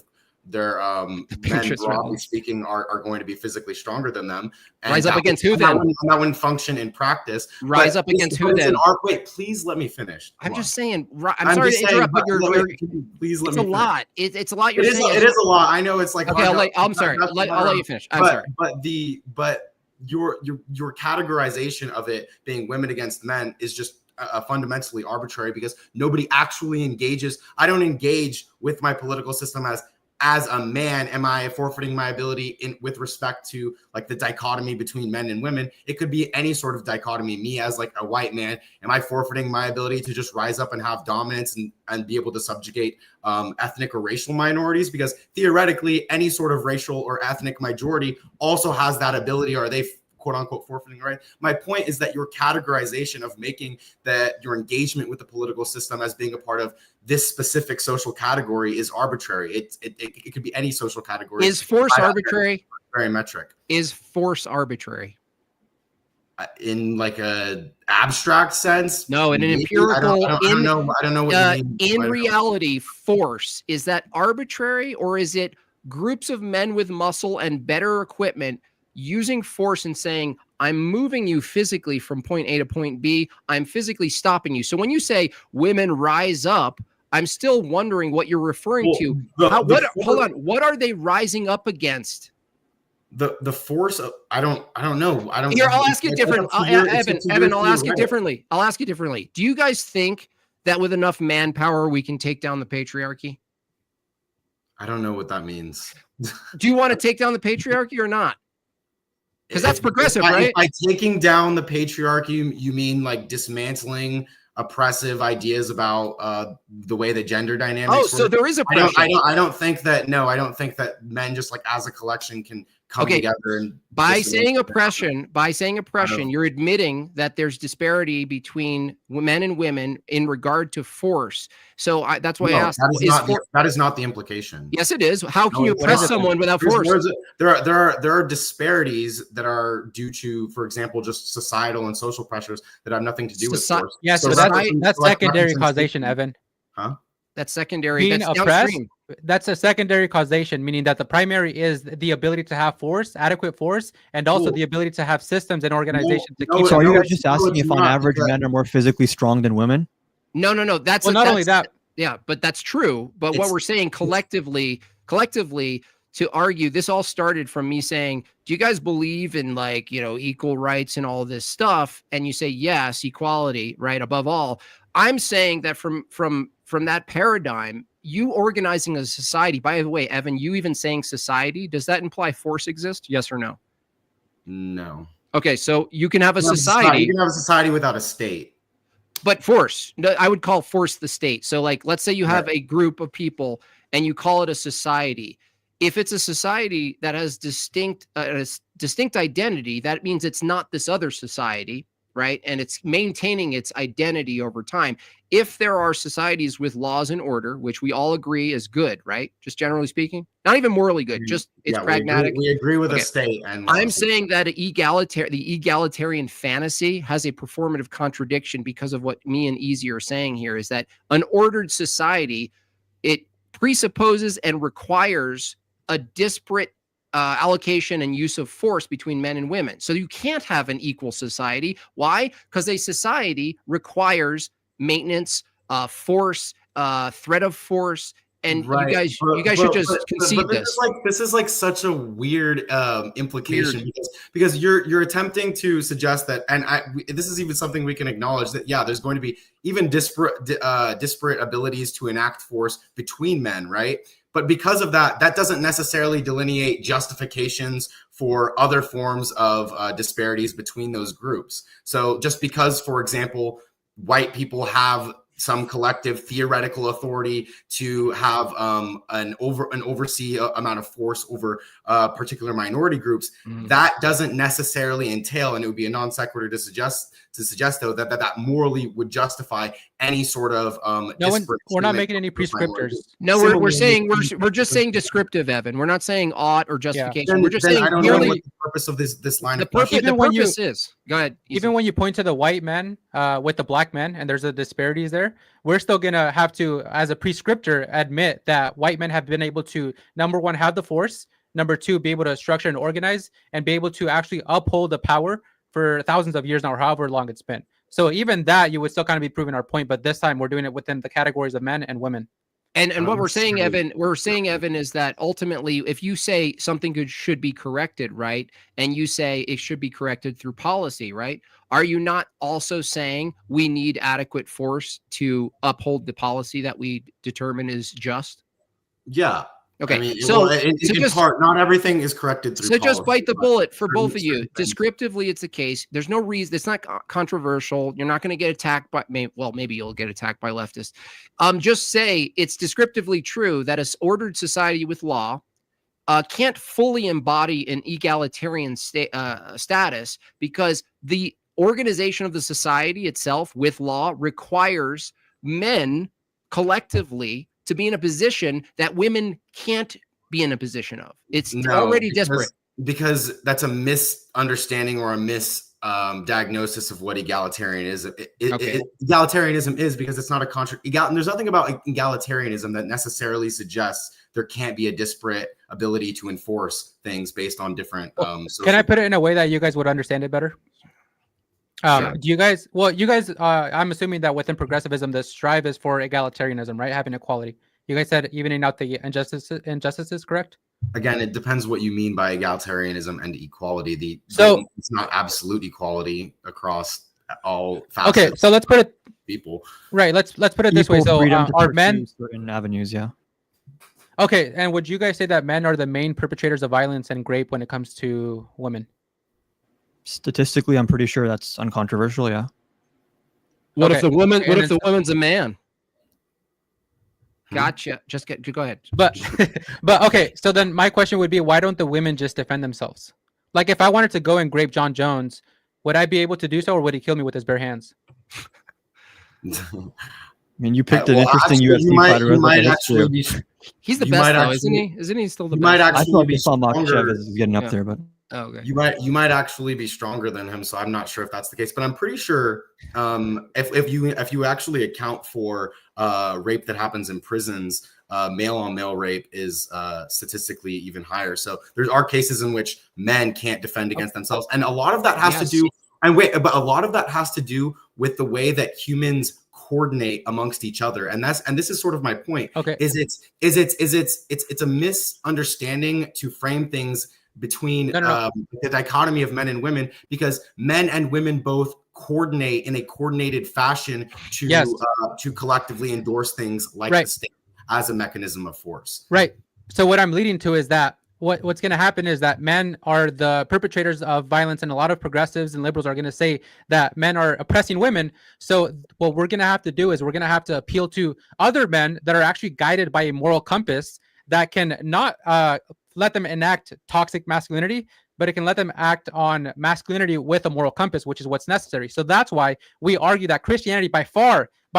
E: their men, broadly speaking, are going to be physically stronger than them. And
C: rise up against who then?
E: That wouldn't function in practice.
C: Rise up against who then?
E: Wait, please let me finish.
C: I'm just saying. I'm sorry to interrupt, but
E: please let
C: me. It's
E: a
C: lot. It's a lot. You're saying
E: it is a lot. I know it's like.
C: Okay, I'm sorry. I'll let you finish. I'm sorry.
E: But your categorization of it being women against men is just fundamentally arbitrary, because nobody actually engages. I don't engage with my political system as a man. Am I forfeiting my ability with respect to the dichotomy between men and women? It could be any sort of dichotomy. Me as a white man, am I forfeiting my ability to just rise up and have dominance and be able to subjugate ethnic or racial minorities? Because theoretically, any sort of racial or ethnic majority also has that ability, or they quote unquote forfeiting right. My point is that your categorization of making that your engagement with the political system as being a part of this specific social category is arbitrary. It could be any social category.
C: Is force arbitrary?
E: Very metric.
C: Is force arbitrary?
E: In like a abstract sense?
C: No, in an
E: maybe.
C: empirical.
E: I don't know what you mean.
C: In reality, force, is that arbitrary, or is it groups of men with muscle and better equipment using force and saying, I'm moving you physically from point A to point B, I'm physically stopping you? So when you say women rise up, I'm still wondering what you're referring to. Hold on. What are they rising up against?
E: The force of, I don't know.
C: Here, I'll ask it different. Evan, I'll ask it differently. I'll ask it differently. Do you guys think that with enough manpower we can take down the patriarchy?
E: I don't know what that means.
C: Do you want to take down the patriarchy or not? Because that's progressive, right?
E: By taking down the patriarchy, you mean like dismantling oppressive ideas about the way the gender dynamics work?
C: So there is oppression.
E: I don't think that. No, I don't think that men just like as a collection can come together and
C: by saying oppression, you're admitting that there's disparity between men and women in regard to force. So that's why I asked.
E: That is not the implication.
C: Yes, it is. How can you oppress someone without force?
E: There are disparities that are due to, for example, just societal and social pressures that have nothing to do with force.
D: Yeah, so that's secondary causation, Evan.
E: Huh?
C: That's secondary.
D: Being
C: that's
D: oppressed,
C: downstream.
D: that's a secondary causation, meaning that the primary is the ability to have force, adequate force, and also the ability to have systems and organizations to keep.
F: So are you guys just asking if on average men are more physically strong than women?
C: No. That's
D: not only that.
C: Yeah, but that's true. But what we're saying collectively to argue, this all started from me saying, do you guys believe in equal rights and all this stuff? And you say, yes, equality, right? Above all, I'm saying that from that paradigm, you organizing a society, by the way, Evan, you even saying society, does that imply force exists? Yes or no?
E: No.
C: Okay, so you can have a society.
E: You can have a society without a state.
C: But force, I would call force the state. So let's say you have a group of people and you call it a society. If it's a society that has distinct identity, that means it's not this other society, right? And it's maintaining its identity over time. If there are societies with laws and order, which we all agree is good, right? Just generally speaking, not even morally good, just it's pragmatic.
E: We agree with the state. And
C: I'm saying that the egalitarian fantasy has a performative contradiction because of what me and Easy are saying here is that an ordered society, it presupposes and requires a disparate allocation and use of force between men and women. So you can't have an equal society. Why? Because a society requires maintenance, force, threat of force, and you guys should just concede this.
E: This is like such a weird implication because you're attempting to suggest that, and this is even something we can acknowledge that there's going to be even disparate abilities to enact force between men, right? But because of that doesn't necessarily delineate justifications for other forms of disparities between those groups. So just because, for example, white people have some collective theoretical authority to have an oversee amount of force over particular minority groups, that doesn't necessarily entail, and it would be a non sequitur to suggest though that morally would justify any sort of
D: we're not making any prescriptors.
C: No, we're just saying descriptive, Evan. We're not saying ought or justification. We're just saying
E: I don't know what the purpose of this line of questioning.
C: The purpose is. Go ahead.
D: Even when you point to the white men with the black men, and there's a disparities there, we're still gonna have to, as a prescriptor, admit that white men have been able to, number one, have the force, number two, be able to structure and organize, and be able to actually uphold the power for thousands of years now, or however long it's been. So even that, you would still kind of be proving our point, but this time we're doing it within the categories of men and women.
C: And what we're saying, Evan, is that ultimately, if you say something good should be corrected, right, and you say it should be corrected through policy, right, are you not also saying we need adequate force to uphold the policy that we determine is just?
E: Yeah.
C: Okay,
E: I mean,
C: so
E: not everything is corrected through policy.
C: Just bite the bullet for both of you. Descriptively, it's the case. There's no reason. It's not controversial. You're not going to get attacked by, maybe you'll get attacked by leftists. Just say it's descriptively true that an ordered society with law can't fully embody an egalitarian status, because the organization of the society itself with law requires men collectively to be in a position that women can't be in a position of. It's already disparate.
E: Because that's a misunderstanding or a diagnosis of what egalitarianism egalitarianism is, because it's not a there's nothing about egalitarianism that necessarily suggests there can't be a disparate ability to enforce things based on different
D: Can I put it in a way that you guys would understand it better?
E: Sure.
D: Do you guys, I'm assuming that within progressivism, the strive is for egalitarianism, right? Having equality. You guys said evening out the injustices, correct?
E: Again, it depends what you mean by egalitarianism and equality. It's not absolute equality across all facets.
D: Okay, so let's put it
E: people.
D: Right. Let's put it this way. So are men
F: certain avenues? Yeah.
D: Okay, and would you guys say that men are the main perpetrators of violence and rape when it comes to women?
F: Statistically, I'm pretty sure that's uncontroversial. Yeah.
C: What
D: Okay.
C: if the woman?
D: And
C: What if the
D: it's-
C: woman's a man? Gotcha. Go ahead.
D: But okay, so then my question would be, why don't the women just defend themselves? Like, if I wanted to go and grape John Jones, would I be able to do so, or would he kill me with his bare hands?
F: I mean, you picked an interesting UFC fighter.
E: You might actually be.
C: He's the
E: You
C: best,
E: might
C: though,
E: actually-
C: isn't he? Isn't he still the
E: You
C: best?
E: might
F: I
E: actually
F: thought
E: be
F: Islam Makhachev
E: stronger.
F: is getting up
C: Yeah.
F: there, but
C: Oh, okay.
E: You might actually be stronger than him, so I'm not sure if that's the case, but I'm pretty sure if you actually account for rape that happens in prisons, male on male rape is statistically even higher. So there are cases in which men can't defend against themselves, and a lot of that has to do. But a lot of that has to do with the way that humans coordinate amongst each other, and this is sort of my point.
D: Okay.
E: It's a misunderstanding to frame things between
D: No.
E: the dichotomy of men and women, because men and women both coordinate in a coordinated fashion to
D: Yes.
E: To collectively endorse things like
D: Right.
E: the state as a mechanism of force.
D: Right. So what I'm leading to is that what's going to happen is that men are the perpetrators of violence, and a lot of progressives and liberals are going to say that men are oppressing women. So what we're going to have to do is we're going to have to appeal to other men that are actually guided by a moral compass that can not let them enact toxic masculinity, but it can let them act on masculinity with a moral compass, which is what's necessary. So that's why we argue that Christianity by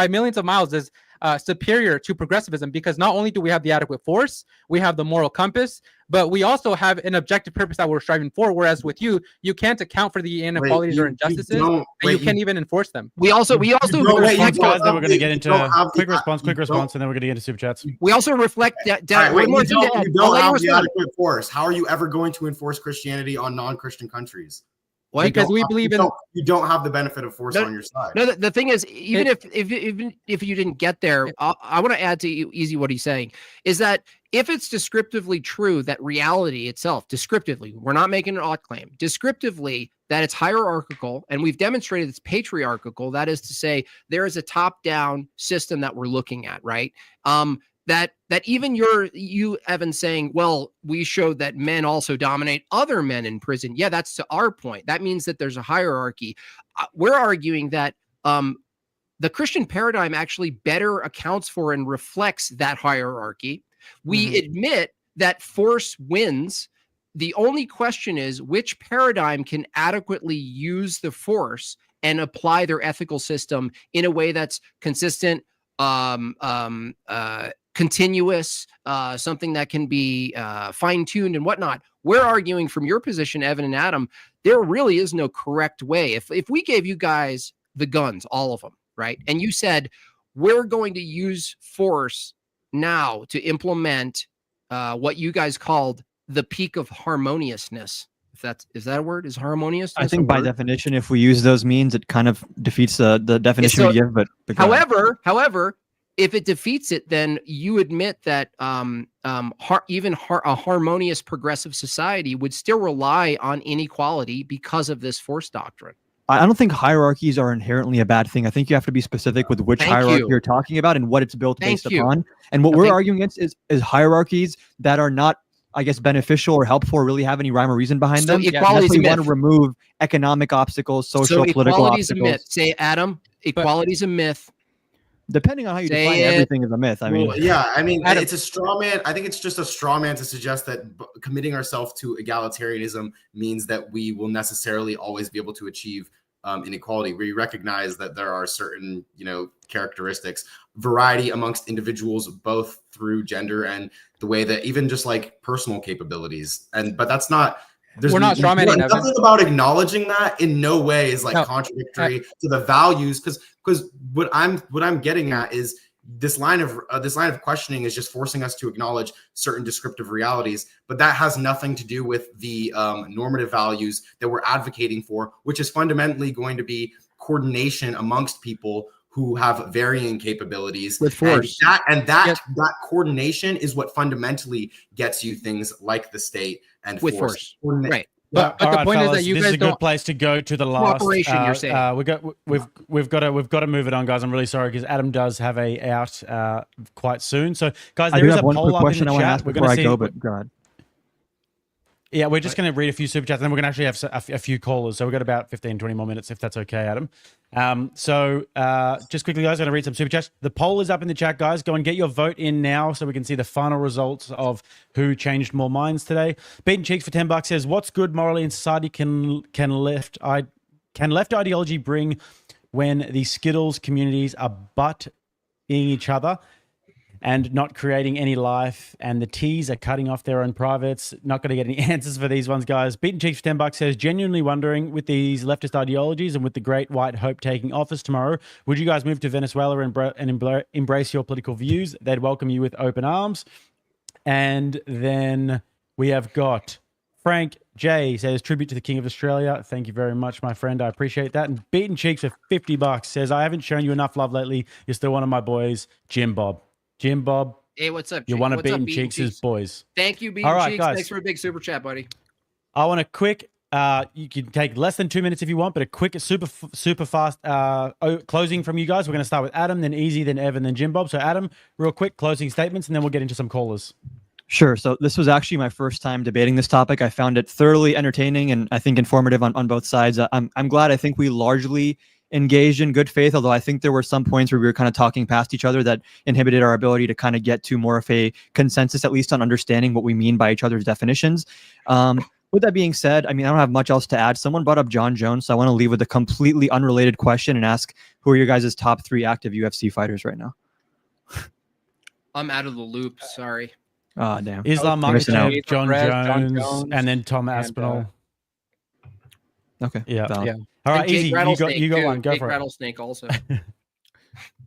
D: millions of miles is superior to progressivism, because not only do we have the adequate force, we have the moral compass, but we also have an objective purpose that we're striving for. Whereas with you can't account for the inequalities or injustices, and you can't even enforce them.
C: We also
A: Response, guys, then we're going to get into quick response, and then we're going to get into super chats.
C: we also reflect that.
E: All right,
C: one more
E: you
C: thing to add.
E: don't
C: I'll let you
E: have the
C: respond.
E: adequate force. How are you ever going to enforce Christianity on non-Christian countries?
D: Because we believe in.
E: You don't have the benefit of force on your side.
C: No, the thing is, even if you didn't get there, I want to add to Easy what he's saying is that if it's descriptively true that reality itself, descriptively, we're not making an ought claim, descriptively that it's hierarchical, and we've demonstrated it's patriarchal. That is to say, there is a top-down system that we're looking at, right? That even you Evan saying, well, we showed that men also dominate other men in prison. Yeah, that's to our point. That means that there's a hierarchy. We're arguing that the Christian paradigm actually better accounts for and reflects that hierarchy. We admit that force wins. The only question is which paradigm can adequately use the force and apply their ethical system in a way that's consistent, continuous, something that can be fine-tuned and whatnot. We're arguing from your position, Evan and Adam, there really is no correct way. If we gave you guys the guns, all of them, right, and you said we're going to use force now to implement what you guys called the peak of harmoniousness. Is that a word? Is harmonious?
F: I think by definition, if we use those means, it kind of defeats the definition
C: so,
F: we give. But
C: however, if it defeats it, then you admit that a harmonious progressive society would still rely on inequality because of this force doctrine.
F: I don't think hierarchies are inherently a bad thing. I think you have to be specific with which hierarchy you're talking about and what it's built based upon. And what we're arguing against is hierarchies that are not, I guess, beneficial or helpful or really have any rhyme or reason behind them.
C: Equality is a myth.
F: Want to remove economic obstacles, social, political
C: equality is
F: obstacles.
C: a myth. Say, Adam, equality is a myth.
F: Depending on how you
C: Say
F: define
C: it.
F: everything is a myth. I mean,
E: Well, yeah, I mean,
D: Adam-
E: it's a straw man. I think it's just a straw man to suggest that committing ourselves to egalitarianism means that we will necessarily always be able to achieve inequality. We recognize that there are certain, characteristics, variety amongst individuals, both through gender and the way that even just like personal capabilities. But that's not.
D: We're not straw manning, Evan.
E: Nothing about acknowledging that in no way is like
D: No.
E: contradictory to the values, because what I'm getting at is this line of questioning is just forcing us to acknowledge certain descriptive realities, but that has nothing to do with the normative values that we're advocating for, which is fundamentally going to be coordination amongst people who have varying capabilities
C: With force.
E: and that coordination is what fundamentally gets you things like the state and
C: With force. Right.
D: But the point is that you
A: this
D: guys
A: is a good
D: don't.
A: place to go to the last.
C: Cooperation, you're saying.
A: We've got to move it on, guys. I'm really sorry because Adam does have a out quite soon. So, guys,
F: I
A: there
F: do
A: is a
F: have one
A: poll
F: quick
A: up in
F: question
A: the
F: I want to
A: chat.
F: ask
A: We're
F: before
A: going to
F: I
A: see.
F: go, but go ahead.
A: Yeah, we're just going to read a few super chats, and then we're going to actually have a few callers. So we've got about 15, 20 more minutes, if that's okay, Adam. Just quickly, guys, I'm going to read some super chats. The poll is up in the chat, guys. Go and get your vote in now so we can see the final results of who changed more minds today. Beaten Cheeks for $10 says, what's good morally in society can left ideology bring when the Skittles communities are butting each other and not creating any life, and the T's are cutting off their own privates? Not going to get any answers for these ones, guys. Beaten Cheeks for $10 says, genuinely wondering, with these leftist ideologies and with the Great White Hope taking office tomorrow, would you guys move to Venezuela and embrace your political views? They'd welcome you with open arms. And then we have got Frank J says, tribute to the King of Australia. Thank you very much, my friend. I appreciate that. And Beaten Cheeks for $50 says, I haven't shown you enough love lately. You're still one of my boys, Jimbob. Jimbob,
C: Hey, what's up?
A: you're one of
C: What's up,
A: Beaten Cheeks' boys.
C: Thank you, Beaten
A: All right,
C: Cheeks.
A: guys.
C: Thanks for a big super chat, buddy.
A: I want a quick, you can take less than 2 minutes if you want, but a quick, super fast closing from you guys. We're going to start with Adam, then Easy, then Evan, then Jimbob. So Adam, real quick closing statements, and then we'll get into some callers.
F: Sure. So this was actually my first time debating this topic. I found it thoroughly entertaining and I think informative on both sides. I'm glad. I think we largely engaged in good faith, although I think there were some points where we were kind of talking past each other that inhibited our ability to kind of get to more of a consensus, at least on understanding what we mean by each other's definitions. With that being said, I mean, I don't have much else to add. Someone brought up John Jones, so I want to leave with a completely unrelated question and ask, who are your guys' top 3 active UFC fighters right now?
C: I'm out of the loop. Sorry.
F: Oh, damn.
A: Islam
F: Missing out.
A: Makhachev, John
D: Perez,
A: Jones, and then Tom Aspinall.
F: Okay.
A: Yeah.
F: Valid.
D: Yeah.
A: All right,
C: And Jake
A: Easy.
C: Rattlesnake,
A: You got
C: too.
A: one. Go
C: Jake
A: for it.
C: Rattlesnake also.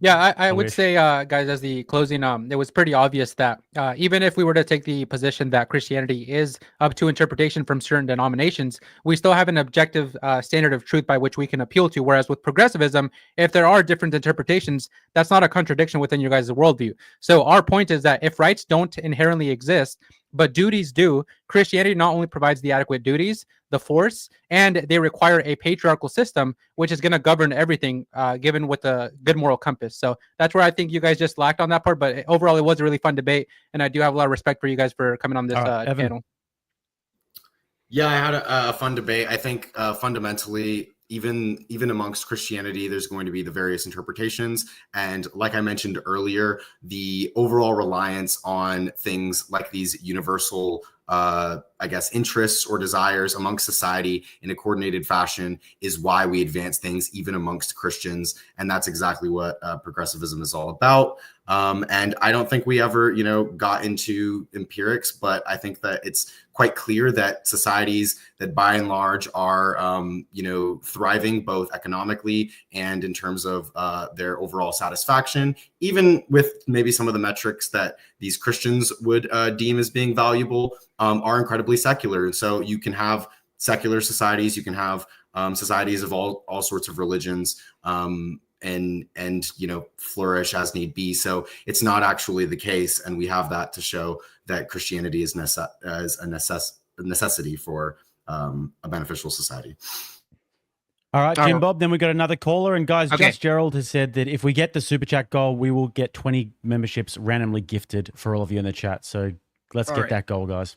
D: Yeah, I would
A: wish.
D: say, guys, as the closing, it was pretty obvious that even if we were to take the position that Christianity is up to interpretation from certain denominations, we still have an objective standard of truth by which we can appeal to. Whereas with progressivism, if there are different interpretations, that's not a contradiction within your guys' worldview. So our point is that if rights don't inherently exist, but duties do, Christianity not only provides the adequate duties, the force, and they require a patriarchal system, which is going to govern everything, given with a good moral compass. So that's where I think you guys just lacked on that part. But overall, it was a really fun debate, and I do have a lot of respect for you guys for coming on this
A: All right, Evan.
D: channel.
E: Yeah, I had a fun debate. I think fundamentally, even amongst Christianity, there's going to be the various interpretations. And like I mentioned earlier, the overall reliance on things like these universal, interests or desires amongst society in a coordinated fashion is why we advance things even amongst Christians. And that's exactly what progressivism is all about. And I don't think we ever, got into empirics, but I think that it's quite clear that societies that by and large are, thriving both economically and in terms of their overall satisfaction, even with maybe some of the metrics that these Christians would deem as being valuable, are incredibly secular. And so you can have secular societies, you can have societies of all sorts of religions, and flourish as need be. So it's not actually the case, and we have that to show that Christianity is a necessity for a beneficial society.
A: All right,
C: All right.
A: Jimbob. Then we got another caller, and guys,
C: Okay.
A: Just Gerald has said that if we get the super chat goal, we will get 20 memberships randomly gifted for all of you in the chat. So let's
C: All
A: get
C: right.
A: that goal, guys.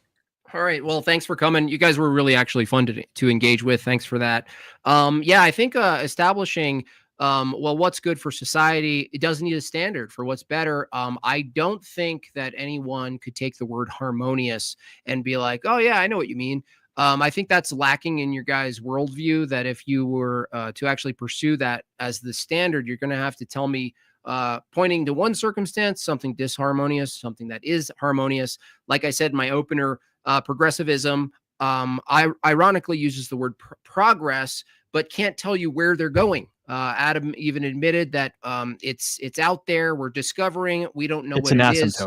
C: All right. Well, thanks for coming. You guys were really actually fun to engage with. Thanks for that. I think establishing Well, what's good for society? It doesn't need a standard for what's better. I don't think that anyone could take the word harmonious and be like, oh, yeah, I know what you mean. I think that's lacking in your guys' worldview, that if you were to actually pursue that as the standard, you're going to have to tell me, pointing to one circumstance, something disharmonious, something that is harmonious. Like I said in my opener, progressivism ironically uses the word progress, but can't tell you where they're going. Adam even admitted that it's out there. We're discovering it. We don't know what it is.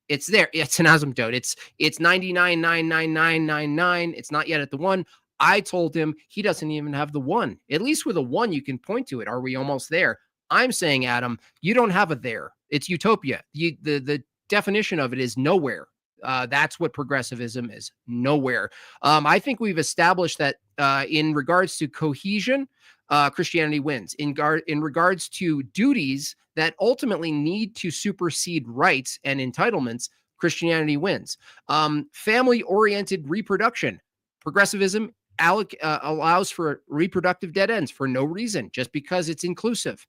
C: It's there. It's an asymptote. It's 99.99999. It's not yet at the one. I told him he doesn't even have the one. At least with a one, you can point to it. Are we almost there? I'm saying, Adam, you don't have a there. It's utopia. The definition of it is nowhere. That's what progressivism is. Nowhere. I think we've established that in regards to cohesion, Christianity wins. In regards to duties that ultimately need to supersede rights and entitlements, Christianity wins. Family-oriented reproduction, progressivism allows for reproductive dead ends for no reason, just because it's inclusive.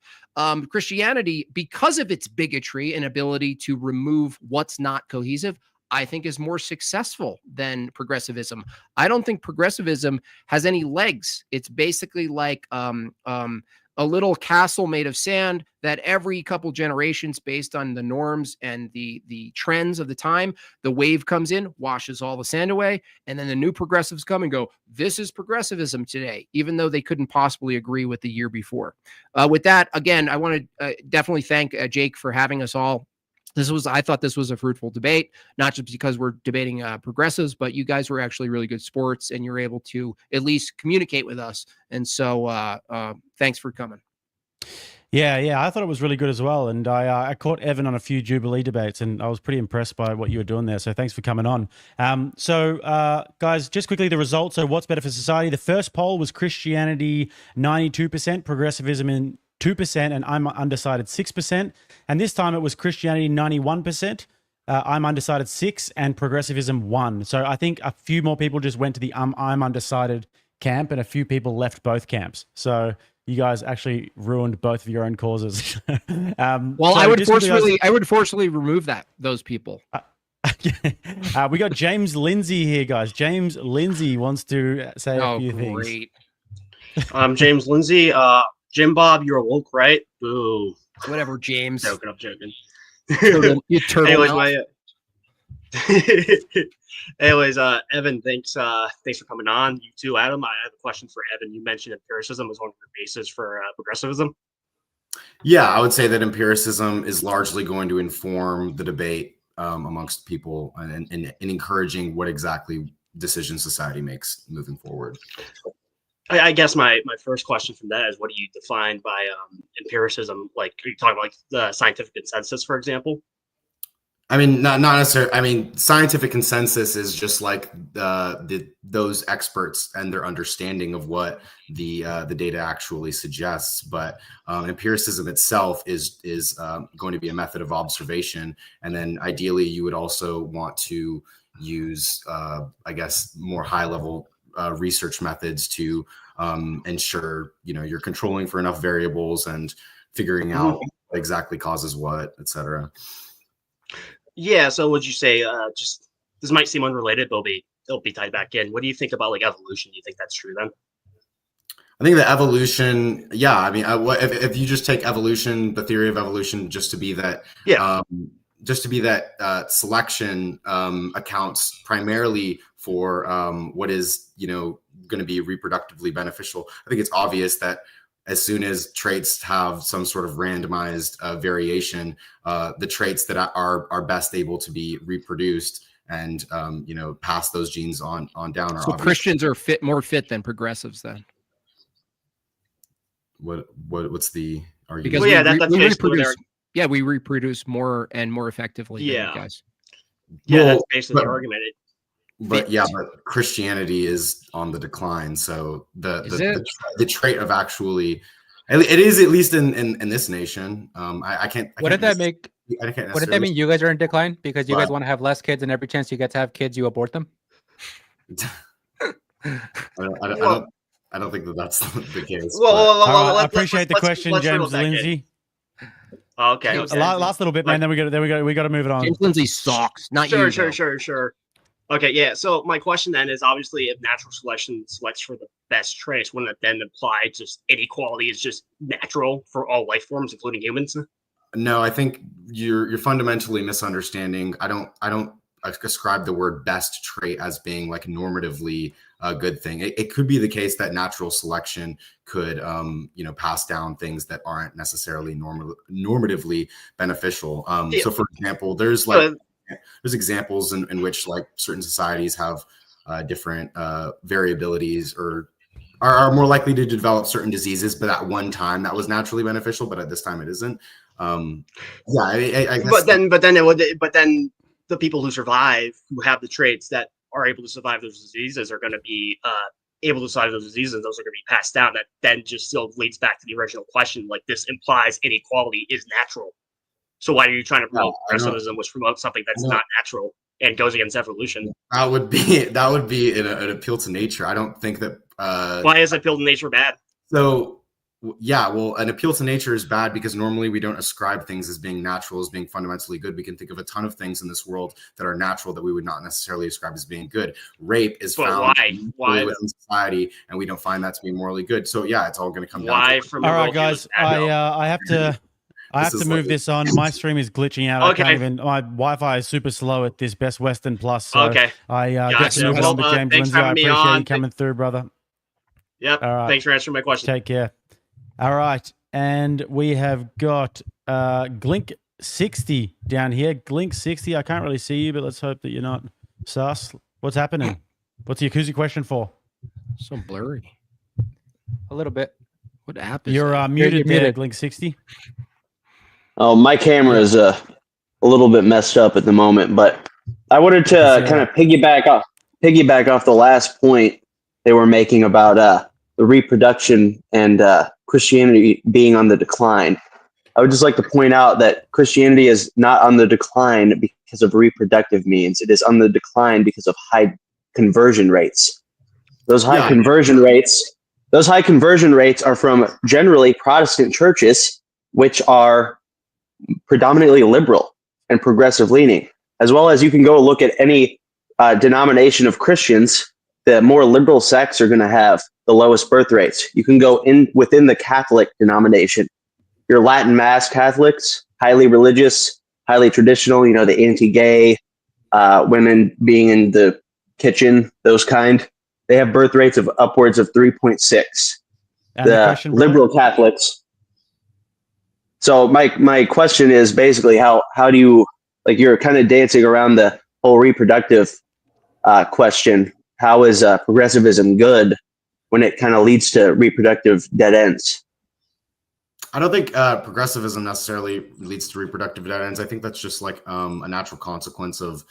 C: Christianity, because of its bigotry and ability to remove what's not cohesive, I think is more successful than progressivism. I don't think progressivism has any legs. It's basically like a little castle made of sand that every couple generations, based on the norms and the trends of the time, the wave comes in, washes all the sand away, and then the new progressives come and go, this is progressivism today, even though they couldn't possibly agree with the year before. With that, again, I want to definitely thank Jake for having us all. I thought this was a fruitful debate, not just because we're debating progressives, but you guys were actually really good sports and you're able to at least communicate with us. And so thanks for coming.
A: Yeah, I thought it was really good as well. And I caught Evan on a few Jubilee debates and I was pretty impressed by what you were doing there. So thanks for coming on. Guys, just quickly, the results. So what's better for society? The first poll was Christianity 92%, progressivism in 2%, and I'm undecided 6%. And this time it was Christianity 91%, I'm undecided 6%, and progressivism 1%. So I think a few more people just went to the I'm undecided camp, and a few people left both camps. So you guys actually ruined both of your own causes.
C: I would forcefully remove those people.
A: We got James Lindsay here, guys. James Lindsay wants to say a few things.
G: I'm James Lindsay. Jimbob, you're woke, right? Boo.
C: Whatever, James.
G: I'm joking.
C: You turtle.
G: Anyways, Evan, thanks for coming on. You too, Adam. I have a question for Evan. You mentioned empiricism as one of your bases for progressivism.
E: Yeah, I would say that empiricism is largely going to inform the debate amongst people and encouraging what exactly decisions society makes moving forward.
G: I guess my first question from that is, what do you define by empiricism? Like, are you talking about like the scientific consensus, for example?
E: I mean, not necessarily. I mean, scientific consensus is just like those experts and their understanding of what the data actually suggests. But empiricism itself is going to be a method of observation, and then ideally, you would also want to use, I guess, more high level research methods to ensure you're controlling for enough variables and figuring out what exactly causes what, etc.
G: Yeah. So would you say just this might seem unrelated, but it'll be tied back in. What do you think about like evolution? Do you think that's true then?
E: I think the evolution, yeah. I mean, if you just take evolution, the theory of evolution, just to be that, selection accounts primarily for what is going to be reproductively beneficial. I think it's obvious that as soon as traits have some sort of randomized variation, the traits that are best able to be reproduced and pass those genes on down are.
C: So obvious. Christians are more fit than progressives then.
E: What's the argument?
C: Because we reproduce. Yeah, we reproduce more and more effectively.
G: Yeah,
C: than you guys.
G: Yeah, that's basically the argument.
E: But Christianity is on the decline. So the trait of actually, it is at least in this nation. I can't.
D: What did that mean? You guys are in decline because you guys want to have less kids, and every chance you get to have kids, you abort them.
E: I don't I don't think that that's the case.
G: Well,
E: but-
A: All right, I appreciate the question,
G: let's riddle
A: James
G: that kid.
A: Lindsay.
G: Okay.
A: Last little bit, man. Then we got to move it on.
C: James Lindsay sucks. Not you.
G: Sure. Okay, yeah. So my question then is, obviously, if natural selection selects for the best traits, wouldn't it then imply just inequality is just natural for all life forms, including humans?
E: No, I think you're fundamentally misunderstanding. I don't ascribe the word best trait as being like normatively a good thing. It could be the case that natural selection could pass down things that aren't necessarily normatively beneficial. So for example, there's examples in which like certain societies have different variabilities or are more likely to develop certain diseases, but at one time that was naturally beneficial, but at this time it isn't. I guess
G: but then the people who survive, who have the traits that are able to survive those diseases, are going to be able to survive those diseases, and those are going to be passed down. That then just still leads back to the original question. Like, this implies inequality is natural. So why are you trying to promote progressivism, which promotes something that's not natural and goes against evolution?
E: That would be an appeal to nature. I don't think that.
G: Why is appeal to nature bad?
E: So yeah, well, an appeal to nature is bad because normally we don't ascribe things as being natural, as being fundamentally good. We can think of a ton of things in this world that are natural that we would not necessarily ascribe as being good. Rape is found
G: why
E: within society, and we don't find that to be morally good. So yeah, it's all going to come
G: down
E: to
A: all right, guys. I have to move this on. My stream is glitching out.
G: Okay.
A: I can't even. My Wi-Fi is super slow at this Best Western Plus. So
G: okay.
A: I get to move it on with James Lindsay. I appreciate you coming through, brother.
G: Yep.
A: All right.
G: Thanks for answering my question.
A: Take care. All right, and we have got Glink60 down here. Glink60. I can't really see you, but let's hope that you're not sus. What's happening? What's your question for?
C: So blurry.
D: A little bit.
C: What app is
A: You're
C: that?
A: muted
D: You're
A: there,
D: muted.
A: Glink60.
H: Oh, my camera is a little bit messed up at the moment, but I wanted to kind of piggyback off the last point they were making about the reproduction and Christianity being on the decline. I would just like to point out that Christianity is not on the decline because of reproductive means. It is on the decline because of high conversion rates. Those high conversion rates are from generally Protestant churches, which are predominantly liberal and progressive leaning, as well as you can go look at any denomination of Christians. The more liberal sects are going to have the lowest birth rates. You can go within the Catholic denomination. Your Latin Mass Catholics, highly religious, highly traditional, the anti-gay, women being in the kitchen, those kind. They have birth rates of upwards of 3.6. The liberal Catholics. So my question is basically how do you, like, you're kind of dancing around the whole reproductive question. How is progressivism good when it kind of leads to reproductive dead ends?
E: I don't think progressivism necessarily leads to reproductive dead ends. I think that's just like a natural consequence of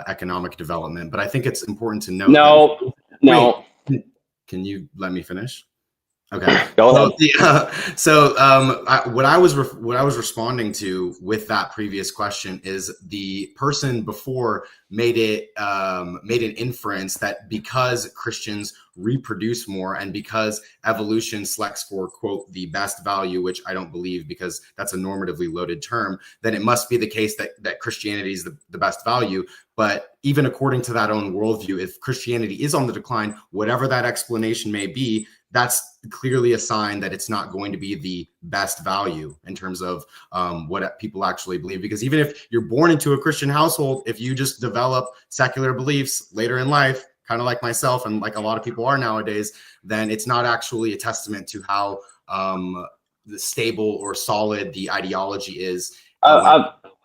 E: economic development. But I think it's important to note.
H: No.
E: Wait, can you let me finish? Okay.
H: Go ahead.
E: What I was responding to with that previous question is the person before made an inference that because Christians reproduce more and because evolution selects for, quote, the best value, which I don't believe because that's a normatively loaded term, then it must be the case that Christianity is the best value. But even according to that own worldview, if Christianity is on the decline, whatever that explanation may be, that's clearly a sign that it's not going to be the best value in terms of what people actually believe. Because even if you're born into a Christian household, if you just develop secular beliefs later in life, kind of like myself and like a lot of people are nowadays, then it's not actually a testament to how stable or solid the ideology is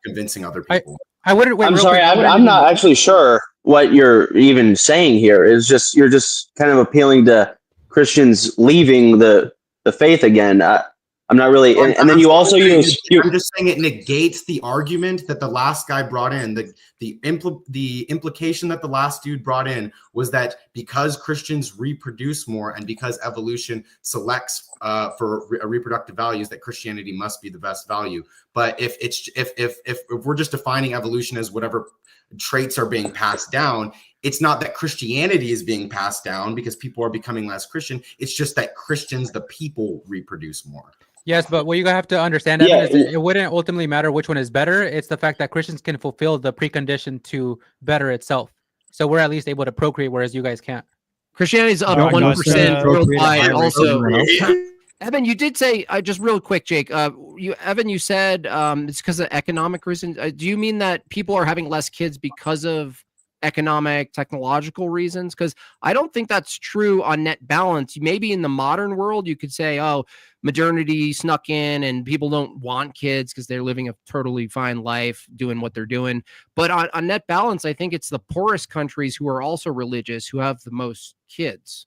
E: convincing other people.
H: I'm sorry, I'm not actually sure what you're even saying here. You're just kind of appealing to Christians leaving the faith again. I'm not really, and then you also use.
E: I'm just saying it negates the argument that the last guy brought in. The implication that the last dude brought in was that because Christians reproduce more and because evolution selects reproductive values, that Christianity must be the best value. But if we're just defining evolution as whatever traits are being passed down, it's not that Christianity is being passed down because people are becoming less Christian. It's just that Christians, the people, reproduce more.
D: Yes, but what you have to understand, Evan, is it wouldn't ultimately matter which one is better. It's the fact that Christians can fulfill the precondition to better itself. So we're at least able to procreate, whereas you guys can't.
C: Christianity is up
A: All right,
C: 1% worldwide. Also,
F: Procreate.
C: Evan, you did say just real quick, Jake. Evan, you said it's because of economic reasons. Do you mean that people are having less kids because of economic, technological reasons? Because I don't think that's true on net balance. Maybe in the modern world, you could say, oh, modernity snuck in and people don't want kids because they're living a totally fine life doing what they're doing. But on net balance, I think it's the poorest countries who are also religious who have the most kids.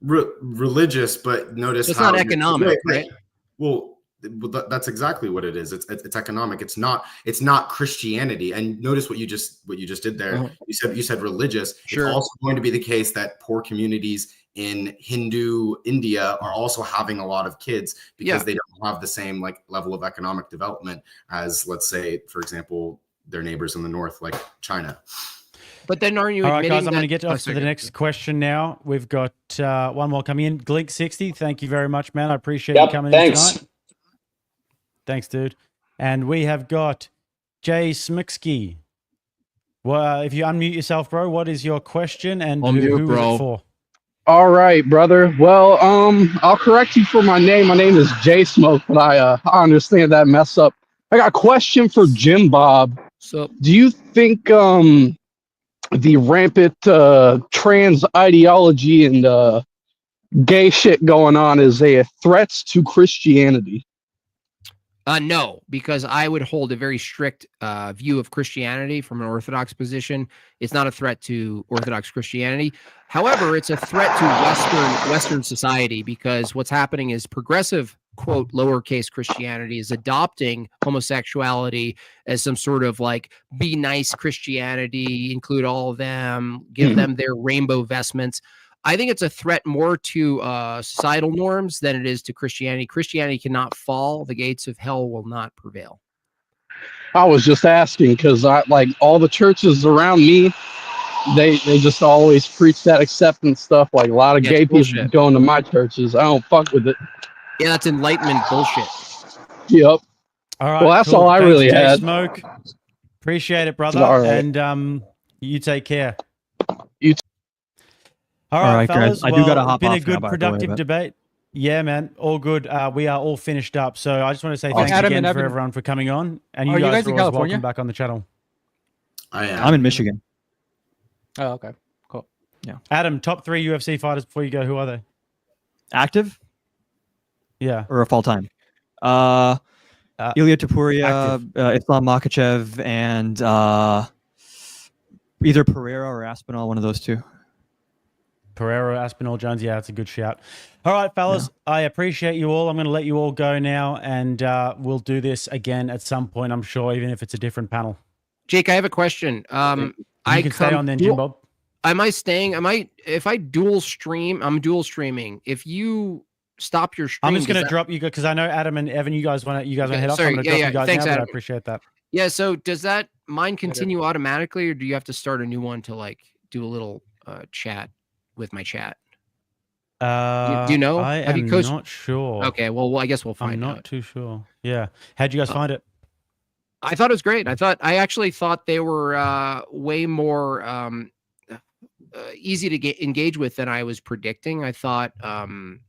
E: Religious, but notice
C: It's
E: how
C: not economic, right?
E: Well, that's exactly what it is. It's economic. It's not Christianity. And notice what you just did there.
C: Uh-huh.
E: You said religious.
C: Sure.
E: It's also going to be the case that poor communities in Hindu India are also having a lot of kids because they don't have the same like level of economic development as, let's say, for example, their neighbors in the north, like China.
C: But then aren't you
A: All right,
C: admitting
A: guys, I'm going to
C: that-
A: get off to the next question now. We've got one more coming in. Glink60, thank you very much, man. I appreciate you coming in tonight. Thanks, dude. And we have got Jay Smiksky. Well, if you unmute yourself, bro, what is your question and who is it for?
I: All right, brother. Well, I'll correct you for my name. My name is Jay Smoke, but I understand that mess up. I got a question for Jimbob.
C: So,
I: do you think the rampant trans ideology and gay shit going on is a threat to Christianity?
C: No, because I would hold a very strict view of Christianity from an Orthodox position. It's not a threat to Orthodox Christianity. However, it's a threat to Western society because what's happening is progressive, quote, lowercase Christianity is adopting homosexuality as some sort of like be nice Christianity, include all of them, give them their rainbow vestments. I think it's a threat more to societal norms than it is to Christianity. Christianity cannot fall. The gates of hell will not prevail.
I: I was just asking because I like all the churches around me. They just always preach that acceptance stuff. Like a lot of gay people going to my churches. I don't fuck with it.
C: Yeah, that's enlightenment bullshit.
I: Yep.
A: All right.
I: Well, that's
A: cool.
I: all I
A: Thanks,
I: really
A: Jay
I: had.
A: Smoke. Appreciate it, brother.
I: All right.
A: And you take care.
I: You.
A: All right,
F: guys.
A: fellas.
F: I do gotta hop
A: been a
F: off now,
A: good,
F: by the way,
A: productive
F: but-
A: debate. Yeah, man. All good. We are all finished up. So I just want to say thanks
D: Adam
A: again
D: and
A: for
D: Evan,
A: everyone for coming on. And
D: are
A: you
D: you
A: guys
D: guys in
A: are always
D: California?
A: welcome back on the channel.
E: I am.
F: I'm in Michigan.
D: Oh, okay. Cool.
A: Adam, top 3 UFC fighters before you go. Who are they?
F: Active
A: Yeah.
F: or all time? Ilya Topuria, Islam Makhachev, and either Pereira or Aspinall, one of those two.
A: Pereira, Aspinall, Jones. Yeah, that's a good shout. All right, fellas. Yeah. I appreciate you all. I'm going to let you all go now, and we'll do this again at some point, I'm sure, even if it's a different panel.
C: Jake, I have a question.
A: You can stay on then, Jimbob.
C: Am I staying? If I dual stream, I'm dual streaming. If you stop your stream,
A: I'm just going to drop you because I know Adam and Evan, you guys want to head off.
C: Sorry,
A: I'm going to drop you guys
C: Thanks,
A: now,
C: Adam.
A: but I appreciate that.
C: Yeah, so does that mine continue automatically, or do you have to start a new one to like do a little chat with my chat? Do you know?
A: I am not sure.
C: Okay, well, I guess we'll find out.
A: I'm not too sure. Yeah. How'd you guys find it?
C: I thought it was great. I actually thought they were way more easy to engage with than I was predicting. I thought, for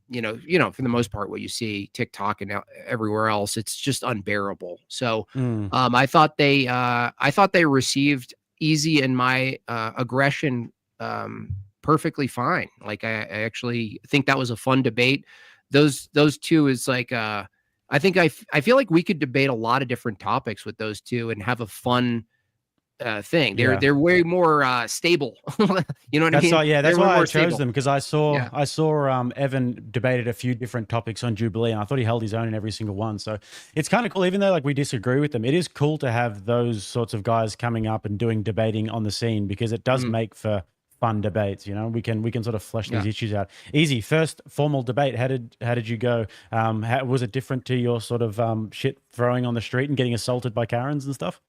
C: the most part, what you see TikTok and everywhere else, it's just unbearable. So I thought they received easy and my aggression perfectly fine. Like I actually think that was a fun debate. Those two is like I think I feel like we could debate a lot of different topics with those two and have a fun thing. They're way more stable. You know what I mean?
A: That's why I chose them, because I saw Evan debated a few different topics on Jubilee, and I thought he held his own in every single one. So it's kind of cool, even though like we disagree with them. It is cool to have those sorts of guys coming up and doing debating on the scene, because it does make for fun debates. You know, we can sort of flesh these issues out. Easy, first formal debate. How did you go? How, was it different to your sort of shit throwing on the street and getting assaulted by Karens and stuff?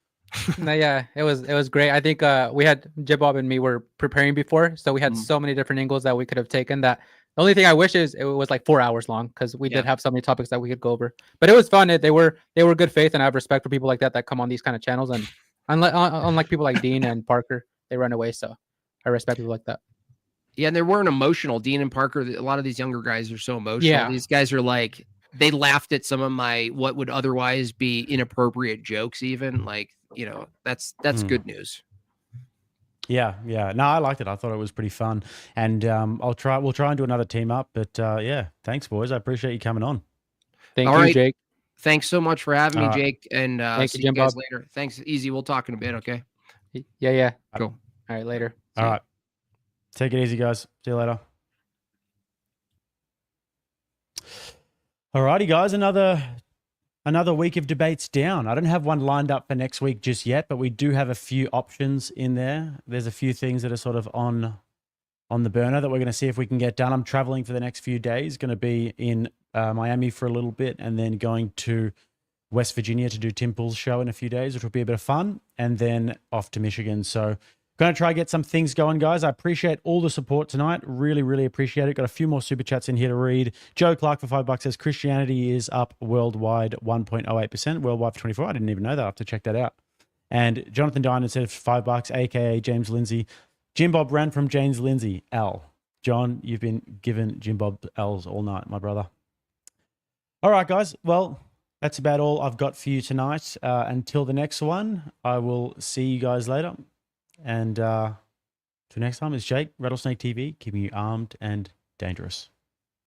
D: No, yeah, it was great. I think we had Jimbob and me were preparing before, so we had so many different angles that we could have taken. That the only thing I wish is it was like 4 hours long, because we did have so many topics that we could go over. But it was fun. They were good faith, and I have respect for people like that come on these kind of channels. And unlike people like Dean and Parker, they run away. So I respect people like that.
C: Yeah, and they weren't emotional. Dean and Parker, a lot of these younger guys are so emotional.
D: Yeah.
C: These guys are like, they laughed at some of my what would otherwise be inappropriate jokes, even. Like, you know, that's good news.
A: Yeah. No, I liked it. I thought it was pretty fun. And we'll try and do another team up. But yeah, thanks, boys. I appreciate you coming on.
D: Thank you, Jake.
C: Thanks so much for having me, Jake. And see you guys
D: Jimbob.
C: later. Thanks. Easy. We'll talk in a bit, okay?
D: Yeah.
C: Cool.
D: All right, later.
A: All right. Take it easy, guys. See you later. All righty, guys. Another week of debates down. I don't have one lined up for next week just yet, but we do have a few options in there. There's a few things that are sort of on the burner that we're going to see if we can get done. I'm traveling for the next few days, going to be in Miami for a little bit, and then going to West Virginia to do Tim Pool's show in a few days, which will be a bit of fun, and then off to Michigan. So going to try and get some things going, guys. I appreciate all the support tonight. Really, really appreciate it. Got a few more super chats in here to read. Joe Clark for $5 says Christianity is up worldwide 1.08%. Worldwide for 24. I didn't even know that. I have to check that out. And Jonathan Dinan said $5, aka James Lindsay. Jimbob ran from James Lindsay. L. John, you've been given Jimbob L's all night, my brother. All right, guys. Well, that's about all I've got for you tonight. Until the next one, I will see you guys later. And till next time, it's Jake, Rattlesnake TV, keeping you armed and dangerous.